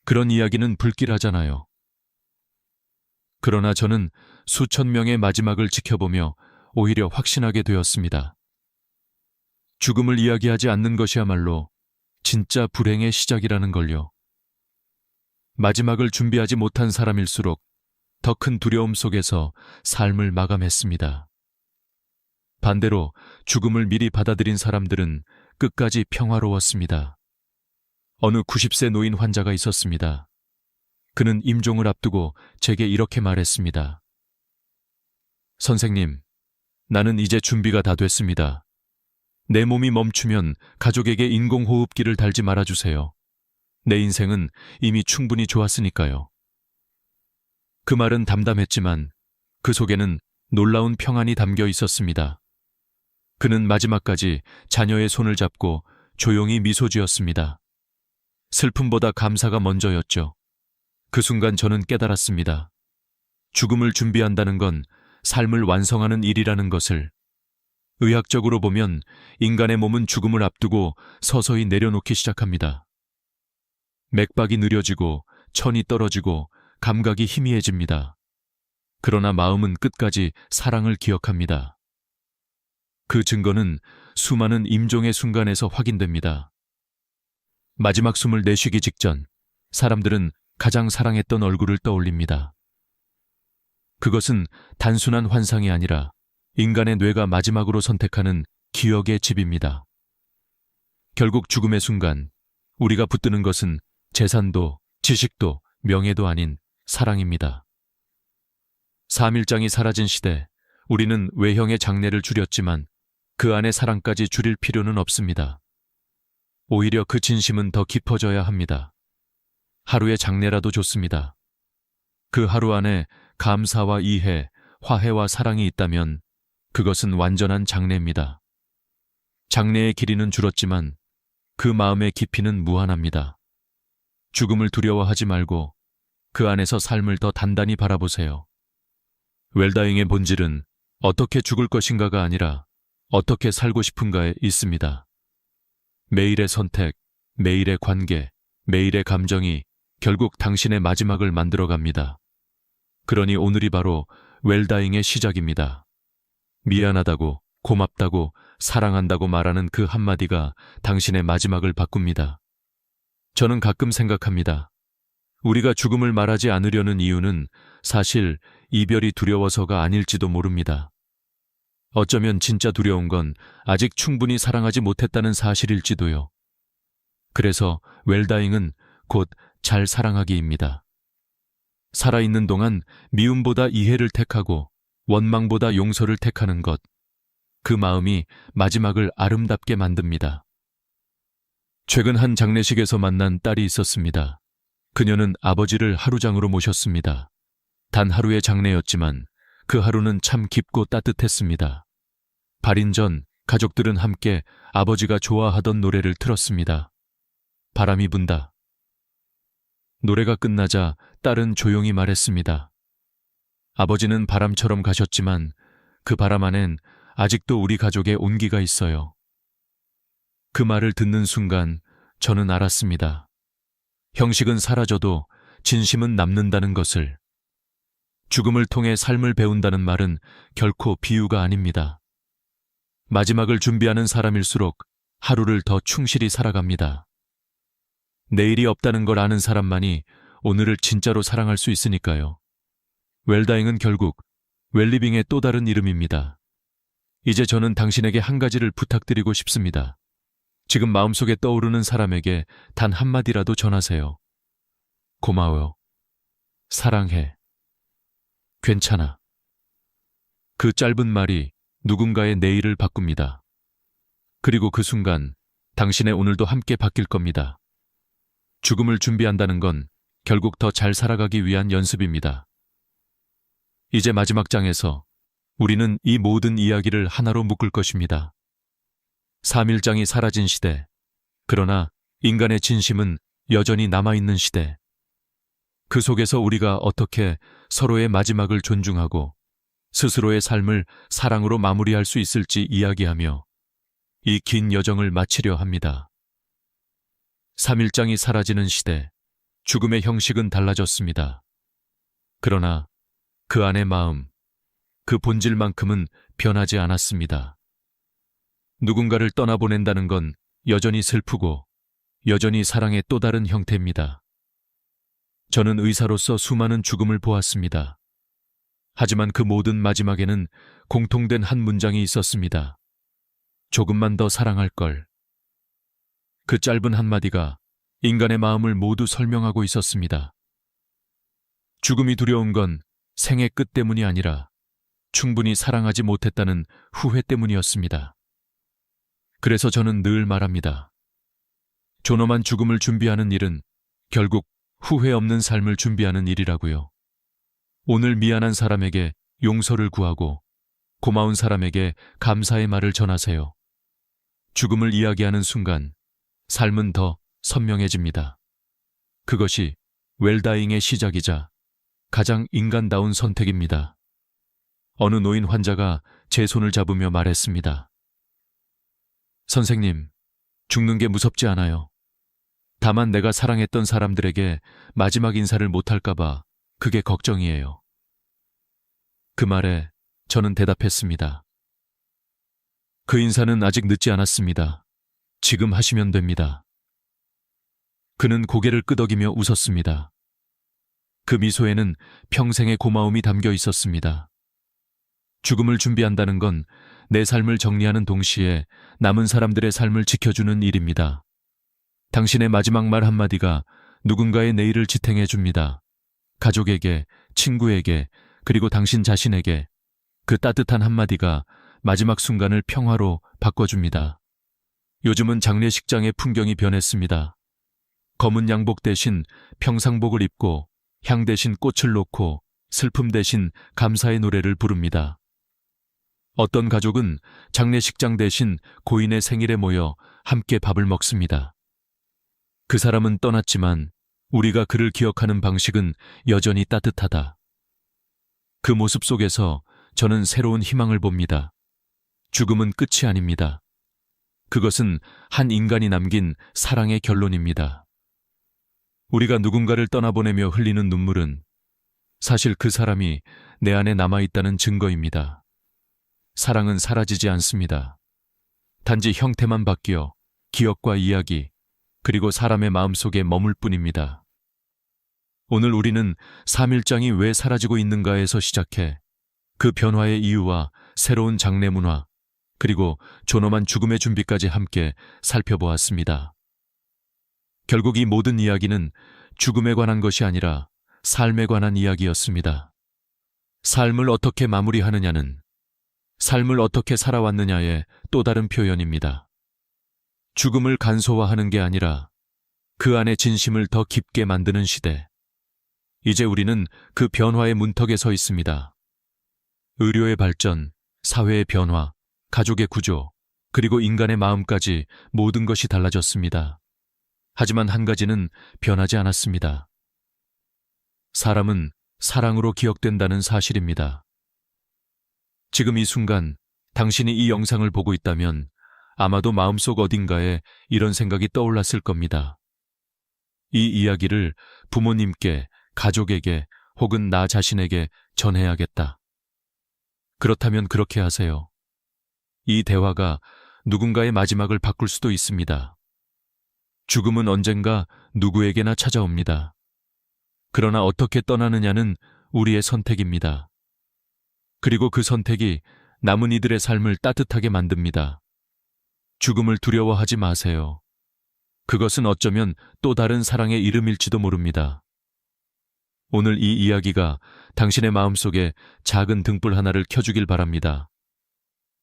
그런 이야기는 불길하잖아요. 그러나 저는 수천 명의 마지막을 지켜보며 오히려 확신하게 되었습니다. 죽음을 이야기하지 않는 것이야말로 진짜 불행의 시작이라는 걸요. 마지막을 준비하지 못한 사람일수록 더 큰 두려움 속에서 삶을 마감했습니다. 반대로 죽음을 미리 받아들인 사람들은 끝까지 평화로웠습니다. 어느 90세 노인 환자가 있었습니다. 그는 임종을 앞두고 제게 이렇게 말했습니다. 선생님, 나는 이제 준비가 다 됐습니다. 내 몸이 멈추면 가족에게 인공호흡기를 달지 말아주세요. 내 인생은 이미 충분히 좋았으니까요. 그 말은 담담했지만 그 속에는 놀라운 평안이 담겨 있었습니다. 그는 마지막까지 자녀의 손을 잡고 조용히 미소 지었습니다. 슬픔보다 감사가 먼저였죠. 그 순간 저는 깨달았습니다. 죽음을 준비한다는 건 삶을 완성하는 일이라는 것을. 의학적으로 보면 인간의 몸은 죽음을 앞두고 서서히 내려놓기 시작합니다. 맥박이 느려지고 천이 떨어지고 감각이 희미해집니다. 그러나 마음은 끝까지 사랑을 기억합니다. 그 증거는 수많은 임종의 순간에서 확인됩니다. 마지막 숨을 내쉬기 직전 사람들은 가장 사랑했던 얼굴을 떠올립니다. 그것은 단순한 환상이 아니라 인간의 뇌가 마지막으로 선택하는 기억의 집입니다. 결국 죽음의 순간 우리가 붙드는 것은 재산도 지식도 명예도 아닌 사랑입니다. 3일장이 사라진 시대, 우리는 외형의 장례를 줄였지만 그 안에 사랑까지 줄일 필요는 없습니다. 오히려 그 진심은 더 깊어져야 합니다. 하루의 장례라도 좋습니다. 그 하루 안에 감사와 이해, 화해와 사랑이 있다면 그것은 완전한 장례입니다. 장례의 길이는 줄었지만 그 마음의 깊이는 무한합니다. 죽음을 두려워하지 말고 그 안에서 삶을 더 단단히 바라보세요. 웰다잉의 본질은 어떻게 죽을 것인가가 아니라 어떻게 살고 싶은가에 있습니다. 매일의 선택, 매일의 관계, 매일의 감정이 결국 당신의 마지막을 만들어갑니다. 그러니 오늘이 바로 웰다잉의 시작입니다. 미안하다고, 고맙다고, 사랑한다고 말하는 그 한마디가 당신의 마지막을 바꿉니다. 저는 가끔 생각합니다. 우리가 죽음을 말하지 않으려는 이유는 사실 이별이 두려워서가 아닐지도 모릅니다. 어쩌면 진짜 두려운 건 아직 충분히 사랑하지 못했다는 사실일지도요. 그래서 웰다잉은 곧 잘 사랑하기입니다. 살아있는 동안 미움보다 이해를 택하고 원망보다 용서를 택하는 것, 그 마음이 마지막을 아름답게 만듭니다. 최근 한 장례식에서 만난 딸이 있었습니다. 그녀는 아버지를 하루장으로 모셨습니다. 단 하루의 장례였지만 그 하루는 참 깊고 따뜻했습니다. 발인 전 가족들은 함께 아버지가 좋아하던 노래를 틀었습니다. 바람이 분다. 노래가 끝나자 딸은 조용히 말했습니다. 아버지는 바람처럼 가셨지만 그 바람 안엔 아직도 우리 가족의 온기가 있어요. 그 말을 듣는 순간 저는 알았습니다. 형식은 사라져도 진심은 남는다는 것을. 죽음을 통해 삶을 배운다는 말은 결코 비유가 아닙니다. 마지막을 준비하는 사람일수록 하루를 더 충실히 살아갑니다. 내일이 없다는 걸 아는 사람만이 오늘을 진짜로 사랑할 수 있으니까요. 웰다잉은 결국 웰리빙의 또 다른 이름입니다. 이제 저는 당신에게 한 가지를 부탁드리고 싶습니다. 지금 마음속에 떠오르는 사람에게 단 한마디라도 전하세요. 고마워요. 사랑해. 괜찮아. 그 짧은 말이 누군가의 내일을 바꿉니다. 그리고 그 순간 당신의 오늘도 함께 바뀔 겁니다. 죽음을 준비한다는 건 결국 더 잘 살아가기 위한 연습입니다. 이제 마지막 장에서 우리는 이 모든 이야기를 하나로 묶을 것입니다. 3일장이 사라진 시대, 그러나 인간의 진심은 여전히 남아있는 시대. 그 속에서 우리가 어떻게 서로의 마지막을 존중하고 스스로의 삶을 사랑으로 마무리할 수 있을지 이야기하며 이 긴 여정을 마치려 합니다. 3일장이 사라지는 시대, 죽음의 형식은 달라졌습니다. 그러나 그 안의 마음, 그 본질만큼은 변하지 않았습니다. 누군가를 떠나보낸다는 건 여전히 슬프고 여전히 사랑의 또 다른 형태입니다. 저는 의사로서 수많은 죽음을 보았습니다. 하지만 그 모든 마지막에는 공통된 한 문장이 있었습니다. 조금만 더 사랑할 걸. 그 짧은 한마디가 인간의 마음을 모두 설명하고 있었습니다. 죽음이 두려운 건 생의 끝 때문이 아니라 충분히 사랑하지 못했다는 후회 때문이었습니다. 그래서 저는 늘 말합니다. 존엄한 죽음을 준비하는 일은 결국 후회 없는 삶을 준비하는 일이라고요. 오늘 미안한 사람에게 용서를 구하고 고마운 사람에게 감사의 말을 전하세요. 죽음을 이야기하는 순간 삶은 더 선명해집니다. 그것이 웰다잉의 시작이자 가장 인간다운 선택입니다. 어느 노인 환자가 제 손을 잡으며 말했습니다. 선생님, 죽는 게 무섭지 않아요. 다만 내가 사랑했던 사람들에게 마지막 인사를 못할까봐 그게 걱정이에요. 그 말에 저는 대답했습니다. 그 인사는 아직 늦지 않았습니다. 지금 하시면 됩니다. 그는 고개를 끄덕이며 웃었습니다. 그 미소에는 평생의 고마움이 담겨 있었습니다. 죽음을 준비한다는 건 내 삶을 정리하는 동시에 남은 사람들의 삶을 지켜주는 일입니다. 당신의 마지막 말 한마디가 누군가의 내일을 지탱해 줍니다. 가족에게, 친구에게, 그리고 당신 자신에게 그 따뜻한 한마디가 마지막 순간을 평화로 바꿔줍니다. 요즘은 장례식장의 풍경이 변했습니다. 검은 양복 대신 평상복을 입고 향 대신 꽃을 놓고 슬픔 대신 감사의 노래를 부릅니다. 어떤 가족은 장례식장 대신 고인의 생일에 모여 함께 밥을 먹습니다. 그 사람은 떠났지만 우리가 그를 기억하는 방식은 여전히 따뜻하다. 그 모습 속에서 저는 새로운 희망을 봅니다. 죽음은 끝이 아닙니다. 그것은 한 인간이 남긴 사랑의 결론입니다. 우리가 누군가를 떠나보내며 흘리는 눈물은 사실 그 사람이 내 안에 남아있다는 증거입니다. 사랑은 사라지지 않습니다. 단지 형태만 바뀌어 기억과 이야기, 그리고 사람의 마음속에 머물 뿐입니다. 오늘 우리는 3일장이 왜 사라지고 있는가에서 시작해 그 변화의 이유와 새로운 장례 문화, 그리고 존엄한 죽음의 준비까지 함께 살펴보았습니다. 결국 이 모든 이야기는 죽음에 관한 것이 아니라 삶에 관한 이야기였습니다. 삶을 어떻게 마무리하느냐는 삶을 어떻게 살아왔느냐의 또 다른 표현입니다. 죽음을 간소화하는 게 아니라 그 안의 진심을 더 깊게 만드는 시대. 이제 우리는 그 변화의 문턱에 서 있습니다. 의료의 발전, 사회의 변화, 가족의 구조, 그리고 인간의 마음까지 모든 것이 달라졌습니다. 하지만 한 가지는 변하지 않았습니다. 사람은 사랑으로 기억된다는 사실입니다. 지금 이 순간 당신이 이 영상을 보고 있다면 아마도 마음속 어딘가에 이런 생각이 떠올랐을 겁니다. 이 이야기를 부모님께, 가족에게 혹은 나 자신에게 전해야겠다. 그렇다면 그렇게 하세요. 이 대화가 누군가의 마지막을 바꿀 수도 있습니다. 죽음은 언젠가 누구에게나 찾아옵니다. 그러나 어떻게 떠나느냐는 우리의 선택입니다. 그리고 그 선택이 남은 이들의 삶을 따뜻하게 만듭니다. 죽음을 두려워하지 마세요. 그것은 어쩌면 또 다른 사랑의 이름일지도 모릅니다. 오늘 이 이야기가 당신의 마음속에 작은 등불 하나를 켜주길 바랍니다.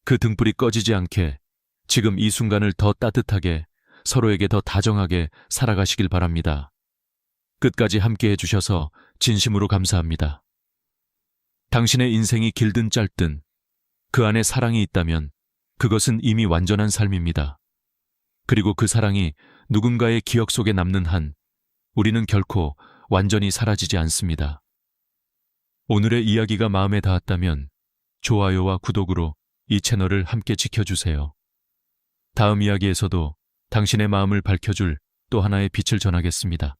그 등불이 꺼지지 않게 지금 이 순간을 더 따뜻하게, 서로에게 더 다정하게 살아가시길 바랍니다. 끝까지 함께 해주셔서 진심으로 감사합니다. 당신의 인생이 길든 짧든 그 안에 사랑이 있다면 그것은 이미 완전한 삶입니다. 그리고 그 사랑이 누군가의 기억 속에 남는 한 우리는 결코 완전히 사라지지 않습니다. 오늘의 이야기가 마음에 닿았다면 좋아요와 구독으로 이 채널을 함께 지켜주세요. 다음 이야기에서도 당신의 마음을 밝혀줄 또 하나의 빛을 전하겠습니다.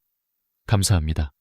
감사합니다.